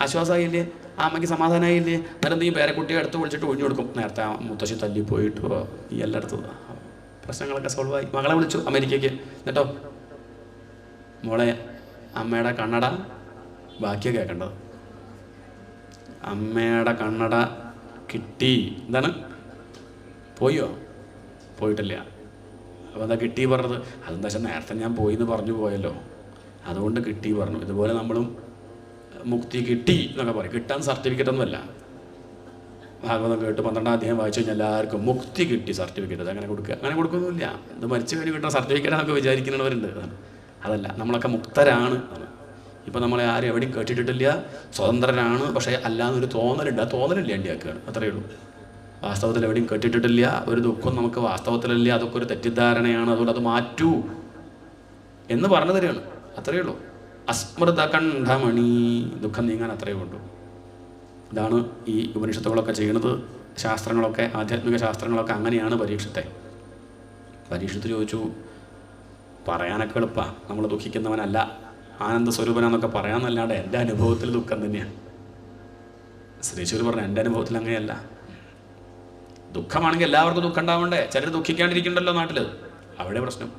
ആശ്വാസമായില്ലേ? ആ അമ്മയ്ക്ക് സമാധാനമായില്ലേ? അന്നേരം നീ പേരക്കുട്ടിയെ അടുത്ത് വിളിച്ചിട്ട് ഒഴിഞ്ഞു കൊടുക്കും. നേരത്തെ ആ മുത്തശ്ശി തല്ലി പോയിട്ടോ ഈ എല്ലായിടത്തും പ്രശ്നങ്ങളൊക്കെ സോൾവായി. മകളെ വിളിച്ചു അമേരിക്കയ്ക്ക്. എന്നിട്ടോ മോളെ, അമ്മയുടെ കന്നഡ ബാക്കിയാണ് കേൾക്കേണ്ടത്. അമ്മയുടെ കന്നഡ കിട്ടി. എന്താണ്? പോയോ? പോയിട്ടില്ല. അപ്പോൾ എന്താ കിട്ടി പറഞ്ഞത്? അതെന്താ വെച്ചാൽ നേരത്തെ ഞാൻ പോയി എന്ന് പറഞ്ഞു പോയല്ലോ, അതുകൊണ്ട് കിട്ടി പറഞ്ഞു. ഇതുപോലെ നമ്മളും മുക്തി കിട്ടി എന്നൊക്കെ പറയും. കിട്ടാൻ സർട്ടിഫിക്കറ്റ് ഒന്നുമല്ല. ഭാഗവതം കേട്ട് 12-ാം അധ്യായം വായിച്ചു കഴിഞ്ഞാൽ എല്ലാവർക്കും മുക്തി കിട്ടി സർട്ടിഫിക്കറ്റ്. അത് അങ്ങനെ കൊടുക്കുക, അങ്ങനെ കൊടുക്കൊന്നുമില്ല. ഇത് മരിച്ചു കഴിഞ്ഞ് കിട്ടുന്ന സർട്ടിഫിക്കറ്റാണെന്നൊക്കെ വിചാരിക്കുന്നവരുണ്ട്. അതല്ല, നമ്മളൊക്കെ മുക്തരാണ്. ഇപ്പോൾ നമ്മളെ ആരും എവിടെയും കേട്ടിട്ടില്ല, സ്വതന്ത്രരാണ്. പക്ഷേ അല്ലാന്നൊരു തോന്നലുണ്ട്, ആ തോന്നലില്ല ഉണ്ടാക്കുകയാണ്, അത്രയേ ഉള്ളൂ. വാസ്തവത്തിൽ എവിടെയും കേട്ടിട്ടില്ല, ഒരു ദുഃഖം നമുക്ക് വാസ്തവത്തിലില്ല, അതൊക്കെ ഒരു തെറ്റിദ്ധാരണയാണ്, അതുകൊണ്ട് അത് മാറ്റൂ എന്ന് പറഞ്ഞു തരികയാണ്, അത്രയേ ഉള്ളൂ. അസ്മൃത കണ്ഠമണി, ദുഃഖം നീങ്ങാൻ അത്രയേ ഉള്ളൂ. ഇതാണ് ഈ ഉപനിഷത്തുകളൊക്കെ ചെയ്യുന്നത്. ശാസ്ത്രങ്ങളൊക്കെ, ആധ്യാത്മിക ശാസ്ത്രങ്ങളൊക്കെ അങ്ങനെയാണ്. പരീക്ഷത്ത് ചോദിച്ചു, പറയാനൊക്കെ എളുപ്പമാണ്, നമ്മൾ ദുഃഖിക്കുന്നവനല്ല, ആനന്ദ സ്വരൂപനാന്നൊക്കെ പറയാമെന്നല്ലാണ്ട് എൻ്റെ അനുഭവത്തിൽ ദുഃഖം തന്നെയാണ്. ശ്രീശൂർ പറഞ്ഞു, എൻ്റെ അനുഭവത്തിൽ അങ്ങനെയല്ല. ദുഃഖമാണെങ്കിൽ എല്ലാവർക്കും ദുഃഖം ഉണ്ടാവണ്ടേ? ചിലർ ദുഃഖിക്കാണ്ടിരിക്കണ്ടല്ലോ നാട്ടിൽ, അവിടെ പ്രശ്നം.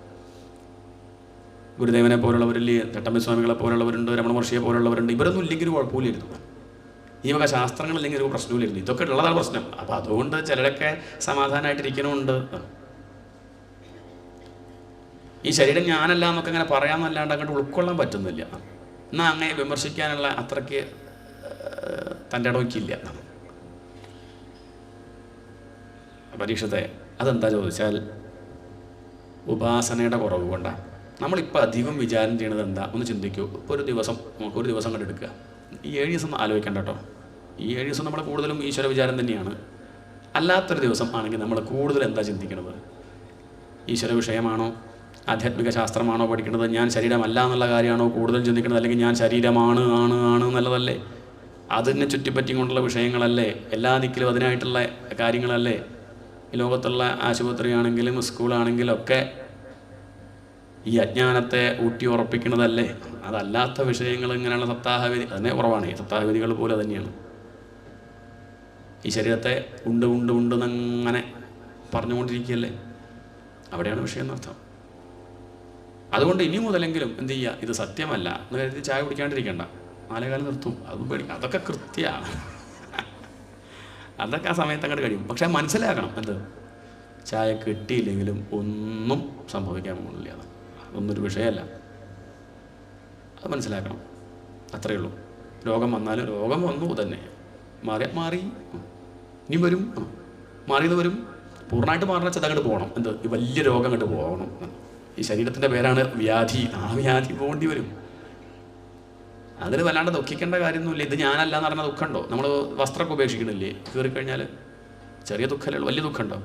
ഗുരുദേവനെ പോലുള്ളവരില്ലേ, ചട്ടമ്പിസ്വാമികളെ പോലുള്ളവരുണ്ട്, രമണ മഹർഷിയെ പോലുള്ളവരുണ്ട്. ഇവരൊന്നും ഇല്ലെങ്കിൽ കുഴപ്പമില്ലായിരുന്നു, ഈ വക ശാസ്ത്രങ്ങളില്ലെങ്കിൽ ഒരു പ്രശ്നമില്ലായിരുന്നു. ഇതൊക്കെ ഉള്ളതാണ് പ്രശ്നം. അപ്പോൾ അതുകൊണ്ട് ചിലരൊക്കെ സമാധാനമായിട്ടിരിക്കണമുണ്ട്. ഈ ശരീരം ഞാനല്ല എന്നൊക്കെ അങ്ങനെ പറയാമെന്നല്ലാണ്ട് അങ്ങോട്ട് ഉൾക്കൊള്ളാൻ പറ്റുന്നില്ല. എന്നാൽ അങ്ങനെ വിമർശിക്കാനുള്ള അത്രയ്ക്ക് തൻ്റെ ഇടമൊക്കില്ല പരീക്ഷത്തെ. അതെന്താ ചോദിച്ചാൽ ഉപാസനയുടെ കുറവ് കൊണ്ടാണ്. നമ്മളിപ്പോൾ അധികം വിചാരം ചെയ്യണത് എന്താ ഒന്ന് ചിന്തിക്കൂ. ഇപ്പോൾ ഒരു ദിവസം നമുക്കൊരു ദിവസം കണ്ട് എടുക്കുക, ഈ 7 ദിവസം ആലോചിക്കേണ്ട കേട്ടോ. ഈ 7 ദിവസം നമ്മൾ കൂടുതലും ഈശ്വര വിചാരം തന്നെയാണ്. അല്ലാത്തൊരു ദിവസം ആണെങ്കിൽ നമ്മൾ കൂടുതൽ എന്താ ചിന്തിക്കുന്നത്? ഈശ്വര വിഷയമാണോ, ആധ്യാത്മിക ശാസ്ത്രമാണോ പഠിക്കുന്നത്? ഞാൻ ശരീരമല്ല എന്നുള്ള കാര്യമാണോ കൂടുതൽ ചിന്തിക്കുന്നത്? അല്ലെങ്കിൽ ഞാൻ ശരീരമാണ് ആണ് എന്നുള്ളതല്ലേ? അതിനെ ചുറ്റിപ്പറ്റി കൊണ്ടുള്ള വിഷയങ്ങളല്ലേ? എല്ലാ ദിക്കിലും അതിനായിട്ടുള്ള കാര്യങ്ങളല്ലേ? ഈ ലോകത്തുള്ള ആശുപത്രിയാണെങ്കിലും സ്കൂളാണെങ്കിലും ഒക്കെ ഈ അജ്ഞാനത്തെ ഊട്ടി ഉറപ്പിക്കുന്നതല്ലേ? അതല്ലാത്ത വിഷയങ്ങൾ ഇങ്ങനെയുള്ള സപ്താഹവേദി അതിനെ കുറവാണ്. ഈ സപ്താഹവേദികൾ പോലെ തന്നെയാണ്. ഈ ശരീരത്തെ ഉണ്ട് എന്നങ്ങനെ പറഞ്ഞുകൊണ്ടിരിക്കുകയല്ലേ, അവിടെയാണ് വിഷയം എന്നർത്ഥം. അതുകൊണ്ട് ഇനി മുതലെങ്കിലും എന്ത് ചെയ്യുക, ഇത് സത്യമല്ല എന്ന് കരുതി ചായ കുടിക്കാണ്ടിരിക്കേണ്ട. 4 കാലം നിർത്തും, അതും പേടിക്കും. അതൊക്കെ കൃത്യമാണ്, അതൊക്കെ ആ സമയത്ത് അങ്ങോട്ട് കഴിയും. പക്ഷെ മനസ്സിലാക്കണം, എന്ത് ചായ കിട്ടിയില്ലെങ്കിലും ഒന്നും സംഭവിക്കാൻ പോകുന്നില്ല, അതൊന്നൊരു വിഷയമല്ല. അത് മനസ്സിലാക്കണം, അത്രയേ ഉള്ളൂ. രോഗം വന്നാലും രോഗം വന്നു തന്നെ, മാറി ഇനി വരും, മാറിയത് വരും. പൂർണ്ണമായിട്ട് മാറണം വെച്ചാൽ അങ്ങോട്ട് പോകണം. എന്ത് ഈ വലിയ രോഗം അങ്ങോട്ട് പോകണം. ഈ ശരീരത്തിൻ്റെ പേരാണ് വ്യാധി. ആ വ്യാധി പോകേണ്ടി വരും. അതിൽ വല്ലാണ്ട് ദുഃഖിക്കേണ്ട കാര്യമൊന്നുമില്ല. ഇത് ഞാനല്ല എന്ന് പറഞ്ഞാൽ ദുഃഖമുണ്ടോ? നമ്മൾ വസ്ത്രമൊക്കെ ഉപേക്ഷിക്കണില്ലേ, കയറിക്കഴിഞ്ഞാൽ ചെറിയ ദുഃഖമല്ലേ ഉള്ളൂ, വലിയ ദുഃഖമുണ്ടോ?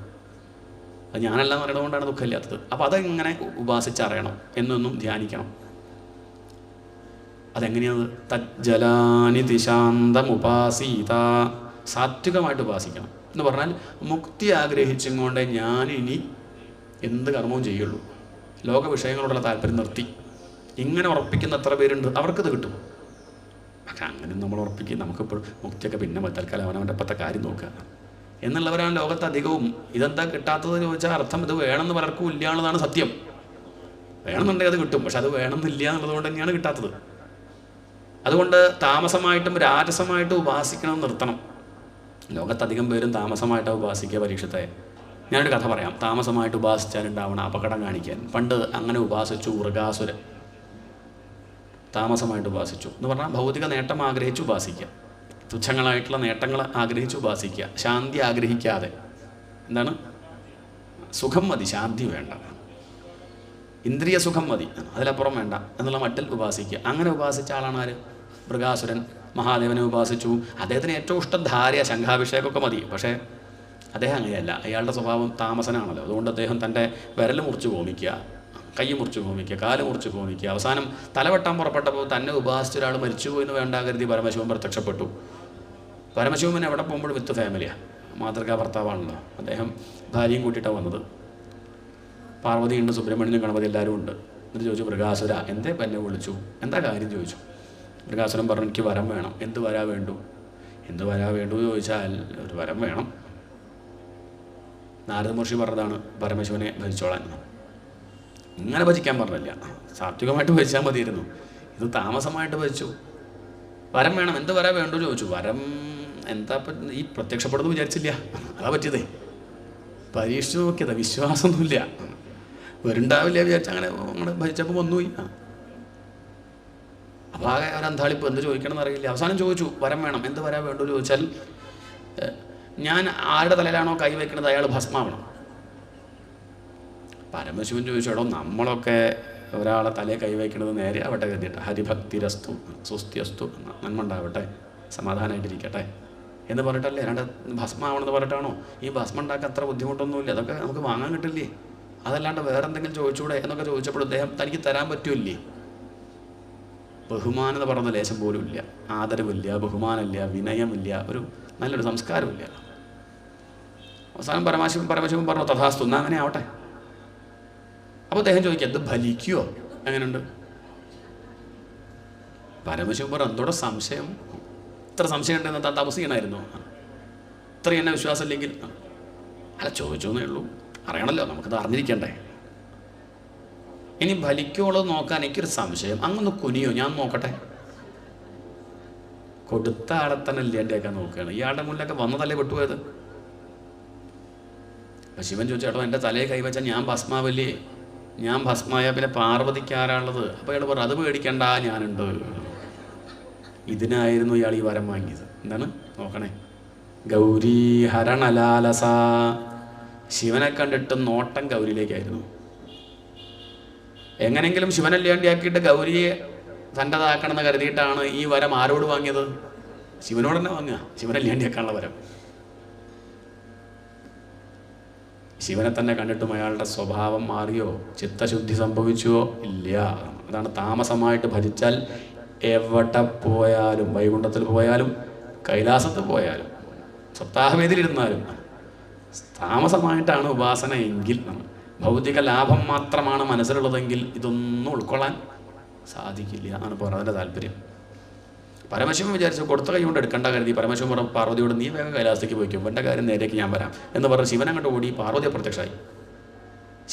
അത് ഞാനല്ല എന്ന് പറയുന്നത് കൊണ്ടാണ് ദുഃഖമില്ലാത്തത്. അപ്പോൾ അതെങ്ങനെ ഉപാസിച്ചറിയണം എന്നൊന്നും ധ്യാനിക്കണം. അതെങ്ങനെയാണ്? തജ്ജലാനി ദിശാന്തമുപാസീത, സാത്വികമായിട്ട് ഉപാസിക്കണം എന്ന് പറഞ്ഞാൽ മുക്തി ആഗ്രഹിച്ചും കൊണ്ട് ഞാനിനി എന്ത് കർമ്മവും ചെയ്യുള്ളൂ, ലോക വിഷയങ്ങളോടുള്ള താല്പര്യം നിർത്തി. ഇങ്ങനെ ഉറപ്പിക്കുന്ന എത്ര പേരുണ്ട്? അവർക്കത് കിട്ടും. പക്ഷെ അങ്ങനെ നമ്മൾ ഉറപ്പിക്കും, നമുക്കിപ്പോൾ മുക്തിയൊക്കെ പിന്നെ തൽക്കാലം അവനവൻ്റെ അപ്പത്തെ കാര്യം നോക്കുക എന്നുള്ളവരാണ് ലോകത്ത് അധികവും. ഇതെന്താ കിട്ടാത്തത് ചോദിച്ചാൽ അർത്ഥം ഇത് വേണമെന്ന് പലർക്കും ഇല്ല എന്നുള്ളതാണ് സത്യം. വേണമെന്നുണ്ടെങ്കിൽ അത് കിട്ടും, പക്ഷെ അത് വേണമെന്നില്ല എന്നുള്ളതുകൊണ്ട് തന്നെയാണ് കിട്ടാത്തത്. അതുകൊണ്ട് താമസമായിട്ടും രാജസമായിട്ടും ഉപാസിക്കണം നിർത്തണം. ലോകത്തധികം പേരും താമസമായിട്ടാണ് ഉപാസിക്കുക. പരീക്ഷത്തെ ഞാനൊരു കഥ പറയാം. താമസമായിട്ട് ഉപാസിച്ചാലുണ്ടാവണം അപകടം കാണിക്കാൻ. പണ്ട് അങ്ങനെ ഉപാസിച്ചു മൃഗാസുരൻ. താമസമായിട്ട് ഉപാസിച്ചു എന്ന് പറഞ്ഞാൽ ഭൗതിക നേട്ടം ആഗ്രഹിച്ച് ഉപാസിക്കുക, തുച്ഛങ്ങളായിട്ടുള്ള നേട്ടങ്ങൾ ആഗ്രഹിച്ച് ഉപാസിക്കുക, ശാന്തി ആഗ്രഹിക്കാതെ. എന്താണ്? സുഖം മതി, ശാന്തി വേണ്ട, ഇന്ദ്രിയ സുഖം മതി, അതിലപ്പുറം വേണ്ട എന്നുള്ള മട്ടിൽ ഉപാസിക്കുക. അങ്ങനെ ഉപാസിച്ച ആളാണ് ആര്? മൃഗാസുരൻ. മഹാദേവനെ ഉപാസിച്ചു. അദ്ദേഹത്തിന് ഏറ്റവും ഇഷ്ടം ധാര്യ, ശംഖാഭിഷേകമൊക്കെ മതി. പക്ഷേ അദ്ദേഹം അങ്ങനെയല്ല. അയാളുടെ സ്വഭാവം താമസനാണല്ലോ. അതുകൊണ്ട് അദ്ദേഹം തൻ്റെ വിരൽ മുറിച്ച് ഹോമിക്കുക, കൈ മുറിച്ച് ഹോമിക്കുക, കാല് മുറിച്ച് ഹോമിക്കുക. അവസാനം തലവെട്ടാൻ പുറപ്പെട്ടപ്പോൾ തന്നെ ഉപാസിച്ച ഒരാൾ മരിച്ചുപോയി എന്ന് വേണ്ട കരുതി പരമശിവൻ പ്രത്യക്ഷപ്പെട്ടു. പരമശിവൻ എവിടെ പോകുമ്പോഴും വിത്ത് ഫാമിലിയാണ്, മാതൃകാ ഭർത്താവാണല്ലോ. അദ്ദേഹം ഭാര്യയും കൂട്ടിയിട്ടാണ് വന്നത്. പാർവതിയുണ്ട്, സുബ്രഹ്മണ്യനും ഗണപതി എല്ലാവരും ഉണ്ട്. എന്നിട്ട് ചോദിച്ചു, മൃഗാസുര എന്തേ എന്നെ വിളിച്ചു, എന്താ കാര്യം ചോദിച്ചു. മൃഗാസുരൻ പറഞ്ഞു, എനിക്ക് വരം വേണം. എന്ത് വരാ വേണ്ടു? എന്ത് വരാ വേണ്ടു ചോദിച്ചാൽ ഒരു വരം വേണം. നാരദ മഹർഷി പറഞ്ഞതാണ് പരമശിവനെ ഭജിച്ചോളാൻ. ഇങ്ങനെ ഭജിക്കാൻ പറഞ്ഞില്ല, സാത്വികമായിട്ട് ഭജിച്ചാൽ മതിയായിരുന്നു. ഇത് താമസമായിട്ട് ഭജിച്ചു. വരം വേണം. എന്ത് വരാ വേണ്ടു ചോദിച്ചു. വരം എന്താ ഈ പ്രത്യക്ഷപ്പെടുന്നു വിചാരിച്ചില്ല, അതാ പറ്റിയതേ. പരീക്ഷിച്ച് നോക്കിയതാ, വിശ്വാസമൊന്നുമില്ല, വരുണ്ടാവില്ല വിചാരിച്ച അങ്ങനെ ഭജിച്ചപ്പോൾ വന്നുപോയി. അപ്പോൾ ആകെ ഒരു അന്താളിപ്പ്, എന്ത് ചോദിക്കണം എന്നറിയില്ല. അവസാനം ചോദിച്ചു, വരം വേണം. എന്ത് വരാ വേണ്ടു ചോദിച്ചാൽ ഞാൻ ആരുടെ തലയിലാണോ കൈവയ്ക്കുന്നത് അയാൾ ഭസ്മാവണം. പരമശിവൻ ചോദിച്ചോടോ, നമ്മളൊക്കെ ഒരാളെ തലയെ കൈവയ്ക്കുന്നത് നേരെ ആവട്ടെ കരുതിയിട്ട്, ഹരിഭക്തിരസ്തു സുസ്ത്യസ്തു, നന്മ ഉണ്ടാവട്ടെ, സമാധാനമായിട്ടിരിക്കട്ടെ എന്ന് പറഞ്ഞിട്ടല്ലേ, രണ്ട് ഭസ്മാവണമെന്ന് പറഞ്ഞിട്ടാണോ? ഈ ഭസ്മം ഉണ്ടാക്കാൻ അത്ര ബുദ്ധിമുട്ടൊന്നുമില്ല, അതൊക്കെ നമുക്ക് വാങ്ങാൻ കിട്ടില്ലേ, അതല്ലാണ്ട് വേറെ എന്തെങ്കിലും ചോദിച്ചൂടെ എന്നൊക്കെ ചോദിച്ചപ്പോൾ അദ്ദേഹം തനിക്ക് തരാൻ പറ്റൂല്ലേ. ബഹുമാനത പറഞ്ഞ ലേശം പോലും ഇല്ല, ആദരവില്ല, ബഹുമാനമില്ല, വിനയമില്ല, ഒരു നല്ലൊരു സംസ്കാരമില്ല. അവസാനം പരമശിവൻ പറഞ്ഞു തഥാസ്തു, എന്നാൽ അങ്ങനെ ആവട്ടെ. അപ്പോൾ അദ്ദേഹം ചോദിക്കുക, ഇത് ഫലിക്കുമോ, എങ്ങനെയുണ്ട്? പരമശിവൻ പറഞ്ഞു, എന്തോടെ സംശയം, ഇത്ര സംശയം ഉണ്ടെന്ന് താൻ താമസിക്കണമായിരുന്നു, ഇത്രയും എന്നെ വിശ്വാസം ഇല്ലെങ്കിൽ. അല്ല, ചോദിച്ചോന്നേ ഉള്ളൂ, അറിയണമല്ലോ, നമുക്കത് അറിഞ്ഞിരിക്കണ്ടേ. ഇനി ഫലിക്കുള്ളത് നോക്കാൻ എനിക്കൊരു സംശയം, അങ്ങൊന്ന് കുനിയോ, ഞാൻ നോക്കട്ടെ. കൊടുത്ത ആളെ തന്നെ ഇല്ലേൻ്റെയൊക്കെ നോക്കുകയാണ്, ഇയാളുടെ മുന്നിലൊക്കെ വന്നതല്ലേ വിട്ടുപോയത്. അപ്പം ശിവൻ ചോദിച്ചേട്ടോ, എൻ്റെ തലയെ കൈവച്ചാൽ ഞാൻ ഭസ്മാവല്ലേ, ഞാൻ ഭസ്മായ പിന്നെ പാർവതിക്കാരാളുള്ളത്. അപ്പോൾ ഇയാൾ പറഞ്ഞു, അത് പേടിക്കണ്ട, ഞാനുണ്ട്. ഇതിനായിരുന്നു ഇയാൾ ഈ വരം വാങ്ങിയത്. എന്താണ് നോക്കണേ, ഗൗരി ഹരണലാലസ. ശിവനെ കണ്ടിട്ട് നോട്ടം ഗൗരിയിലേക്കായിരുന്നു. എങ്ങനെങ്കിലും ശിവനല്ലാണ്ടിയാക്കിയിട്ട് ഗൗരിയെ തൻ്റെതാക്കണമെന്ന് കരുതിയിട്ടാണ് ഈ വരം ആരോട് വാങ്ങിയത്? ശിവനോട് തന്നെ വാങ്ങുക, ശിവനല്ലാണ്ടിയാക്കാനുള്ള വരം. ശിവനെ തന്നെ കണ്ടിട്ടും അയാളുടെ സ്വഭാവം മാറിയോ, ചിത്തശുദ്ധി സംഭവിച്ചുവോ? ഇല്ല. അതാണ് താമസമായിട്ട് ഭജിച്ചാൽ എവിടെ പോയാലും, വൈകുണ്ഠത്തിൽ പോയാലും കൈലാസത്തിൽ പോയാലും സപ്താഹവേദിയിലിരുന്നാലും താമസമായിട്ടാണ് ഉപാസന എങ്കിൽ, ഭൗതിക ലാഭം മാത്രമാണ് മനസ്സിലുള്ളതെങ്കിൽ ഇതൊന്നും ഉൾക്കൊള്ളാൻ സാധിക്കില്ല എന്നാണ് പറഞ്ഞതിൻ്റെ താല്പര്യം. പരമശിവൻ വിചാരിച്ചു കൊടുത്ത കൈ കൊണ്ട് എടുക്കേണ്ട കരുതി പരമശിവൻ പറഞ്ഞു പാർവതിയോട്, നീ വേഗം കൈലാസത്തേക്ക് പോയിക്കും, എൻ്റെ കാര്യം നേരേക്ക് ഞാൻ വരാം എന്ന് പറഞ്ഞ് ശിവൻ അങ്ങോട്ട് ഓടി, പാർവതി പ്രത്യക്ഷമായി.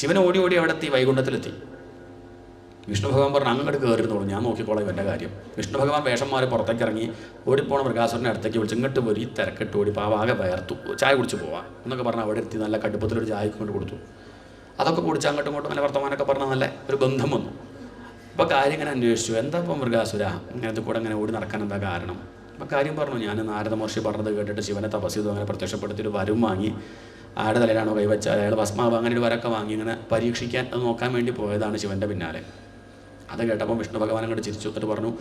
ശിവൻ ഓടി ഓടി അവിടെ എത്തി, വൈകുണ്ഠത്തിലെത്തി. വിഷ്ണു ഭഗവാൻ പറഞ്ഞു, അങ്ങോട്ട് കയറിയിരുന്നോളൂ, ഞാൻ നോക്കിക്കോളാം ഇവൻ്റെ കാര്യം. വിഷ്ണു ഭഗവാൻ വേഷം മാറി പുറത്തേക്ക് ഇറങ്ങി ഓടിപ്പോണ മൃഗാസുരനെ അടുത്തേക്ക് വിളിച്ച് ഇങ്ങോട്ട് പോരി, തിരക്കിട്ട് ഓടി, പാവാകെ വയർത്തു, ചായ കുടിച്ച് പോവാം എന്നൊക്കെ പറഞ്ഞ് അവിടെ എത്തി നല്ല കടുപ്പത്തിലൊരു ചായ കൊണ്ട് കൊടുത്തു. അതൊക്കെ കുടിച്ച് അങ്ങോട്ടും ഇങ്ങോട്ടും നല്ല വർത്തമാനമൊക്കെ പറഞ്ഞാൽ നല്ല ഒരു ബന്ധം വന്നു. അപ്പോൾ കാര്യം ഇങ്ങനെ അന്വേഷിച്ചു, എന്താ ഇപ്പോൾ മൃഗാസുര ഇങ്ങനത്തെ കൂടെ അങ്ങനെ ഓടി നടക്കാൻ എന്താ കാരണം? അപ്പോൾ കാര്യം പറഞ്ഞു, ഞാൻ നാരദ മഹർഷി പറഞ്ഞത് കേട്ടിട്ട് ശിവനെ തപസ് ചെയ്തു, അങ്ങനെ പ്രത്യക്ഷപ്പെടുത്തിയൊരു വരം വാങ്ങി, ആരുടെ തലയിലാണോ കൈവച്ച അയാൾ ഭസ്മാവ് അങ്ങനെ ഒരു വരൊക്കെ വാങ്ങി ഇങ്ങനെ പരീക്ഷിക്കാൻ, അത് നോക്കാൻ വേണ്ടി പോയതാണ് ശിവൻ്റെ പിന്നാലെ. അത് കേട്ടപ്പോൾ വിഷ്ണു ഭഗവാൻ അങ്ങോട്ട് ചിരിച്ചു, എന്നിട്ട് പറഞ്ഞു,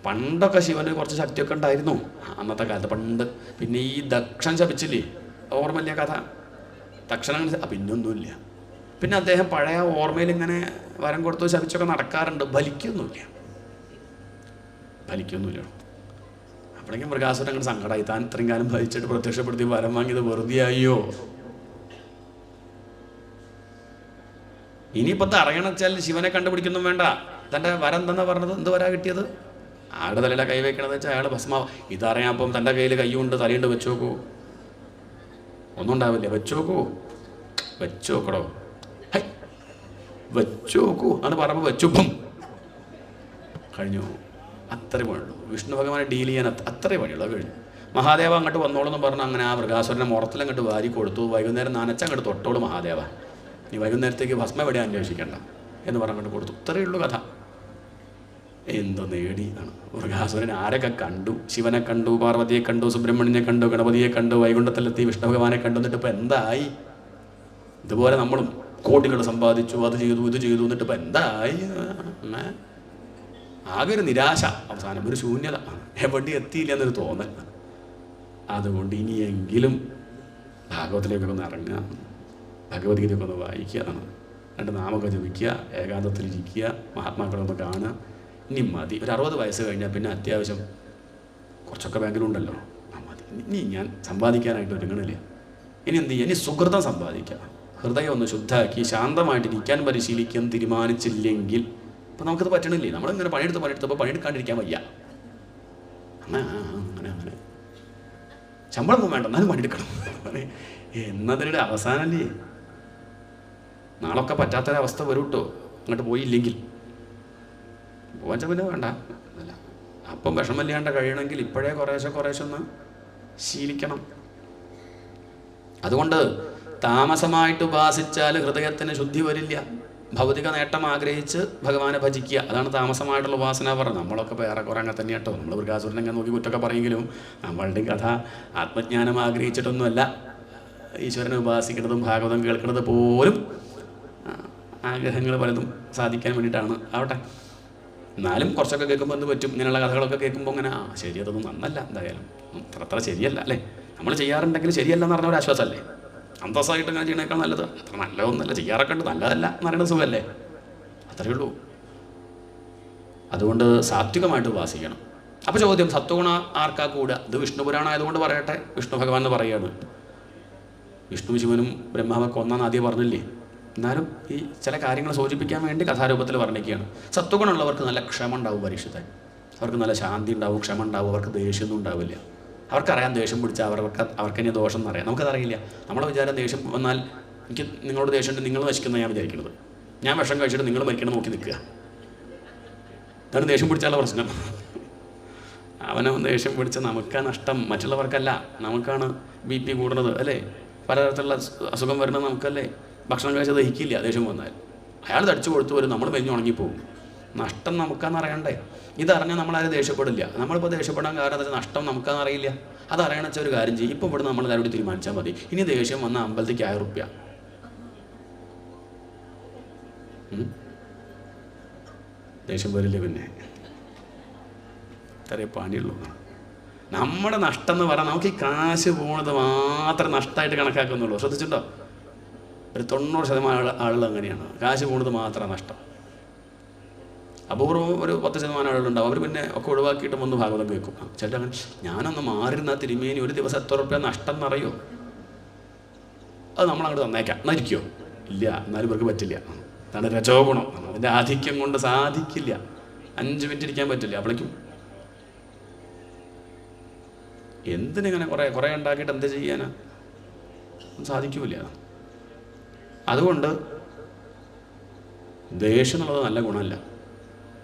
പണ്ടൊക്കെ ശിവന് കുറച്ച് ശക്തിയൊക്കെ ഉണ്ടായിരുന്നു അന്നത്തെ കാലത്ത്, പണ്ട്. പിന്നെ ഈ ദക്ഷൻ ശപിച്ചില്ലേ, ഓർമ്മയില്ല കഥ? ദക്ഷണം പിന്നൊന്നുമില്ല. പിന്നെ അദ്ദേഹം പഴയ ഓർമ്മയിൽ ഇങ്ങനെ വരം കൊടുത്തു ശപിച്ചൊക്കെ നടക്കാറുണ്ട്, ഫലിക്കൊന്നുമില്ല. അപ്പോഴേക്കും മൃഗാസുരൻ അങ്ങനെ സങ്കടമായി, താൻ ഇത്രയും കാലം ഭരിച്ചിട്ട് പ്രത്യക്ഷപ്പെടുത്തി വരം വാങ്ങിയത് വെറുതെ ആയോ? ഇനിയിപ്പോൾ അറിയണം വെച്ചാൽ ശിവനെ കണ്ടുപിടിക്കൊന്നും വേണ്ട, തൻ്റെ വരം എന്താ പറഞ്ഞത്, എന്ത് വരാ കിട്ടിയത്? ആരുടെ തലയിലെ കൈ വയ്ക്കണമെന്ന് വെച്ചാൽ അയാൾ ഭസ്മാവ്. ഇതറിയാം, അപ്പം തൻ്റെ കയ്യിൽ കൈയുണ്ട്, തലയുണ്ട്, വെച്ച് നോക്കൂ, ഒന്നും ഉണ്ടാവില്ല, വെച്ച് നോക്കൂ, വെച്ച് നോക്കടോ, വെച്ചു നോക്കൂ എന്ന് പറയുമ്പോൾ വെച്ചുപ്പം കഴിഞ്ഞു. അത്രേ പണിയുള്ളൂ വിഷ്ണു ഭഗവാനെ ഡീൽ ചെയ്യാൻ, അത്രേ പണിയുള്ളൂ. അത് കഴിഞ്ഞു. മഹാദേവ അങ്ങോട്ട് വന്നോളെന്ന് പറഞ്ഞ് അങ്ങനെ ആ മൃഗാസുരനെ മുറത്തിലങ്ങോട്ട് വാരി കൊടുത്തു. വൈകുന്നേരം നനച്ചങ്ങോട്ട് തൊട്ടോളൂ മഹാദേവ, നീ വൈകുന്നേരത്തേക്ക് ഭസ്മം എവിടെ അന്വേഷിക്കേണ്ട എന്ന് പറഞ്ഞങ്ങോട്ട് കൊടുത്തു. ഇത്രയേ ഉള്ളൂ കഥ. എന്തോ നേടി എന്നാണ്. മൃഗാസുരൻ ആരൊക്കെ കണ്ടു? ശിവനെ കണ്ടു, പാർവതിയെ കണ്ടു, സുബ്രഹ്മണ്യനെ കണ്ടു, ഗണപതിയെ കണ്ടു, വൈകുണ്ഠത്തിലെത്തി, വിഷ്ണു ഭഗവാനെ കണ്ടു. എന്നിട്ട് ഇപ്പം എന്തായി? ഇതുപോലെ നമ്മളും കോടികൾ സമ്പാദിച്ചു, അത് ചെയ്തു, ഇത് ചെയ്തു, എന്നിട്ട് ഇപ്പം എന്തായി? ആകെ ഒരു നിരാശ, അവസാനം ഒരു ശൂന്യത, എവിടെ എത്തിയില്ല എന്നൊരു തോന്നൽ. അതുകൊണ്ട് ഇനിയെങ്കിലും ഭാഗവത്തിലേക്കൊക്കെ ഒന്ന് ഇറങ്ങുക, ഭഗവത്ഗീതയൊക്കെ ഒന്ന് വായിക്കുക, രണ്ട് നാമൊക്കെ ജപിക്കുക, ഏകാന്തത്തിലിരിക്കുക, മഹാത്മാക്കളൊന്ന് കാണുക. ഇനി മതി, ഒരു 60 വയസ്സ് കഴിഞ്ഞാൽ പിന്നെ അത്യാവശ്യം കുറച്ചൊക്കെ ബാങ്കിലുണ്ടല്ലോ, മതി. ഇനി ഞാൻ സമ്പാദിക്കാനായിട്ട് ഒരുങ്ങണില്ല. ഇനി എന്ത് ചെയ്യുക? ഇനി സുഹൃതം സമ്പാദിക്കുക, ഹൃദയം ഒന്ന് ശുദ്ധമാക്കി ശാന്തമായിട്ടിരിക്കാൻ പരിശീലിക്കാൻ തീരുമാനിച്ചില്ലെങ്കിൽ ഇപ്പം നമുക്കത് പറ്റണില്ലേ? നമ്മളിങ്ങനെ പണിയെടുത്തപ്പോൾ പണിയെടുക്കാണ്ടിരിക്കാൻ വയ്യ. അങ്ങനെ ശമ്പളമൊന്നും വേണ്ട, എന്നാലും പണിയെടുക്കണം എന്നതിൻ്റെ അവസാനമല്ലേ? നാളൊക്കെ പറ്റാത്തൊരവസ്ഥ വരും കേട്ടോ, അങ്ങോട്ട് പോയില്ലെങ്കിൽ. പോകാൻ പിന്നെ വേണ്ട, അല്ല അപ്പം വിഷമമില്ലാണ്ട് കഴിയണമെങ്കിൽ ഇപ്പോഴേ കുറേശ്ശെ ഒന്ന് ശീലിക്കണം. അതുകൊണ്ട് താമസമായിട്ട് ഉപാസിച്ചാൽ ഹൃദയത്തിന് ശുദ്ധി വരില്ല. ഭൗതിക നേട്ടം ആഗ്രഹിച്ച് ഭഗവാനെ ഭജിക്കുക, അതാണ് താമസമായിട്ടുള്ള ഉപാസന പറഞ്ഞത്. നമ്മളൊക്കെ ഇപ്പോൾ ഏറെക്കുറെ അങ്ങനെ തന്നെ കേട്ടോ. നമ്മൾ വൃഗാസുരനെ അങ്ങനെ നോക്കി കുറ്റമൊക്കെ പറയെങ്കിലും നമ്മളുടെ കഥ ആത്മജ്ഞാനം ആഗ്രഹിച്ചിട്ടൊന്നുമല്ല. ഈശ്വരനെ ഉപാസിക്കുന്നതും ഭാഗവതം കേൾക്കുന്നത് പോലും ആഗ്രഹങ്ങൾ പലതും സാധിക്കാൻ വേണ്ടിയിട്ടാണ്. ആവട്ടെ, എന്നാലും കുറച്ചൊക്കെ കേൾക്കുമ്പോൾ എന്ത് പറ്റും, ഇങ്ങനെയുള്ള കഥകളൊക്കെ കേൾക്കുമ്പോൾ അങ്ങനെ ശരി, അതൊന്നും നന്നല്ല, എന്തായാലും അത്ര ശരിയല്ല അല്ലേ. നമ്മൾ ചെയ്യാറുണ്ടെങ്കിൽ ശരിയല്ലെന്ന് പറഞ്ഞ ഒരു ആശ്വാസമല്ലേ. അന്തസ്സായിട്ട് ഇങ്ങനെ ചെയ്യണേക്കാൾ നല്ലത്, അത്ര നല്ലതൊന്നുമല്ല, ചെയ്യാറൊക്കെ ഉണ്ട്, നല്ലതല്ല എന്ന് പറയുന്നത് സുഖമല്ലേ, അത്രയേ ഉള്ളൂ. അതുകൊണ്ട് സാത്വികമായിട്ട് ഉപാസിക്കണം. അപ്പോൾ ചോദ്യം, സത്വഗുണ ആർക്കാ കൂടുക? ഇത് വിഷ്ണു പുരാണം ആയതുകൊണ്ട് പറയട്ടെ, വിഷ്ണു ഭഗവാൻ എന്ന് പറയുകയാണ്. വിഷ്ണു ശിവനും ബ്രഹ്മാവൊക്കെ ഒന്നാന്ന് ആദ്യം പറഞ്ഞില്ലേ, എന്നാലും ഈ ചില കാര്യങ്ങൾ സൂചിപ്പിക്കാൻ വേണ്ടി കഥാരൂപത്തിൽ വർണ്ണിക്കുകയാണ്. സത്വഗുണമുള്ളവർക്ക് നല്ല ക്ഷമ ഉണ്ടാവും പരീക്ഷത്തെ, അവർക്ക് നല്ല ശാന്തി ഉണ്ടാവും, ക്ഷമ ഉണ്ടാവും, അവർക്ക് ദേഷ്യമൊന്നും ഉണ്ടാവില്ല. അവർക്കറിയാം ദേഷ്യം പിടിച്ചാൽ അവർക്ക് ഇനി ദോഷം എന്നറിയാം, നമുക്കതറിയില്ല. നമ്മുടെ വിചാരം ദേഷ്യം വന്നാൽ എനിക്ക് നിങ്ങളോട് ദേഷ്യമുണ്ട്, നിങ്ങൾ നശിക്കുന്ന ഞാൻ വിചാരിക്കുന്നത്, ഞാൻ വിഷം കഴിച്ചിട്ട് നിങ്ങൾ മരിക്കണം നോക്കി നിൽക്കുക, അതാണ് ദേഷ്യം പിടിച്ചാലുള്ള പ്രശ്നം. അവനെ ദേഷ്യം പിടിച്ച നമുക്കാ നഷ്ടം, മറ്റുള്ളവർക്കല്ല. നമുക്കാണ് BP കൂടുന്നത് അല്ലേ, പലതരത്തിലുള്ള അസുഖം വരുന്നത് നമുക്കല്ലേ. ഭക്ഷണം കഴിച്ചത് ദഹിക്കില്ല ദേഷ്യം വന്നാൽ, അയാൾ തടിച്ചു കൊടുത്തു വരും, നമ്മൾ മെലിഞ്ഞ് ഉണങ്ങിപ്പോകും. നഷ്ടം നമുക്കാന്ന് അറിയണ്ടേ. ഇതറിഞ്ഞാൽ നമ്മളാരും ദേഷ്യപ്പെടില്ല. നമ്മളിപ്പോൾ ദേഷ്യപ്പെടാൻ കാരണം എന്താ വെച്ചാൽ നഷ്ടം നമുക്കാന്ന് അറിയില്ല. അതറിയണ വെച്ചാൽ ഒരു കാര്യം ചെയ്യും, ഇപ്പോൾ ഇവിടെ നമ്മൾ എല്ലാവരും തീരുമാനിച്ചാൽ മതി, ഇനി ദേഷ്യം വന്ന അമ്പലത്തേക്ക് 1000 റുപ്യ. ദേഷ്യം വരില്ല, പിന്നെ ഇത്രയേ പണിയുള്ളൂ. നമ്മുടെ നഷ്ടം എന്ന് പറഞ്ഞാൽ നമുക്ക് ഈ കാശ് പോകുന്നത് മാത്രം നഷ്ടമായിട്ട് കണക്കാക്കുന്നുള്ളൂ. ശ്രദ്ധിച്ചിട്ടുണ്ടോ? ഒരു 90% ആളുകൾ അങ്ങനെയാണ്, കാശ് പോകുന്നത് മാത്രമാണ് നഷ്ടം. അപൂർവം ഒരു 10% ആളുകളുണ്ടാവും, അവർ പിന്നെ ഒക്കെ ഒഴിവാക്കിയിട്ട് വന്ന് ഭാഗവതം കേൾക്കും. ചേട്ടാ അങ്ങനെ ഞാനൊന്ന് മാറിയിരുന്ന തിരുമേനി ഒരു ദിവസം എത്ര റുപ്യ നഷ്ടം എന്നറിയോ? അത് നമ്മളങ്ങോട്ട് തന്നേക്കാം എന്നിരിക്കുമോ? ഇല്ല, എന്നാലും ഇവർക്ക് പറ്റില്ല. അതാണ് രജോ ഗുണം. അതിൻ്റെ ആധിക്യം കൊണ്ട് സാധിക്കില്ല. 5 മിനിറ്റ് ഇരിക്കാൻ പറ്റില്ല. അപ്പോഴേക്കും എന്തിനിങ്ങനെ കുറേ ഉണ്ടാക്കിയിട്ട് എന്ത് ചെയ്യാനാ? സാധിക്കില്ല. അതുകൊണ്ട് ദേഷ്യം എന്നുള്ളത് നല്ല ഗുണമല്ല.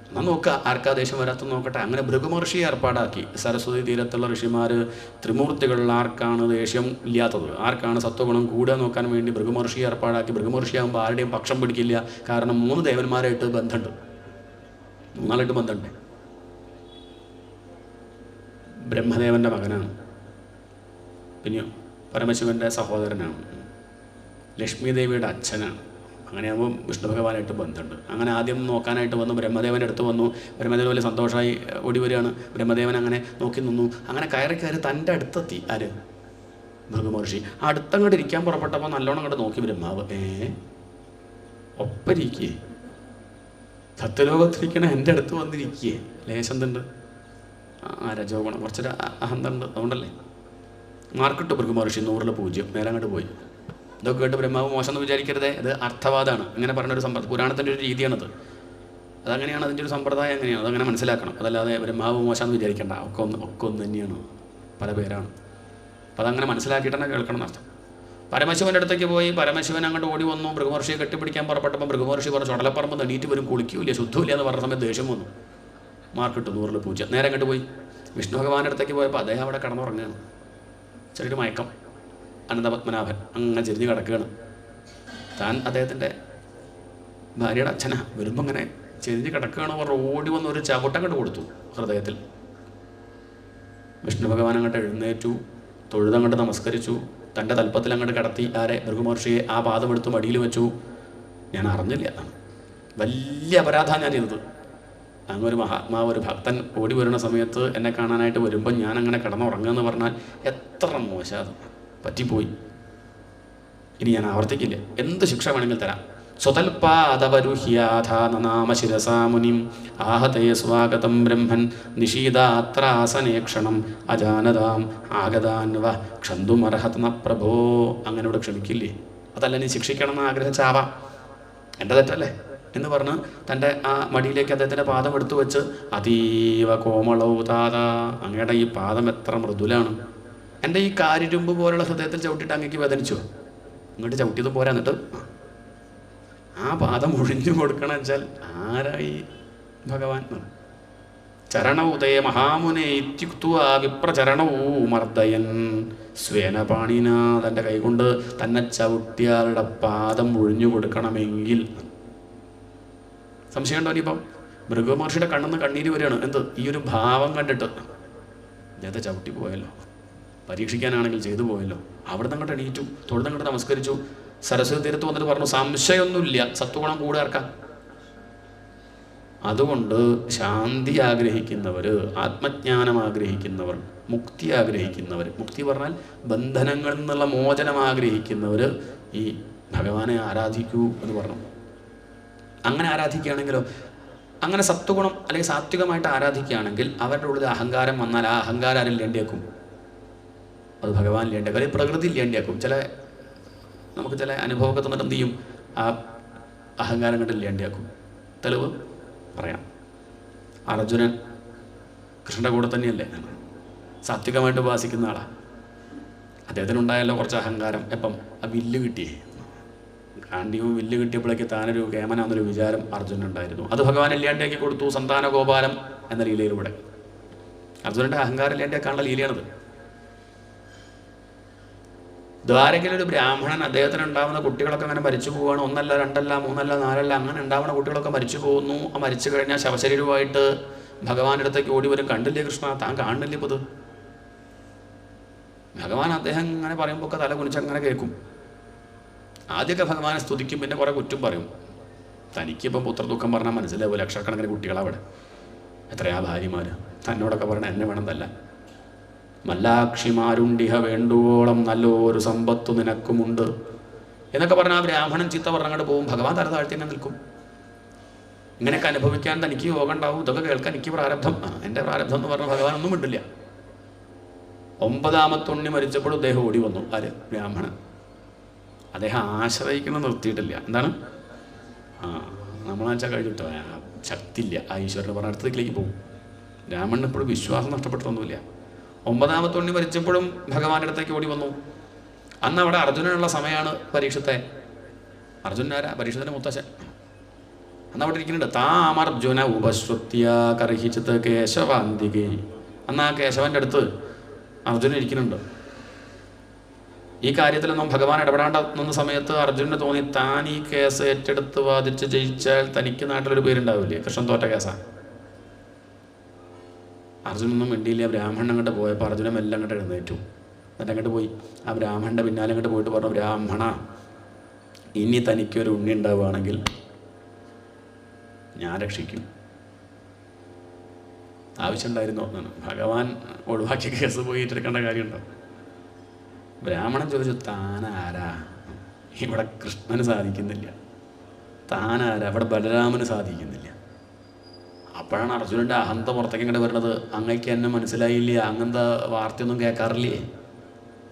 എന്നാൽ നോക്കുക ആർക്കാ ദേഷ്യം വരാത്തെന്ന് നോക്കട്ടെ. അങ്ങനെ ഭൃഗുമഹർഷിയെ ഏർപ്പാടാക്കി. സരസ്വതി തീരത്തുള്ള ഋഷിമാർ ത്രിമൂർത്തികളിൽ ആർക്കാണ് ദേഷ്യം ഇല്ലാത്തത്, ആർക്കാണ് സത്വഗുണം കൂടുക നോക്കാൻ വേണ്ടി ഭൃഗുമഹർഷിയെ ഏർപ്പാടാക്കി. ഭൃഗുമഹർഷിയാകുമ്പോൾ ആരുടെയും പക്ഷം പിടിക്കില്ല. കാരണം 3 ദേവന്മാരായിട്ട് ബന്ധമുണ്ട്, 3 ബന്ധമുണ്ട്. ബ്രഹ്മദേവൻ്റെ മകനാണ്, പിന്നെയോ പരമശിവൻ്റെ സഹോദരനാണ്, ലക്ഷ്മി ദേവിയുടെ അച്ഛനാണ്. അങ്ങനെയാകുമ്പോൾ വിഷ്ണു ഭഗവാനായിട്ട് ബന്ധമുണ്ട്. അങ്ങനെ ആദ്യം നോക്കാനായിട്ട് വന്നു, ബ്രഹ്മദേവൻ്റെ അടുത്ത് വന്നു. ബ്രഹ്മദേവൻ വലിയ സന്തോഷമായി ഓടി വരികയാണ്. ബ്രഹ്മദേവൻ അങ്ങനെ നോക്കി നിന്നു. അങ്ങനെ കയറി തൻ്റെ അടുത്തെത്തി. ആര്? ഭൃഗുമഹർഷി. അടുത്തങ്ങോട്ട് ഇരിക്കാൻ പുറപ്പെട്ടപ്പോൾ നല്ലോണം അങ്ങോട്ട് നോക്കി ബ്രഹ്മാവ്. ഒപ്പരിക്കേ, സത്യലോകത്തിരിക്കണ എൻ്റെ അടുത്ത് വന്നിരിക്കേ. ലേശം എന്തുണ്ട്? രജോ ഗുണം, കുറച്ചൊരു അഹന്തണ്ട്. അതുകൊണ്ടല്ലേ മാർക്കിട്ടു ഭൃഗുമഹർഷി 100 നേരെ അങ്ങോട്ട് പോയി. ഇതൊക്കെ കേട്ട് ബ്രഹ്മാവ് മോശം എന്ന് വിചാരിക്കരുതേ, അത് അർത്ഥവാദമാണ്. ഇങ്ങനെ പറഞ്ഞൊരു പുരാണത്തിൻ്റെ ഒരു രീതിയാണത്. അതങ്ങനെയാണ്, അതിൻ്റെ ഒരു സമ്പ്രദായം അങ്ങനെയാണ്, അതങ്ങനെ മനസ്സിലാക്കണം. അതല്ലാതെ ബ്രഹ്മാവ് മോശം എന്ന് വിചാരിക്കേണ്ട, ഒക്കെ ഒന്ന് തന്നെയാണ്, പല പേരാണ്. അപ്പോൾ അതങ്ങനെ മനസ്സിലാക്കിയിട്ട് തന്നെ കേൾക്കണം എന്നർത്ഥം. പരമശിവൻ്റെ അടുത്തേക്ക് പോയി. പരമശിവൻ അങ്ങോട്ട് ഓടി വന്നു. ഭൃഗുമഹർഷിയെ കെട്ടിപ്പിടിക്കാൻ പുറപ്പെട്ടപ്പോൾ ഭൃഗുമഹർഷി പറഞ്ഞു, ചുടലപ്പറമ്പ് നെണീറ്റ് വരും, കുളിക്കൂല, ശുദ്ധമില്ല എന്ന് പറഞ്ഞ സമയത്ത് ദേഷ്യം വന്നു. മാർക്കിട്ടു 100 നേരെ അങ്ങോട്ട് പോയി. വിഷ്ണു ഭഗവാന്റെ അടുത്തേക്ക് പോയപ്പോൾ അദ്ദേഹം അവിടെ കിടന്നുറങ്ങുകയാണ്. ചെറിയൊരു മയക്കം. അനന്തപത്മനാഭൻ അങ്ങനെ ചെരിഞ്ഞ് കിടക്കുകയാണ്. താൻ അദ്ദേഹത്തിൻ്റെ ഭാര്യയുടെ അച്ഛനാ. വരുമ്പോൾ അങ്ങനെ ചെരിഞ്ഞ് കിടക്കുകയാണ്. അവർ ഓടി വന്ന് ഒരു ചവിട്ടങ്ങോട്ട് കൊടുത്തു ഹൃദയത്തിൽ. വിഷ്ണു ഭഗവാൻ അങ്ങോട്ട് എഴുന്നേറ്റു, തൊഴുതങ്ങോട്ട് നമസ്കരിച്ചു. തൻ്റെ തൽപ്പത്തിൽ അങ്ങോട്ട് കിടത്തി. ആരെ? ഭൃഗുമഹർഷിയെ. ആ പാദമെടുത്ത് മടിയിൽ വെച്ചു. ഞാൻ അറിഞ്ഞില്ല, വലിയ അപരാധമാണ് ഞാൻ ചെയ്തത്. അങ്ങനെ ഒരു മഹാത്മാവ്, ഒരു ഭക്തൻ ഓടി വരുന്ന സമയത്ത് എന്നെ കാണാനായിട്ട് വരുമ്പോൾ ഞാൻ അങ്ങനെ കിടന്നുറങ്ങുകയെന്ന് പറഞ്ഞാൽ എത്ര മോശം. അത് പറ്റിപ്പോയി. ഇനി ഞാൻ ആവർത്തിക്കില്ല. എന്ത് ശിക്ഷ വേണമെങ്കിൽ തരാം. സ്വതൽപാദവരുഹ്യാധാനാമശിരസാമുനിം ആഹതേ സ്വാഗതം ബ്രഹ്മൻ നിഷീദാത്രാസനേക്ഷണം അജാനതാം ആഗതാൻവ ക്ഷന്തുമർഹത്ന പ്രഭോ. അങ്ങനെ ഇവിടെ ക്ഷമിക്കില്ലേ? അതല്ല നീ ശിക്ഷിക്കണം എന്ന് ആഗ്രഹിച്ചാവാം, എൻ്റെ തെറ്റല്ലേ എന്ന് പറഞ്ഞ് തൻ്റെ ആ മടിയിലേക്ക് അദ്ദേഹത്തിൻ്റെ പാദം എടുത്തു വെച്ച്, അതീവ കോമളവും താത, അങ്ങയുടെ ഈ പാദം എത്ര മൃദുലാണ്, എൻ്റെ ഈ കാരിരുമ്പ് പോലുള്ള ഹൃദയത്തിൽ ചവിട്ടിയിട്ട് അങ്ങേക്ക് വേദനിച്ചോ? ഇങ്ങോട്ട് ചവിട്ടിയത് പോരാ, എന്നിട്ട് ആ പാദം ഒഴിഞ്ഞു കൊടുക്കണം വെച്ചാൽ ആരായി ഭഗവാൻ? ചരണവുദയ മഹാമുനെ ഇത്യുക്ത്വാ വിപ്രചരണവൂ മർദ്ദയൻ സ്വേന പാണിന. തൻ്റെ കൈകൊണ്ട് തന്നെ ചവിട്ടിയാളുടെ പാദം ഒഴിഞ്ഞു കൊടുക്കണമെങ്കിൽ സംശയം ഉണ്ടോ? ഇനിയിപ്പം ഭൃഗുമഹർഷിയുടെ കണ്ണെന്ന് കണ്ണീര് വരികയാണ്. എന്ത്? ഈ ഒരു ഭാവം കണ്ടിട്ട് അദ്ദേഹത്തെ ചവിട്ടി പോയല്ലോ, പരീക്ഷിക്കാനാണെങ്കിൽ ചെയ്തു പോയല്ലോ. അവിടെ നിന്ന് അങ്ങോട്ട് എണീറ്റു, തൊഴുതങ്ങോട്ട് നമസ്കരിച്ചു. സരസ്വതി തീരത്ത് വന്നിട്ട് പറഞ്ഞു, സംശയമൊന്നുമില്ല, സത്വഗുണം കൂടെ ഇറക്കാം. അതുകൊണ്ട് ശാന്തി ആഗ്രഹിക്കുന്നവർ, ആത്മജ്ഞാനം ആഗ്രഹിക്കുന്നവർ, മുക്തി ആഗ്രഹിക്കുന്നവർ, മുക്തി പറഞ്ഞാൽ ബന്ധനങ്ങളിൽ നിന്നുള്ള മോചനം ആഗ്രഹിക്കുന്നവർ ഈ ഭഗവാനെ ആരാധിക്കൂ എന്ന് പറഞ്ഞു. അങ്ങനെ ആരാധിക്കുകയാണെങ്കിലോ, അങ്ങനെ സത്വഗുണം അല്ലെങ്കിൽ സാത്വികമായിട്ട് ആരാധിക്കുകയാണെങ്കിൽ അവരുടെ ഉള്ളിൽ അഹങ്കാരം വന്നാൽ ആ അഹങ്കാരം ആരും ഇല്ലാണ്ടിയാക്കും. അത് ഭഗവാൻ ഇല്ലാണ്ടിയാക്കും, അല്ലെങ്കിൽ പ്രകൃതി ഇല്ലാണ്ടിയാക്കും. നമുക്ക് ചില അനുഭവമൊക്കെ തന്നിട്ട് എന്ത് ചെയ്യും? ആ അഹങ്കാരം കണ്ട് ഇല്ലാണ്ടിയാക്കും. തെളിവ് പറയാം. അർജുനൻ കൃഷ്ണൻ്റെ കൂടെ തന്നെയല്ലേ, സാത്വികമായിട്ട് ഉപാസിക്കുന്ന ആളാണ്. അദ്ദേഹത്തിനുണ്ടായല്ലോ കുറച്ച് അഹങ്കാരം. എപ്പം? ആ വില്ല് കിട്ടിയേ, ഗാന്ധിയും വില്ല് കിട്ടിയപ്പോഴേക്ക് താനൊരു കേമനാന്നൊരു വിചാരം അർജുനുണ്ടായിരുന്നു. അത് ഭഗവാൻ ഇല്ലാണ്ടിയാക്കി കൊടുത്തു. സന്താന ഗോപാലം എന്ന ലീലയിലൂടെ അർജുനൻ്റെ അഹങ്കാരം ഇല്ലാണ്ടിയാക്കാനുള്ള ലീലയാണത്. ദ്വാരകയിൽ ഒരു ബ്രാഹ്മണൻ, അദ്ദേഹത്തിന് ഉണ്ടാവുന്ന കുട്ടികളൊക്കെ അങ്ങനെ മരിച്ചു പോവുകയാണ്. 1 അല്ല 2 അല്ല 3 അല്ല 4 അല്ല, അങ്ങനെ ഉണ്ടാവുന്ന കുട്ടികളൊക്കെ മരിച്ചു പോകുന്നു. ആ മരിച്ചു കഴിഞ്ഞാൽ ശവശരീരവുമായിട്ട് ഭഗവാന്റെ അടുത്തേക്ക് ഓടി വരും. കണ്ടില്ലേ കൃഷ്ണ, താൻ കാണുന്നില്ലേ ഇപ്പോൾ? ഭഗവാൻ അദ്ദേഹം ഇങ്ങനെ പറയുമ്പോൾ ഒക്കെ തല കുനിച്ച് അങ്ങനെ കേൾക്കും. ആദ്യമൊക്കെ ഭഗവാനെ സ്തുതിക്കും, പിന്നെ കുറേ കുറ്റം പറയും. തനിക്കിപ്പം പുത്രദുഃഖം പറഞ്ഞാൽ മനസ്സിലാവും. ലക്ഷക്കണക്കിന് കുട്ടികളവിടെ, എത്രയാ ഭാര്യമാർ. തന്നോടൊക്കെ പറഞ്ഞാൽ എന്നെ വേണമെന്നല്ല. മല്ലാക്ഷിമാരുണ്ടിഹ വേണ്ടുവോളം നല്ലൊരു സമ്പത്തു നിനക്കുമുണ്ട് എന്നൊക്കെ പറഞ്ഞാൽ ആ ബ്രാഹ്മണൻ ചീത്ത പറഞ്ഞങ്ങോട്ട് പോകും. ഭഗവാൻ തല താഴ്ത്തി തന്നെ നിൽക്കും. ഇങ്ങനെയൊക്കെ അനുഭവിക്കാൻ തനിക്ക് യോഗം ഉണ്ടാവും, ഇതൊക്കെ കേൾക്കാൻ എനിക്ക് പ്രാരബ്ധം, എൻ്റെ പ്രാരബ്ധം എന്ന് പറഞ്ഞാൽ ഭഗവാൻ ഒന്നും മിണ്ടില്ല. 9ാമത്തെ ഉണ്ണി മരിച്ചപ്പോൾ അദ്ദേഹം ഓടി വന്നു. ആര്? ബ്രാഹ്മണൻ. അദ്ദേഹം ആശ്രയിക്കണം നിർത്തിയിട്ടില്ല. എന്താണ്? നമ്മളാച്ചാൽ കഴിഞ്ഞിട്ടോ ശക്തി ഇല്ല, ആ ഈശ്വരനെ പറഞ്ഞ അടുത്തേക്ക് പോകും. ബ്രാഹ്മണൻ എപ്പോഴും വിശ്വാസം നഷ്ടപ്പെട്ടൊന്നുമില്ല. 9ാമത്തെ ഉണ്ണി മരിച്ചപ്പോഴും ഭഗവാന്റെ അടുത്തേക്ക് ഓടി വന്നു. അന്ന് അവിടെ അർജുനനുള്ള സമയമാണ്. പരീക്ഷത്തെ അർജുനാരാ? പരീക്ഷത്തിൻ്റെ മുത്തശ്ശൻ. അന്ന് അവിടെ ഇരിക്കുന്നുണ്ട്. താമർജുന ഉപശ്രുത്യ കർഹിച്ചിത്ത് കേശവാന്തികേ. അന്ന് ആ കേശവൻ്റെ അടുത്ത് അർജുനൻ ഇരിക്കുന്നുണ്ട്. ഈ കാര്യത്തിലൊന്നും ഭഗവാൻ ഇടപെടാണ്ട നിന്ന സമയത്ത് അർജുനന് തോന്നി, താൻ ഈ കേസ് ഏറ്റെടുത്ത് വാദിച്ച് ജയിച്ചാൽ തനിക്ക് നാട്ടിലൊരു പേരുണ്ടാവില്ലേ, കൃഷ്ണൻ തോറ്റ കേസാണ്. അർജുനൊന്നും മിണ്ടിയില്ല. ബ്രാഹ്മണൻ അങ്ങോട്ട് പോയപ്പോൾ അർജുനൻ എല്ലാം അങ്ങോട്ട് എഴുന്നേറ്റു. എന്നിട്ട് അങ്ങോട്ട് പോയി ആ ബ്രാഹ്മണൻ്റെ പിന്നാലെ അങ്ങോട്ട് പോയിട്ട് പറഞ്ഞു, ബ്രാഹ്മണ, ഇനി തനിക്കൊരു ഉണ്ണി ഉണ്ടാവുകയാണെങ്കിൽ ഞാൻ രക്ഷിക്കും. ആവശ്യമുണ്ടായിരുന്നു എന്നാണ്. ഭഗവാൻ ഒഴിവാക്കിയ കേസ് പോയി ഏറ്റെടുക്കേണ്ട കാര്യമുണ്ടോ? ബ്രാഹ്മണൻ ചോദിച്ചു, താനാരാ? ഇവിടെ കൃഷ്ണന് സാധിക്കുന്നില്ല. താനാരാ? ഇവിടെ ബലരാമന് സാധിക്കുന്നില്ല. അപ്പോഴാണ് അർജുനൻ്റെ അഹന്ത പുറത്തേക്ക് ഇങ്ങോട്ട് വരുന്നത്. അങ്ങക്ക് എന്നെ മനസ്സിലായില്ല, അങ്ങനത്തെ വാർത്തയൊന്നും കേൾക്കാറില്ലേ?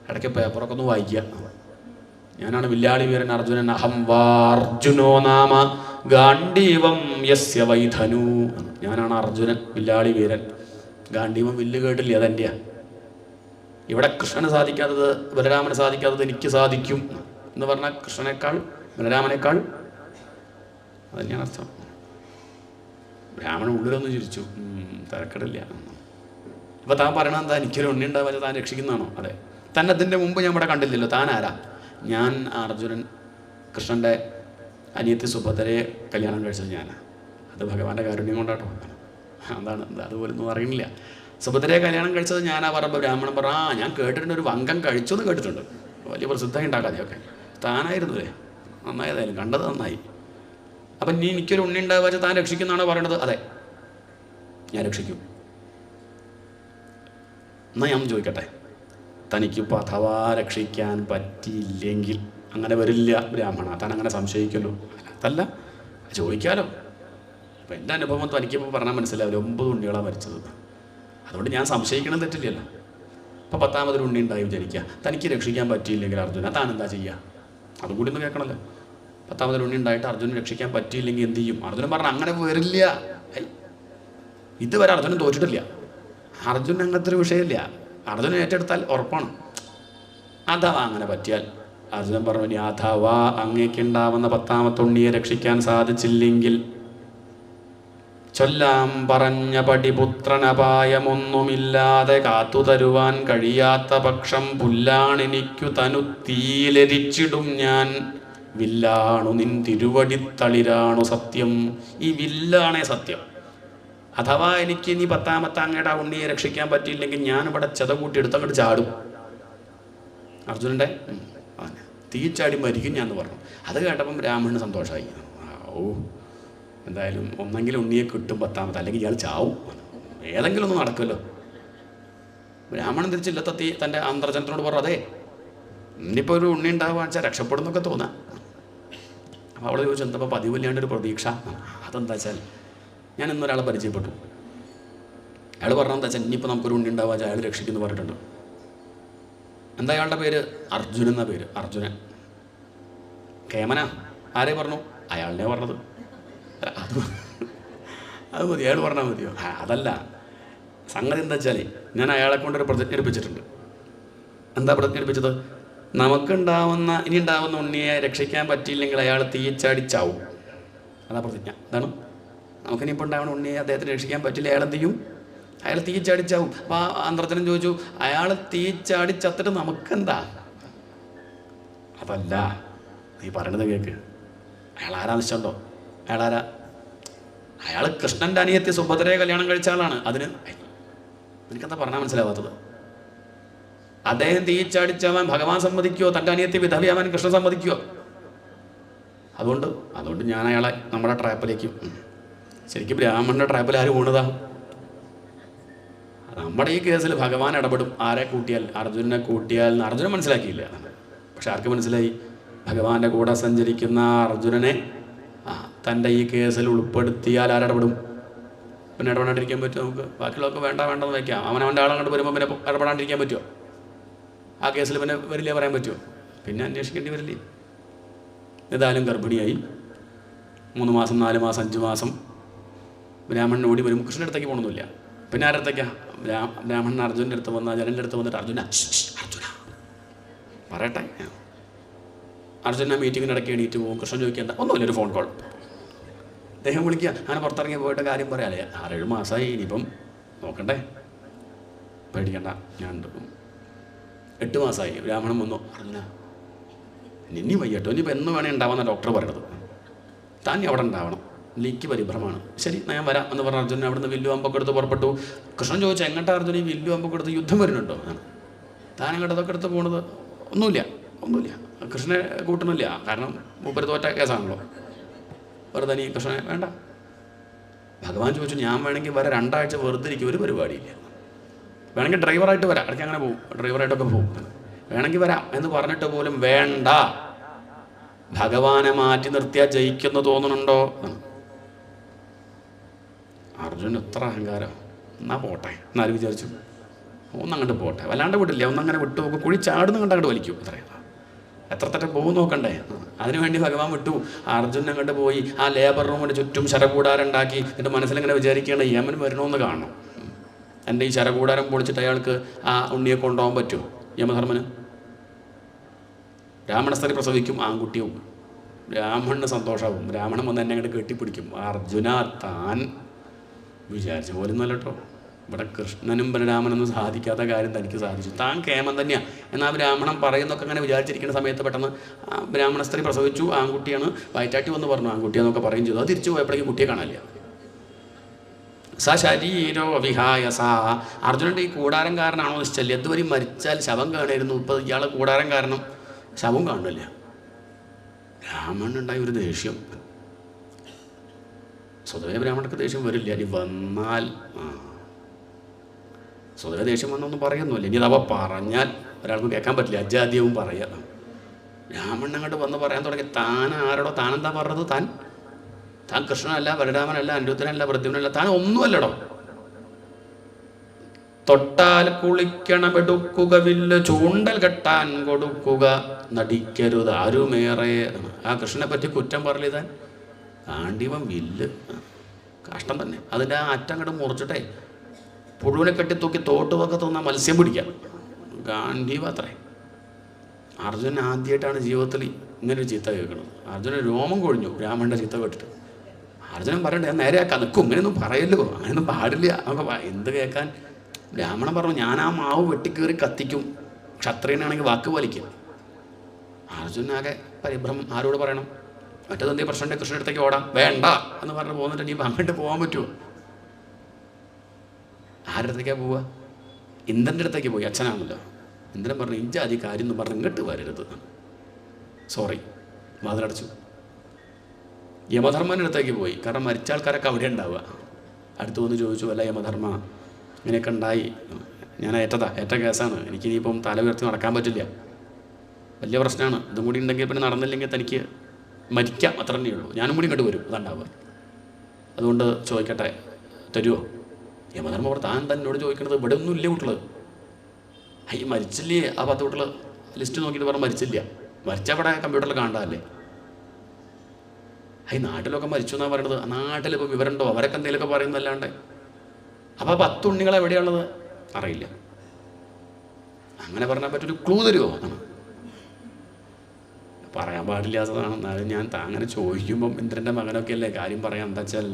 ഇടയ്ക്ക് പേപ്പറൊക്കെ ഒന്ന് വായിക്കുക. ഞാനാണ് വില്ലാളി വീരൻ അർജുനൻ. അഹം വാർജുനോ നാമ ഗാണ്ഡീവം യസ്യ വൈധനു. ഞാനാണ് അർജുനൻ, വില്ലാളി വീരൻ. ഗാണ്ഡീവം വില്ല് കേട്ടില്ലേ, അതെൻ്റെയാ. ഇവിടെ കൃഷ്ണന് സാധിക്കാത്തത്, ബലരാമന് സാധിക്കാത്തത് എനിക്ക് സാധിക്കും എന്ന് പറഞ്ഞാൽ കൃഷ്ണനേക്കാൾ ബലരാമനേക്കാൾ, അതന്നെയാണ് അർത്ഥം. ബ്രാഹ്മണൻ ഉള്ളിലൊന്ന് ചിരിച്ചു. തിരക്കടില്ല. അപ്പോൾ താൻ പറയണത് എന്താ? എനിക്കൊരു ഉണ്ണി ഉണ്ടാവാതെ താൻ രക്ഷിക്കുന്നതാണോ? അതെ. തന്നെ അതിൻ്റെ മുമ്പ് ഞാൻ ഇവിടെ കണ്ടില്ലല്ലോ. താൻ ആരാ? ഞാൻ അർജുനൻ, കൃഷ്ണൻ്റെ അനിയത്തി സുഭദ്രയെ കല്യാണം കഴിച്ചത് ഞാനാണ്. അത് ഭഗവാന്റെ കാരുണ്യം കൊണ്ടാട്ടോ. അതാണ്, അതുപോലൊന്നും അറിയണില്ല. സുഭദ്രയെ കല്യാണം കഴിച്ചത് ഞാനാ പറയുമ്പോൾ ബ്രാഹ്മണൻ പറഞ്ഞു, ഞാൻ കേട്ടിട്ടുണ്ട്, ഒരു വങ്കം കഴിച്ചു എന്ന് കേട്ടിട്ടുണ്ട്, വലിയ പ്രസിദ്ധമായി ഉണ്ടാക്കാതെയൊക്കെ. താനായിരുന്നു അല്ലേ? നന്നായതായാലും, കണ്ടത് നന്നായി. അപ്പം നീ എനിക്കൊരു ഉണ്ണി ഉണ്ടാവാതെ താൻ രക്ഷിക്കുന്നതാണോ പറയണത്? അതെ, ഞാൻ രക്ഷിക്കും. എന്നാൽ ഞാൻ ചോദിക്കട്ടെ, തനിക്കിപ്പോൾ അഥവാ രക്ഷിക്കാൻ പറ്റിയില്ലെങ്കിൽ, അങ്ങനെ വരില്ല ബ്രാഹ്മണ, താൻ അങ്ങനെ സംശയിക്കല്ലോ? അതല്ല, ചോദിക്കാലോ. അപ്പം എൻ്റെ അനുഭവം തനിക്കിപ്പോൾ പറഞ്ഞാൽ മനസ്സിലാവില്ല. 9 ഉണ്ണികളാണ് മരിച്ചത്. അതുകൊണ്ട് ഞാൻ സംശയിക്കണം തെറ്റില്ലല്ലോ. അപ്പോൾ 10ാമതൊരു ഉണ്ണി ഉണ്ടായി വിചാരിക്കുക. തനിക്ക് രക്ഷിക്കാൻ പറ്റിയില്ലെങ്കിൽ അർജുന, താൻ എന്താ ചെയ്യുക? അതും കൂടി ഒന്ന് കേൾക്കണമല്ലോ. 10ാമതൊരു ഉണ്ണി ഉണ്ടായിട്ട് അർജുനൻ രക്ഷിക്കാൻ പറ്റിയില്ലെങ്കിൽ എന്ത് ചെയ്യും? അർജുനൻ പറഞ്ഞു, അങ്ങനെ വരില്ല. ഇതുവരെ അർജുനൻ തോറ്റിട്ടില്ല. അർജുനൻ അങ്ങനത്തെ ഒരു വിഷയമില്ല. അർജുനൻ ഏറ്റെടുത്താൽ ഉറപ്പാണ്. അഥവാ അങ്ങനെ പറ്റിയാൽ, അർജുനൻ പറഞ്ഞു, അഥവാ അങ്ങേക്കുണ്ടാവുന്ന 10ാമത്തെ ഉണ്ണിയെ രക്ഷിക്കാൻ സാധിച്ചില്ലെങ്കിൽ ചൊല്ലാം പറഞ്ഞ പടിപുത്രനപായമൊന്നുമില്ലാതെ കാത്തുതരുവാൻ കഴിയാത്ത പക്ഷം പുല്ലാണെനിക്കു തനു തീയിലരിച്ചിടും ഞാൻ വില്ലാണു നിൻ തിരുവടിത്തളിരാണു സത്യം. ഈ വില്ലാണേ സത്യം. അഥവാ എനിക്ക് ഇനി 10ാമത്തെ അങ്ങയുടെ ഉണ്ണിയെ രക്ഷിക്കാൻ പറ്റിയില്ലെങ്കിൽ ഞാനിവിടെ ചെതകൂട്ടി എടുത്തങ്ങോട്ട് ചാടും. അർജുനൻ്റെ തീച്ചാടി മരിക്കും ഞാൻ എന്ന് പറഞ്ഞു. അത് കേട്ടപ്പം രാമന് സന്തോഷമായി. ഓ എന്തായാലും ഒന്നെങ്കിലും ഉണ്ണിയെ കിട്ടും 10ാമത്തെ, അല്ലെങ്കിൽ ഇയാൾ ചാവും, ഏതെങ്കിലും ഒന്നും നടക്കുമല്ലോ. രാമണൻ തിരിച്ചില്ലെത്തി തൻ്റെ അന്തർജനത്തിനോട് പറഞ്ഞു, അതെ ഇനിയിപ്പോൾ ഒരു ഉണ്ണി ഉണ്ടാവുക വെച്ചാൽ രക്ഷപ്പെടുന്നൊക്കെ തോന്നാം. അപ്പോൾ അവൾ ചോദിച്ചു, എന്താ പതിവില്ലാണ്ടൊരു പ്രതീക്ഷ? അതെന്താ വെച്ചാൽ ഞാൻ ഇന്നൊരാളെ പരിചയപ്പെട്ടു. അയാൾ പറഞ്ഞതെന്താ വെച്ചാൽ ഇനിയിപ്പോൾ നമുക്കൊരു ഉണ്ണി ഉണ്ടാവുക വെച്ചാൽ അയാൾ രക്ഷിക്കുന്നു പറഞ്ഞിട്ടുണ്ട്. എന്താ അയാളുടെ പേര്? അർജുനൻ എന്ന പേര്. അർജുനൻ. കേമന ആരെ പറഞ്ഞു? അയാളിനെ പറഞ്ഞത്. അത് മതി, അയാൾ പറഞ്ഞാൽ മതിയോ? അതല്ല, സംഗതി എന്താ വെച്ചാൽ ഞാൻ അയാളെ കൊണ്ടൊരു പ്രതിജ്ഞ എടുപ്പിച്ചിട്ടുണ്ട്. എന്താ പ്രതിജ്ഞ എടുപ്പിച്ചത്? നമുക്കുണ്ടാവുന്ന ഇനി ഉണ്ടാവുന്ന ഉണ്ണിയെ രക്ഷിക്കാൻ പറ്റിയില്ലെങ്കിൽ അയാൾ തീച്ചാടിച്ചാവും. അതാ പ്രതിജ്ഞ. അതാണ് നമുക്കിനിപ്പോൾ ഉണ്ടാവുന്ന ഉണ്ണിയെ അദ്ദേഹത്തിന് രക്ഷിക്കാൻ പറ്റില്ല, അയാൾ എന്ത് ചെയ്യും? അയാൾ തീച്ചാടിച്ചാവും. അപ്പോൾ ആ അന്തർജനം ചോദിച്ചു, അയാൾ തീച്ചാടിച്ചത്തിട്ട് നമുക്കെന്താ? അതല്ല, നീ പറയണത് കേൾക്ക്. അയാൾ ആരാ നിശ്ചയുണ്ടോ? അയാളാരാ? അയാൾ കൃഷ്ണൻ്റെ അനിയത്തി സുഭദ്രയെ കല്യാണം കഴിച്ച ആളാണ്. അതിന് എനിക്കെന്താ പറഞ്ഞാൽ മനസ്സിലാവാത്തത്? അദ്ദേഹം തീച്ചാടിച്ചവൻ ഭഗവാൻ സമ്മതിക്കുമോ? തൻ്റെ അനിയത്തി വിധവയാവാൻ കൃഷ്ണൻ സമ്മതിക്കുമോ? അതുകൊണ്ട് ഞാൻ അയാളെ നമ്മുടെ ട്രാപ്പിലേക്ക്, ശരിക്കും ബ്രാഹ്മണൻ്റെ ട്രാപ്പിൽ ആര് വീണതാ? നമ്മുടെ ഈ കേസിൽ ഭഗവാൻ ഇടപെടും. ആരെ കൂട്ടിയാൽ? അർജുനനെ കൂട്ടിയാൽ എന്ന് അർജുനൻ മനസ്സിലാക്കിയില്ല. പക്ഷെ ആർക്ക് മനസ്സിലായി? ഭഗവാന്റെ കൂടെ സഞ്ചരിക്കുന്ന അർജുനനെ തൻ്റെ ഈ കേസിൽ ഉൾപ്പെടുത്തിയാൽ ആരിടപെടും? പിന്നെ ഇടപെടാണ്ടിരിക്കാൻ പറ്റുമോ നമുക്ക്? ബാക്കിയുള്ളതൊക്കെ വേണ്ടെന്ന് വയ്ക്കാം. അവനവൻ്റെ ആളങ്ങോട്ട് വരുമ്പോൾ പിന്നെ ഇടപെടാണ്ടിരിക്കാൻ പറ്റുമോ? ആ കേസിൽ പിന്നെ വരില്ലേ പറയാൻ പറ്റുമോ? പിന്നെ അന്വേഷിക്കേണ്ടി വരില്ലേ? ഏതായാലും ഗർഭിണിയായി 3 മാസം 4 മാസം 5 മാസം ബ്രാഹ്മണൻ ഓടി വരും. കൃഷ്ണൻ്റെ അടുത്തേക്ക് പോകണമെന്നില്ല. പിന്നെ ആരുടെ അടുത്തേക്കാണ്? ബ്രാഹ്മണൻ അർജുനൻ്റെ അടുത്ത് വന്ന ജനൻ്റെ അടുത്ത് വന്നിട്ട് അർജുന പറയട്ടെ. അർജുന മീറ്റിങ്ങിന് ഇടയ്ക്ക് എണീറ്റ് പോകും. കൃഷ്ണൻ ചോദിക്കുക, എന്താ? ഒന്നുമില്ല, ഒരു ഫോൺ കോൾ. അദ്ദേഹം വിളിക്കുക, അങ്ങനെ പുറത്തിറങ്ങി പോയിട്ട് കാര്യം പറയാല്ലേ. 6-7 മാസമായി, ഇനിയിപ്പം നോക്കണ്ടേ, പേടിക്കണ്ട, ഞാൻ ഉണ്ട്. 8 മാസമായി. ബ്രാഹ്മണൻ വന്നു, അർജുന ഇനി വയ്യട്ടോ, ഇനിയിപ്പോൾ എന്ന് വേണേൽ ഉണ്ടാവാമെന്നാണ് ഡോക്ടർ പറയണത്. താൻ അവിടെ ഉണ്ടാവണം, എനിക്ക് പരിഭ്രമാണ്. ശരി, ഞാൻ വരാം എന്ന് പറഞ്ഞ അർജുനൻ അവിടുന്ന് വില്ലു അമ്പൊക്കെ എടുത്ത് പുറപ്പെട്ടു. കൃഷ്ണൻ ചോദിച്ചാൽ എങ്ങോട്ടാ അർജുന ഈ വില്ലു അമ്പൊക്കെ എടുത്ത് യുദ്ധം വരുന്നുണ്ടോ? താൻ അങ്ങോട്ടതൊക്കെ എടുത്ത് പോണത്? ഒന്നുമില്ല. കൃഷ്ണനെ കൂട്ടണില്ല, കാരണം മൂപ്പര് തോറ്റ കേസാണല്ലോ. വെറുതെ നീ കൃഷ്ണനെ വേണ്ട. ഭഗവാൻ ചോദിച്ചു, ഞാൻ വേണമെങ്കിൽ വരാം, 2 ആഴ്ച വെറുതെ ഇരിക്കും, ഒരു പരിപാടിയില്ല. വേണമെങ്കിൽ ഡ്രൈവറായിട്ട് വരാം, ഇടയ്ക്ക് അങ്ങനെ പോകും, ഡ്രൈവറായിട്ടൊക്കെ പോകും, വേണമെങ്കിൽ വരാം എന്ന് പറഞ്ഞിട്ട് പോലും വേണ്ട. ഭഗവാനെ മാറ്റി നിർത്തിയാൽ ജയിക്കുമെന്ന് തോന്നുന്നുണ്ടോ? അർജുൻ എത്ര അഹങ്കാരം. എന്നാ പോട്ടെ എന്നാലും വിചാരിച്ചു, ഒന്നങ്ങോട്ട് പോട്ടെ, വല്ലാണ്ട് വിടില്ല, ഒന്നങ്ങനെ വിട്ടു നോക്കും, കുഴി ചാടുന്ന കണ്ട് അങ്ങോട്ട് വലിക്കും. എത്ര തട്ടം പോകും നോക്കണ്ടേ? അതിനുവേണ്ടി ഭഗവാൻ വിട്ടു. അർജുനൻ അങ്ങോട്ട് പോയി ആ ലേബർ റൂമിൻ്റെ ചുറ്റും ശരകൂടാരുണ്ടാക്കി. എന്നിട്ട് മനസ്സിലിങ്ങനെ വിചാരിക്കേണ്ട, യമൻ വരണമെന്ന് കാണണം. എൻ്റെ ഈ ശരകൂടാരം പൊളിച്ചിട്ട് അയാൾക്ക് ആ ഉണ്ണിയെ കൊണ്ടുപോകാൻ പറ്റുമോ? യമധർമ്മന് ബ്രാഹ്മണസ്ഥലി പ്രസവിക്കും, ആൺകുട്ടിയും. ബ്രാഹ്മണന് സന്തോഷമാവും. ബ്രാഹ്മണൻ വന്ന് എന്നെ അങ്ങോട്ട് കെട്ടിപ്പിടിക്കും. അർജുന, താൻ വിചാരിച്ച പോലും നല്ല കേട്ടോ. ഇവിടെ കൃഷ്ണനും ബലരാമനൊന്നും സാധിക്കാത്ത കാര്യം തനിക്ക് സാധിച്ചു. താൻ കേമൻ തന്നെയാണ്. എന്നാൽ ബ്രാഹ്മണൻ പറയുന്നൊക്കെ അങ്ങനെ വിചാരിച്ചിരിക്കുന്ന സമയത്ത് പെട്ടെന്ന് ബ്രാഹ്മണ സ്ത്രീ പ്രസവിച്ചു, ആൺകുട്ടിയാണ്, വയറ്റാട്ടി വന്ന് പറഞ്ഞു ആൺകുട്ടിയാന്നൊക്കെ പറയും ചെയ്തു. അത് തിരിച്ചു പോയപ്പോഴേക്കും കുട്ടിയെ കാണാനില്ല. സ ശരീരോ വിഹായ സ. അർജുനൻ്റെ ഈ കൂടാരം കാരനാണോ നിശ്ചല്യം? ഇതുവരെ മരിച്ചാൽ ശവം കാണായിരുന്നു, ഇപ്പോൾ ഇയാളെ കൂടാരം കാരണം ശവം കാണില്ല. ബ്രാഹ്മണനുണ്ടായ ഒരു ദേഷ്യം. സ്വതവേ ബ്രാഹ്മണർക്ക് ദേഷ്യം വരില്ല, ഇനി വന്നാൽ സ്വതവേ ദേഷ്യം വന്നൊന്നും പറയുന്നില്ല. ഇനി അതവ പറഞ്ഞാൽ ഒരാൾക്ക് കേൾക്കാൻ പറ്റില്ല, അജാദ്യവും പറയാം. ബ്രാഹ്മണൻ അങ്ങോട്ട് വന്ന് പറയാൻ തുടങ്ങി, താൻ ആരോടോ? താനെന്താ പറഞ്ഞത്? താൻ കൃഷ്ണനല്ല, ബലരാമനല്ല, അനിരുദ്ധനല്ല, പ്രദ്യുമ്നല്ല, താൻ ഒന്നുമല്ലടോ. തൊട്ടാൽ കുളിക്കണമെടുക്കുക, വില്ല് ചൂണ്ടൽ കെട്ടാൻ കൊടുക്കുക, നടിക്കരുത് ആരുമേറെ. ആ കൃഷ്ണനെ പറ്റി കുറ്റം പറയില്ല താൻ. കാണ്ടിവൻ വില്ല് കഷ്ടം തന്നെ. അതിൻ്റെ ആ അറ്റം അങ്ങോട്ട് മുറിച്ചിട്ടേ പുഴുവിനെ കെട്ടി തൂക്കി തോട്ടുവൊക്കെ തോന്നാൻ മത്സ്യം പിടിക്കാം. ഗാന്ധീവ അത്രേ. അർജുനൻ ആദ്യമായിട്ടാണ് ജീവിതത്തിൽ ഇങ്ങനൊരു ചീത്ത കേൾക്കുന്നത്. അർജുനൻ രോമം കൊഴിഞ്ഞു ബ്രാഹ്മണൻ്റെ ചീത്ത കേട്ടിട്ട്. അർജുനൻ പറയണ്ടേ, ഞാൻ നേരെ ആക്കാൻ നിൽക്കും, ഇങ്ങനെയൊന്നും പറയല്ലോ, അങ്ങനെയൊന്നും പാടില്ല. നമുക്ക് എന്ത് കേൾക്കാൻ? ബ്രാഹ്മണൻ പറഞ്ഞു, ഞാൻ ആ മാവ് വെട്ടിക്കേറി കത്തിക്കും, ക്ഷത്രിയനാണെങ്കിൽ വാക്ക് പാലിക്കും. അർജുനാകെ പരിഭ്രമം. ആരോട് പറയണം? മറ്റേതെന്തെങ്കിലും പ്രശ്നമുണ്ട്, കൃഷ്ണൻ്റെ അടുത്തേക്ക് ഓടാം, വേണ്ട എന്ന് പറഞ്ഞ് പോകുന്നിട്ട് ഇനി അങ്ങോട്ട് പോകാൻ പറ്റുമോ? ആരുടെ അടുത്തേക്കാണ് പോവുക? ഇന്ദ്രൻ്റെ അടുത്തേക്ക് പോയി. അച്ഛനാണല്ലോ. ഇന്ദ്രൻ പറഞ്ഞു, ഇഞ്ചാതി കാര്യം എന്ന് പറഞ്ഞ് ഇങ്ങോട്ട് വരരുത്, സോറി, വാതിലടച്ചു. യമധർമ്മൻ്റെ അടുത്തേക്ക് പോയി. കാരണം മരിച്ച ആൾക്കാരൊക്കെ അവിടെ ഉണ്ടാവുക. അടുത്ത് വന്ന് ചോദിച്ചു, അല്ല യമധർമ്മ, ഇങ്ങനെയൊക്കെ ഉണ്ടായി, ഞാൻ ഏറ്റ കേസാണ്, എനിക്കിനിയിപ്പം തല ഉയർത്തി നടക്കാൻ പറ്റില്ല, വലിയ പ്രശ്നമാണ്, ഇതും കൂടി ഉണ്ടെങ്കിൽ പിന്നെ നടന്നില്ലെങ്കിൽ തനിക്ക് മരിക്കാം, അത്ര തന്നെ ഉള്ളൂ, ഞാനും കൂടി ഇങ്ങോട്ട് വരും, അതുണ്ടാവുക, അതുകൊണ്ട് ചോദിക്കട്ടെ, തരുമോ? യമധർമ്മ പറഞ്ഞു, താൻ തന്നോട് ചോദിക്കണത് ഇവിടെ ഒന്നും ഇല്ലേ കുട്ടികൾ? ഈ മരിച്ചില്ലേ ആ 10 കുട്ടികൾ ലിസ്റ്റ് നോക്കിയിട്ട് പറഞ്ഞ് മരിച്ചില്ല. മരിച്ച അവിടെ കമ്പ്യൂട്ടറിൽ കാണാല്ലേ? നാട്ടിലൊക്കെ മരിച്ചു എന്നാണ് പറയണത്. നാട്ടിലിപ്പോൾ വിവരമുണ്ടോ? അവരൊക്കെ എന്തെങ്കിലുമൊക്കെ പറയുന്നല്ലാണ്ട്. അപ്പോൾ 10 ഉണ്ണികൾ എവിടെയുള്ളത് അറിയില്ല. അങ്ങനെ പറഞ്ഞാൽ പറ്റൊരു ക്ലൂ തരുമോ? പറയാൻ പാടില്ലാത്തതാണ്. എന്നാലും ഞാൻ അങ്ങനെ ചോദിക്കുമ്പം ഇന്ദ്രൻ്റെ മകനൊക്കെ അല്ലേ കാര്യം പറയാം. എന്താ വെച്ചാൽ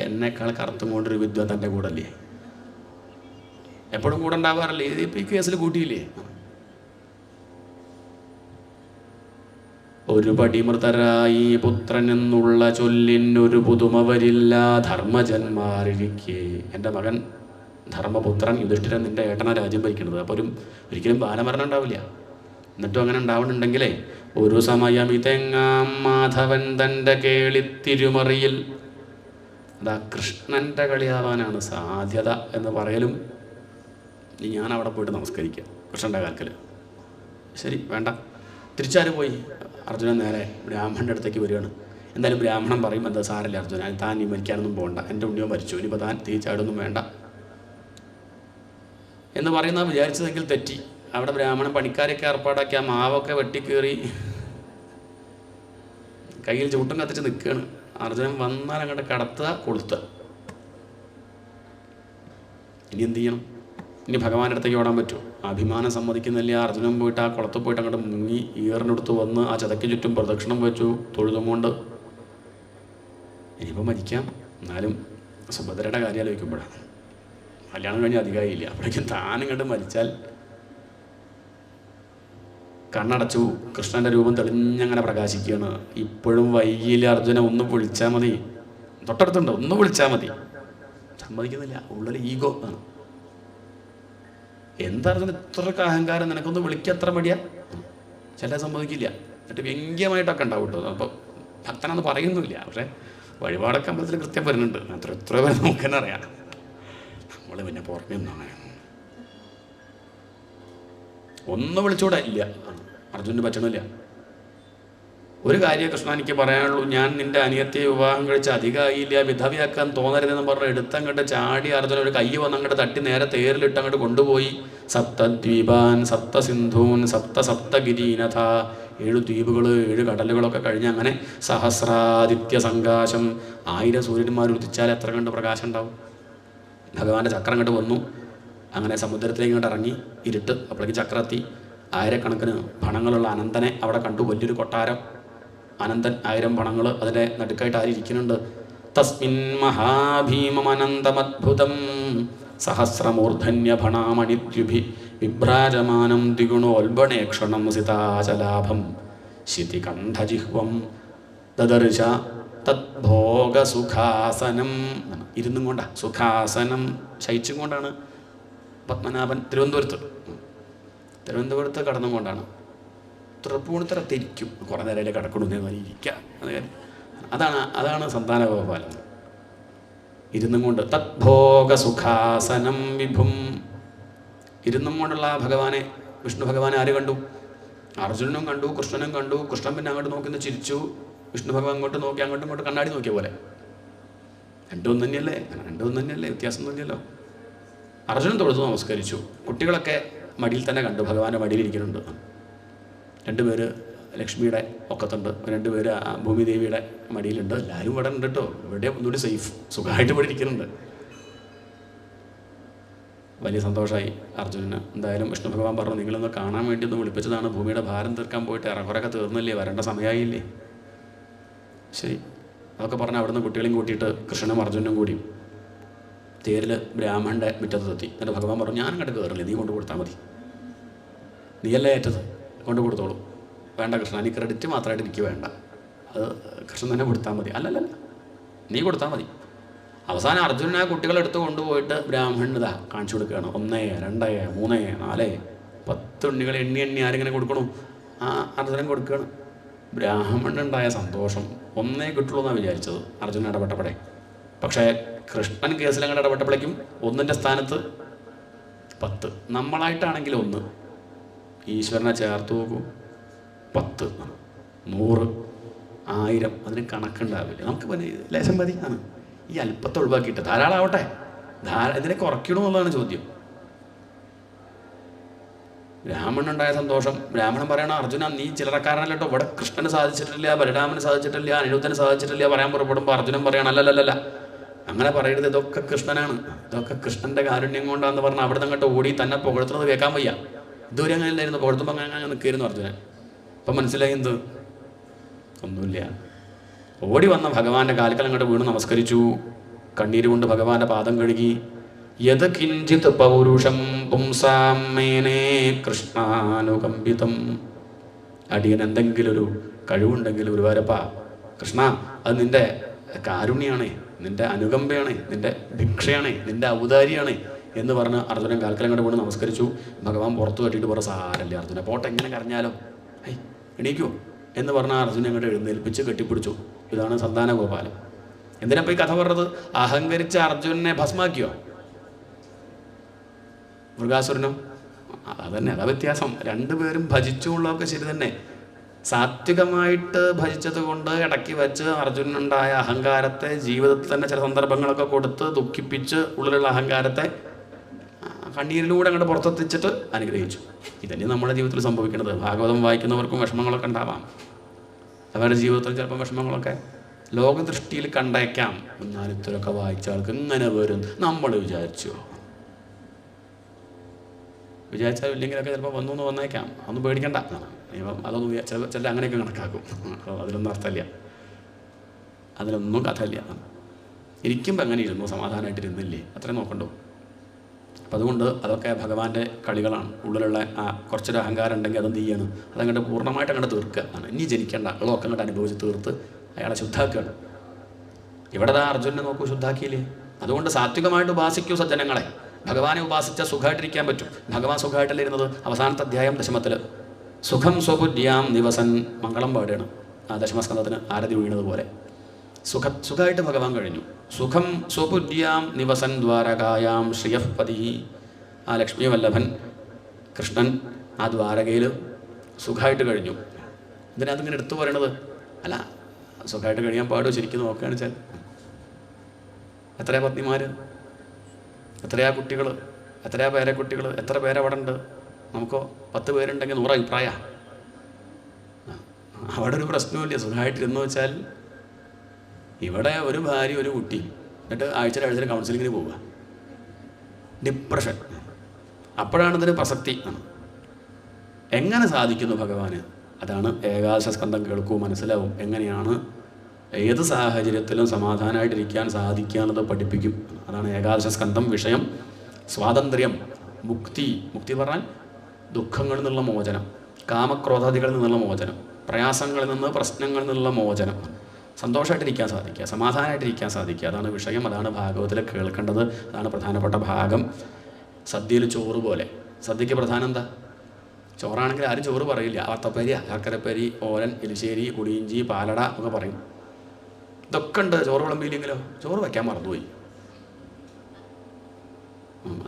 എന്നെക്കാൾ കറുത്തും കൊണ്ടൊരു വിദ്വാൻ തൻ്റെ കൂടെ അല്ലേ, എപ്പോഴും കൂടെ ഉണ്ടാവാറല്ലേ, ഇതിപ്പോൾ ഈ കേസിൽ കൂട്ടിയില്ലേ? ഒരു പടിമൃതരായി പുത്രൻ എന്നുള്ള ചൊല്ലിനൊരു പുതുമ വരില്ല ധർമ്മജന്മാരിരിക്കെ. എൻ്റെ മകൻ ധർമ്മപുത്രൻ യുധിഷ്ഠിരൻ നിൻ്റെ ഏട്ടനാ രാജ്യം ഭരിക്കുന്നത്. അപ്പോൾ ഒരിക്കലും ബാലമരണം ഉണ്ടാവില്ല. എന്നിട്ടും അങ്ങനെ ഉണ്ടാവുന്നുണ്ടെങ്കിലേ ഒരു സമയം ഇതെങ്ങാം മാധവൻ തൻ്റെ കേളിത്തിരുമറിയിൽ, അതാ കൃഷ്ണൻ്റെ കളിയാവാനാണ് സാധ്യത എന്ന് പറയലും ഞാൻ അവിടെ പോയിട്ട് നമസ്കരിക്കുക കൃഷ്ണൻ്റെ കാൽക്കൽ. ശരി, വേണ്ട. തിരിച്ചാരും പോയി. അർജുനൻ നേരെ ബ്രാഹ്മണൻ്റെ അടുത്തേക്ക് വരികയാണ്. എന്തായാലും ബ്രാഹ്മണൻ പറയും, എന്താ സാരല്ല അർജുന, താൻ നീ മരിക്കാനൊന്നും പോകണ്ട, എൻ്റെ ഉണ്ണിയോ മരിച്ചു, ഇനിയിപ്പോൾ താൻ തിരിച്ചാടൊന്നും വേണ്ട എന്ന് പറയുന്ന വിചാരിച്ചതെങ്കിൽ തെറ്റി. അവിടെ ബ്രാഹ്മണൻ പണിക്കാരൊക്കെ ഏർപ്പാടാക്കി ആ മാവൊക്കെ വെട്ടിക്കേറി കയ്യിൽ ചൂട്ടും കത്തിച്ച് നിൽക്കുകയാണ്. അർജുനൻ വന്നാൽ അങ്ങോട്ട് കടത്തുക, കൊളുത്തുക. ഇനി എന്ത് ചെയ്യണം? ഇനി ഭഗവാന്റെ അടുത്തേക്ക് ഓടാൻ പറ്റുമോ? അഭിമാനം സമ്മതിക്കുന്നില്ല. അർജുനൻ പോയിട്ട് ആ കുളത്ത് പോയിട്ട് അങ്ങോട്ട് മുങ്ങി ഈറിനെടുത്ത് വന്ന് ആ ചതയ്ക്ക് ചുറ്റും പ്രദക്ഷിണം വെച്ചു, തൊഴുതുകൊണ്ട്. ഇനിയിപ്പോൾ മരിക്കാം, എന്നാലും സുഭദ്രയുടെ കാര്യം ആലോചിക്കുമ്പോഴാണ്. കല്യാണം കഴിഞ്ഞ് അധികമായില്ല, അപ്പോഴേക്കും താനിങ്ങോട്ട് മരിച്ചാൽ. കണ്ണടച്ചു. കൃഷ്ണൻ്റെ രൂപം തെളിഞ്ഞങ്ങനെ പ്രകാശിക്കുകയാണ്. ഇപ്പോഴും വൈകിയില്ല അർജുന, ഒന്ന് വിളിച്ചാൽ മതി, തൊട്ടടുത്തുണ്ട്, ഒന്ന് വിളിച്ചാൽ മതി. സമ്മതിക്കുന്നില്ല, ഉള്ളിൽ ഈഗോ ആണ്. എന്താർജുന ഇത്രയൊക്കെ അഹങ്കാരം, നിനക്കൊന്ന് വിളിക്കത്ര മടിയാ? ചില സമ്മതിക്കില്ല. എന്നിട്ട് വ്യംഗ്യമായിട്ടൊക്കെ ഉണ്ടാവും കേട്ടോ. അപ്പോൾ ഭക്തനെന്ന് പറയുന്നില്ല, പക്ഷേ വഴിപാടൊക്കെ അമ്പലത്തിൽ കൃത്യം വരുന്നുണ്ട്. എത്ര പേര് നമുക്ക് തന്നെ അറിയാം. നമ്മൾ പിന്നെ പുറമേ ഒന്നും അങ്ങനെ ഒന്ന് വിളിച്ചുകൂടെ ഇല്ല. അർജുനന് പറ്റണില്ല. ഒരു കാര്യം കൃഷ്ണ എനിക്ക് പറയാനുള്ളൂ, ഞാൻ നിൻ്റെ അനിയത്തെ വിവാഹം കഴിച്ച് അധികമായില്ല, വിധവയാക്കാൻ തോന്നരുതെന്ന് പറഞ്ഞ് എടുത്തങ്ങോട്ട് ചാടി അർജുനൻ ഒരു കൈ വന്ന് അങ്ങോട്ട് തട്ടി നേരെ തേരിലിട്ട് അങ്ങോട്ട് കൊണ്ടുപോയി. സപ്തദ്വീപാൻ സപ്തസിന്ധൂൻ സപ്തഗിരീനഥ, 7 ദ്വീപുകൾ 7 കടലുകളൊക്കെ കഴിഞ്ഞ് അങ്ങനെ സഹസ്രാദിത്യ സങ്കാശം, 1000 സൂര്യന്മാർ ഉദിച്ചാൽ എത്ര കണ്ട് പ്രകാശം ഉണ്ടാവും. ഭഗവാന്റെ ചക്രം അങ്ങോട്ട് വന്നു. അങ്ങനെ സമുദ്രത്തിലേക്ക് ഇങ്ങോട്ട് ഇറങ്ങി, ഇരുട്ട്. അപ്പോഴേക്ക് ചക്രം എത്തി. 1000കണക്കിന് പണങ്ങളുള്ള അനന്തനെ അവിടെ കണ്ടു. വലിയൊരു കൊട്ടാരം. അനന്തൻ 1000 പണങ്ങൾ അതിൻ്റെ നടുക്കായിട്ട് ആരിയ്ക്കുന്നുണ്ട്. തസ്മിൻ മഹാഭീമനന്തമദ്ഭുതം സഹസ്രമൂർധന്യഭണാമണിദ്യുഭി വിഭ്രാജമാനം ദ്വിഗുണോൽബണേക്ഷണം സിതാചലാഭം ശിതികണ്ഠജിഹ്വം ദദർശ തദ്ഭോഗസുഖാസനം. ഇരുന്നും കൊണ്ടാണ്, സുഖാസനം ശയിച്ചും കൊണ്ടാണ് പത്മനാഭൻ തിരുവനന്തപുരത്ത് കടന്നും കൊണ്ടാണ്. തൃപ്പൂണിത്തറ തിരിക്കും, കുറേ നേരം കിടക്കണമെന്ന് ഇരിക്കാം. അതാണ് സന്താന ഗോപാലൻ. ഇരുന്നും കൊണ്ട് തദ്ഭോഗസുഖാസനം വിഭും. ഇരുന്നും കൊണ്ടുള്ള ഭഗവാനെ, വിഷ്ണു ഭഗവാനെ ആര് കണ്ടു? അർജുനനും കണ്ടു, കൃഷ്ണനും കണ്ടു. കൃഷ്ണൻ പിന്നെ അങ്ങോട്ട് നോക്കി ചിരിച്ചു. വിഷ്ണു ഭഗവാൻ അങ്ങോട്ട് നോക്കി, അങ്ങോട്ടും ഇങ്ങോട്ട് കണ്ണാടി നോക്കിയ പോലെ. രണ്ടും തന്നെയല്ലേ, വ്യത്യാസം ഒന്നുമില്ലല്ലോ. അർജുനൻ തൊഴുതു നമസ്കരിച്ചു. കുട്ടികളൊക്കെ മടിയിൽ തന്നെ കണ്ടു, ഭഗവാന്റെ മടിയിലിരിക്കുന്നുണ്ട്. 2 പേര് ലക്ഷ്മിയുടെ ഒക്കത്തുണ്ട്, 2 പേര് ഭൂമിദേവിയുടെ മടിയിലുണ്ട്. എല്ലാവരും ഇവിടെ ഉണ്ട് കേട്ടോ. ഇവിടെ ഒന്നുകൂടി സേഫ്, സുഖമായിട്ട് ഇവിടെ ഇരിക്കുന്നുണ്ട്. വലിയ സന്തോഷമായി അർജുനന്. എന്തായാലും വിഷ്ണു ഭഗവാൻ പറഞ്ഞു, നിങ്ങളൊന്ന് കാണാൻ വേണ്ടി ഒന്ന് വിളിപ്പിച്ചതാണ്, ഭൂമിയുടെ ഭാരം തീർക്കാൻ പോയിട്ട് ഇറക്കുറൊക്കെ തീർന്നില്ലേ, വരേണ്ട സമയമായില്ലേ. ശരി, അതൊക്കെ പറഞ്ഞ് അവിടുന്ന് കുട്ടികളെയും കൂട്ടിയിട്ട് കൃഷ്ണനും അർജുനനും കൂടി തേരിൽ ബ്രാഹ്മണൻ്റെ മുറ്റത്തെത്തി. എന്നിട്ട് ഭഗവാൻ പറഞ്ഞു, ഞാൻ അങ്ങോട്ട് കയറില്ലേ, നീ കൊണ്ട് കൊടുത്താൽ മതി, നീയല്ലേ ഏറ്റത്, കൊണ്ട് കൊടുത്തോളൂ. വേണ്ട കൃഷ്ണ, നീ ക്രെഡിറ്റ് മാത്രമായിട്ട് എനിക്ക് വേണ്ട, അത് കൃഷ്ണൻ തന്നെ കൊടുത്താൽ മതി. അല്ലല്ല, നീ കൊടുത്താൽ മതി. അവസാനം അർജുനൻ ആ കുട്ടികളെടുത്ത് കൊണ്ടുപോയിട്ട് ബ്രാഹ്മണത കാണിച്ചു കൊടുക്കുകയാണ്. 1, 2, 3, 4, 10 ഉണ്ണികൾ എണ്ണി എണ്ണി ആരിങ്ങനെ കൊടുക്കണു, ആ അർജുനൻ കൊടുക്കുകയാണ്. ബ്രാഹ്മണനുണ്ടായ സന്തോഷം ഒന്നേ കിട്ടുള്ളൂ എന്നാണ് വിചാരിച്ചത് അർജുനൻ ഇടപെട്ടപ്പോഴേ. പക്ഷേ കൃഷ്ണൻ കേസിലങ്ങോട്ട് ഇടപെട്ടപ്പോഴേക്കും 1ൻ്റെ സ്ഥാനത്ത് 10. നമ്മളായിട്ടാണെങ്കിൽ 1, ഈശ്വരനെ ചേർത്ത് നോക്കൂ, 10, 100, 1000, അതിന് കണക്കുണ്ടാവില്ല. നമുക്ക് പിന്നെ ലേശം മതി ആണ്. ഈ അല്പത്തെ ഒഴിവാക്കിയിട്ട് ധാരാളമാവട്ടെ, ഇതിനെ കുറയ്ക്കണമെന്നുള്ളതാണ് ചോദ്യം. ബ്രാഹ്മണനുണ്ടായ സന്തോഷം. ബ്രാഹ്മണൻ പറയണം, അർജുന നീ ചില്ലറക്കാരനല്ലോ, ഇവിടെ കൃഷ്ണന് സാധിച്ചിട്ടില്ല, ബലരാമന് സാധിച്ചിട്ടില്ല, അനിരുദ്ധന് സാധിച്ചിട്ടില്ല പറയാൻ പുറപ്പെടുമ്പോൾ അർജുനൻ പറയണം, അല്ലല്ലല്ല അങ്ങനെ പറയരുത്, ഇതൊക്കെ കൃഷ്ണനാണ്, ഇതൊക്കെ കൃഷ്ണൻ്റെ കാരുണ്യം കൊണ്ടാന്ന് പറഞ്ഞാൽ അവിടെ നിന്ന് അങ്ങോട്ട് ഓടി തന്നെ പുകഴ്ത്തുന്നത് കേൾക്കാൻ വയ്യ. ഇതുവരെ അങ്ങനെ ഇല്ലായിരുന്നു, പുകഴ്ത്തുമ്പോൾ അങ്ങനെ നിൽക്കായിരുന്നു അർജുനൻ. അപ്പം മനസ്സിലായി എന്ത്? ഒന്നുമില്ല. ഓടി വന്ന ഭഗവാന്റെ കാൽക്കൽ അങ്ങോട്ട് വീണ് നമസ്കരിച്ചു, കണ്ണീര് കൊണ്ട് ഭഗവാന്റെ പാദം കഴുകി. യത് കിഞ്ചിത് പൗരുഷം പുംസാം മേനേ കൃഷ്ണാനുകമ്പിതം. അടിയൻ എന്തെങ്കിലും ഒരു കഴിവുണ്ടെങ്കിൽ ഒരു വരപ്പ കൃഷ്ണ, അത് നിന്റെ കാരുണ്യാണേ, നിന്റെ അനുകമ്പയാണേ, നിന്റെ ഭിക്ഷയാണേ, നിന്റെ ഔദാരിയാണേ എന്ന് പറഞ്ഞ് അർജുനൻ കാൽക്കൽ അങ്ങോട്ട് വീണ് നമസ്കരിച്ചു. ഭഗവാൻ പുറത്തു തട്ടിയിട്ട് പറ, സാരല്ലേ അർജുന, പോട്ടെ, എങ്ങനെ കരഞ്ഞാലോ, എണീക്കൂ എന്ന് പറഞ്ഞാൽ അർജുനൻ അങ്ങോട്ട് എഴുന്നേൽപ്പിച്ച് കെട്ടിപ്പിടിച്ചു. ഇതാണ് സന്താന ഗോപാലൻ. എന്തിനാ ഈ കഥ പറഞ്ഞത്? അഹങ്കരിച്ച അർജുനനെ ഭസ്മാക്കിയോ മൃഗാസുരനോ? അതന്നെ, അതാ വ്യത്യാസം. രണ്ടുപേരും ഭജിച്ചുള്ളതൊക്കെ ശരി തന്നെ. സാത്വികമായിട്ട് ഭജിച്ചത് കൊണ്ട് ഇടയ്ക്ക് വെച്ച് അർജുനനുണ്ടായ അഹങ്കാരത്തെ ജീവിതത്തിൽ തന്നെ ചില സന്ദർഭങ്ങളൊക്കെ കൊടുത്ത് ദുഃഖിപ്പിച്ച് ഉള്ളിലുള്ള അഹങ്കാരത്തെ കണ്ണീരിലൂടെ അങ്ങോട്ട് പുറത്തെത്തിച്ചിട്ട് അനുഗ്രഹിച്ചു. ഇതന്നെ നമ്മുടെ ജീവിതത്തിൽ സംഭവിക്കുന്നത്. ഭാഗവതം വായിക്കുന്നവർക്കും വിഷമങ്ങളൊക്കെ ഉണ്ടാവാം, അവരുടെ ജീവിതത്തിൽ ചിലപ്പോൾ വിഷമങ്ങളൊക്കെ ലോകദൃഷ്ടിയിൽ കണ്ടേക്കാം. എന്നാൽ ഇത്രയൊക്കെ വായിച്ച ആൾക്ക് ഇങ്ങനെ വരും നമ്മൾ വിചാരിച്ചാൽ ഇല്ലെങ്കിലൊക്കെ ചിലപ്പോൾ വന്നു വന്നേക്കാം. ഒന്നും പേടിക്കണ്ട, അതൊന്നും ചില അങ്ങനെയൊക്കെ കണക്കാക്കും. അതിലൊന്നും അർത്ഥമില്ല, അതിലൊന്നും കഥയില്ല. ഇരിക്കുമ്പോൾ അങ്ങനെ ഇരുന്നു, സമാധാനമായിട്ടിരുന്നില്ലേ, അത്രയും നോക്കണ്ടോ. അപ്പം അതുകൊണ്ട് അതൊക്കെ ഭഗവാന്റെ കളികളാണ്. ഉള്ളിലുള്ള ആ കുറച്ചൊരു അഹങ്കാരം ഉണ്ടെങ്കിൽ അതെന്ത് ചെയ്യണം, അതങ്ങോട്ട് പൂർണ്ണമായിട്ട് അങ്ങോട്ട് തീർക്കുക ആണ്. ഇനി ജനിക്കേണ്ട ഉള്ളതൊക്കെ അങ്ങോട്ട് അനുഭവിച്ച് തീർത്ത് അയാളെ ശുദ്ധാക്കുകയാണ്. ഇവിടെ അർജുനനെ നോക്കൂ, ശുദ്ധാക്കിയില്ലേ. അതുകൊണ്ട് സാത്വികമായിട്ട് ഉപാസിക്കൂ സജ്ജനങ്ങളെ. ഭഗവാനെ ഉപാസിച്ച സുഖമായിട്ടിരിക്കാൻ പറ്റും. ഭഗവാൻ സുഖമായിട്ടല്ലേ ഇരുന്നത്? അവസാനത്തെ അധ്യായം 10 സുഖം സ്വപുര്യാം നിവസൻ മംഗളം പാടുകയാണ്. ആ ദശമസ്കന്ധത്തിന് ആരതി വീണതുപോലെ സുഖമായിട്ട് ഭഗവാൻ കഴിഞ്ഞു. സുഖം സ്വപുര്യാം നിവസൻ ദ്വാരകായാം ശ്രിയഃപതി. ആ ലക്ഷ്മി വല്ലഭൻ കൃഷ്ണൻ ആ ദ്വാരകയിൽ സുഖമായിട്ട് കഴിഞ്ഞു. ഇതിനകത്തിങ്ങനെ എടുത്തു പറയണത് അല്ല, സുഖമായിട്ട് കഴിയാൻ പാടും. ശരിക്കും നോക്കുകയാണെന്ന് വെച്ചാൽ എത്രയാ പത്നിമാർ, എത്രയാ കുട്ടികൾ, എത്രയാ പേരക്കുട്ടികൾ, എത്ര പേരവിടെ ഉണ്ട്? നമുക്കോ 10 പേരുണ്ടെങ്കിൽ 100 അഭിപ്രായ. അവിടെ ഒരു പ്രശ്നമില്ല, സുഖമായിട്ടിരുന്നു വെച്ചാൽ. ഇവിടെ ഒരു ഭാര്യ ഒരു കുട്ടി, എന്നിട്ട് ആഴ്ചയിൽ കൗൺസിലിങ്ങിന് പോവുക, ഡിപ്രഷൻ. അപ്പോഴാണ് ഇതിന് പ്രസക്തി. എങ്ങനെ സാധിക്കുന്നു ഭഗവാന്? അതാണ് ഏകാദശ സ്കന്ധം കേൾക്കൂ, മനസ്സിലാവും എങ്ങനെയാണ് ഏത് സാഹചര്യത്തിലും സമാധാനമായിട്ടിരിക്കാൻ സാധിക്കാനത് പഠിപ്പിക്കും. അതാണ് ഏകാദശ സ്കന്ധം. വിഷയം സ്വാതന്ത്ര്യം, മുക്തി. മുക്തി പറഞ്ഞാൽ ദുഃഖങ്ങളിൽ നിന്നുള്ള മോചനം, കാമക്രോധാദികളിൽ നിന്നുള്ള മോചനം, പ്രയാസങ്ങളിൽ നിന്ന് പ്രശ്നങ്ങളിൽ നിന്നുള്ള മോചനം, സന്തോഷമായിട്ടിരിക്കാൻ സാധിക്കുക, സമാധാനമായിട്ടിരിക്കാൻ സാധിക്കുക. അതാണ് വിഷയം. അതാണ് ഭാഗവതത്തിൽ കേൾക്കേണ്ടത്. അതാണ് പ്രധാനപ്പെട്ട ഭാഗം. സദ്യയിൽ ചോറ് പോലെ. സദ്യക്ക് പ്രധാനം എന്താ? ചോറാണെങ്കിൽ ആരും ചോറ് പറയില്ല. വത്തപ്പേരി, ശർക്കരപ്പേരി, ഓലൻ, എലിശ്ശേരി, കുടിയിഞ്ചി, പാലട ഒക്കെ പറയും. ഇതൊക്കെ ഉണ്ട്. ചോറ് വിളമ്പിയില്ലെങ്കിലോ? ചോറ് വയ്ക്കാൻ മറന്നുപോയി.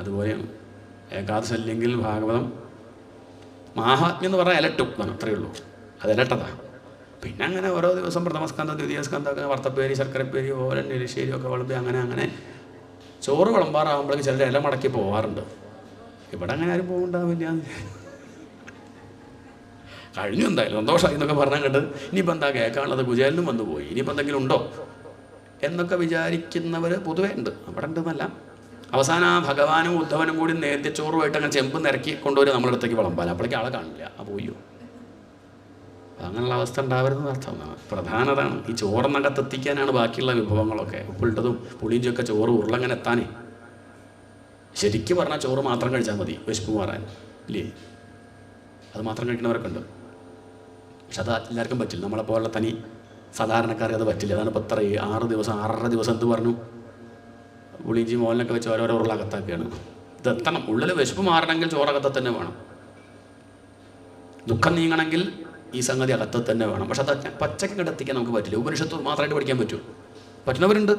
അതുപോലെയാണ് ഏകാദശി അല്ലെങ്കിൽ ഭാഗവതം. മാഹാത്മ്യം എന്ന് പറഞ്ഞാൽ ഇലട്ടും എന്നാണ്, അത്രയേ ഉള്ളൂ. അത് ഇലട്ടതാണ്. പിന്നെ അങ്ങനെ ഓരോ ദിവസം പ്രഥമസ്കന്ധം, ദ്വിതീയസ്കന്ധം ഒക്കെ വറുത്തപ്പേരി, ശർക്കരപ്പേരി, ഓലൻ, എലിശ്ശേരി ഒക്കെ വിളമ്പി അങ്ങനെ ചോറ് വിളമ്പാറാകുമ്പോഴേക്കും ചിലർ ഇല മടക്കി പോകാറുണ്ട്. ഇവിടെ അങ്ങനെ ആരും പോകുന്നുണ്ടാവില്ല. കഴിഞ്ഞു, എന്തായാലും സന്തോഷമായി എന്നൊക്കെ പറഞ്ഞാൽ കേട്ട് ഇനിയിപ്പോൾ എന്താ കേൾക്കാനുള്ളത്, കുചേലിനും വന്നു പോയി, ഇനിയിപ്പോൾ എന്തെങ്കിലും ഉണ്ടോ എന്നൊക്കെ വിചാരിക്കുന്നവർ പൊതുവേ ഉണ്ട്. അവിടെ ഉണ്ടെന്നല്ല. അവസാനം ആ ഭഗവാനും ഉദ്ധവനും കൂടി നേരത്തെ ചോറുമായിട്ട് അങ്ങനെ ചെമ്പ് നിരക്കി കൊണ്ടുവരും നമ്മുടെ അടുത്തേക്ക് വിളമ്പാൻ. അപ്പോഴേക്കും ആളെ കാണില്ല, ആ പോയോ. അങ്ങനെയുള്ള അവസ്ഥ ഉണ്ടാവരുതെന്ന് അർത്ഥം. പ്രധാനതാണ് ഈ ചോറിനകത്തെത്തിക്കാനാണ് ബാക്കിയുള്ള വിഭവങ്ങളൊക്കെ. ഉപ്പിട്ടതും പുളിഞ്ചൊക്കെ ചോറ് ഉരുളങ്ങനെ എത്താനേ. ശരിക്കും പറഞ്ഞാൽ ചോറ് മാത്രം കഴിച്ചാൽ മതി വിശപ്പ് മാറാൻ, ഇല്ലേ? അത് മാത്രം കഴിക്കുന്നവരൊക്കെ ഉണ്ട്. പക്ഷെ അത് എല്ലാവർക്കും പറ്റില്ല. നമ്മളെപ്പോലുള്ള തനി സാധാരണക്കാർക്ക് അത് പറ്റില്ല. അതാണ് ഇപ്പോൾ 6 ദിവസം 6.5 ദിവസം എന്ത് പറഞ്ഞു, ഗുളിഞ്ചി മോലിനൊക്കെ വെച്ച് ഓരോരോ ഉരുളകത്താക്കുകയാണ്. ഇതെത്തണം. ഉള്ളിൽ വിശപ്പ് മാറണമെങ്കിൽ ചോറകത്ത തന്നെ വേണം. ദുഃഖം നീങ്ങണമെങ്കിൽ ഈ സംഗതി അകത്ത് തന്നെ വേണം. പക്ഷെ അത് പച്ചക്ക് കിടത്തിക്കാൻ നമുക്ക് പറ്റില്ല. ഉപനിഷത്ത് മാത്രമായിട്ട് പഠിക്കാൻ പറ്റും. പറ്റുന്നവരുണ്ട്,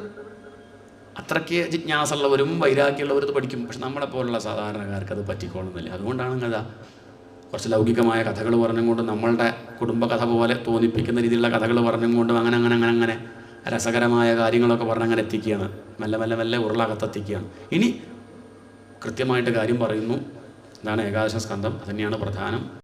അത്രയ്ക്ക് ജിജ്ഞാസുള്ളവരും വൈരാഗ്യമുള്ളവരും ഇത് പഠിക്കും. പക്ഷെ നമ്മളെപ്പോലുള്ള സാധാരണക്കാർക്ക് അത് പറ്റിക്കൊള്ളുന്നില്ല. അതുകൊണ്ടാണ് കഥ കുറച്ച് ലൗകികമായ കഥകൾ പറഞ്ഞും കൊണ്ട്, നമ്മളുടെ കുടുംബകഥ പോലെ തോന്നിപ്പിക്കുന്ന രീതിയിലുള്ള കഥകൾ പറഞ്ഞും കൊണ്ടും അങ്ങനെ രസകരമായ കാര്യങ്ങളൊക്കെ പറഞ്ഞങ്ങനെ എത്തിക്കുകയാണ്. മെല്ലെ ഉരുളകത്തെത്തിക്കുകയാണ്. ഇനി കൃത്യമായിട്ട് കാര്യം പറയുന്നു. ഇതാണ് ഏകാദശ സ്കന്ധം. അതുതന്നെയാണ് പ്രധാനം.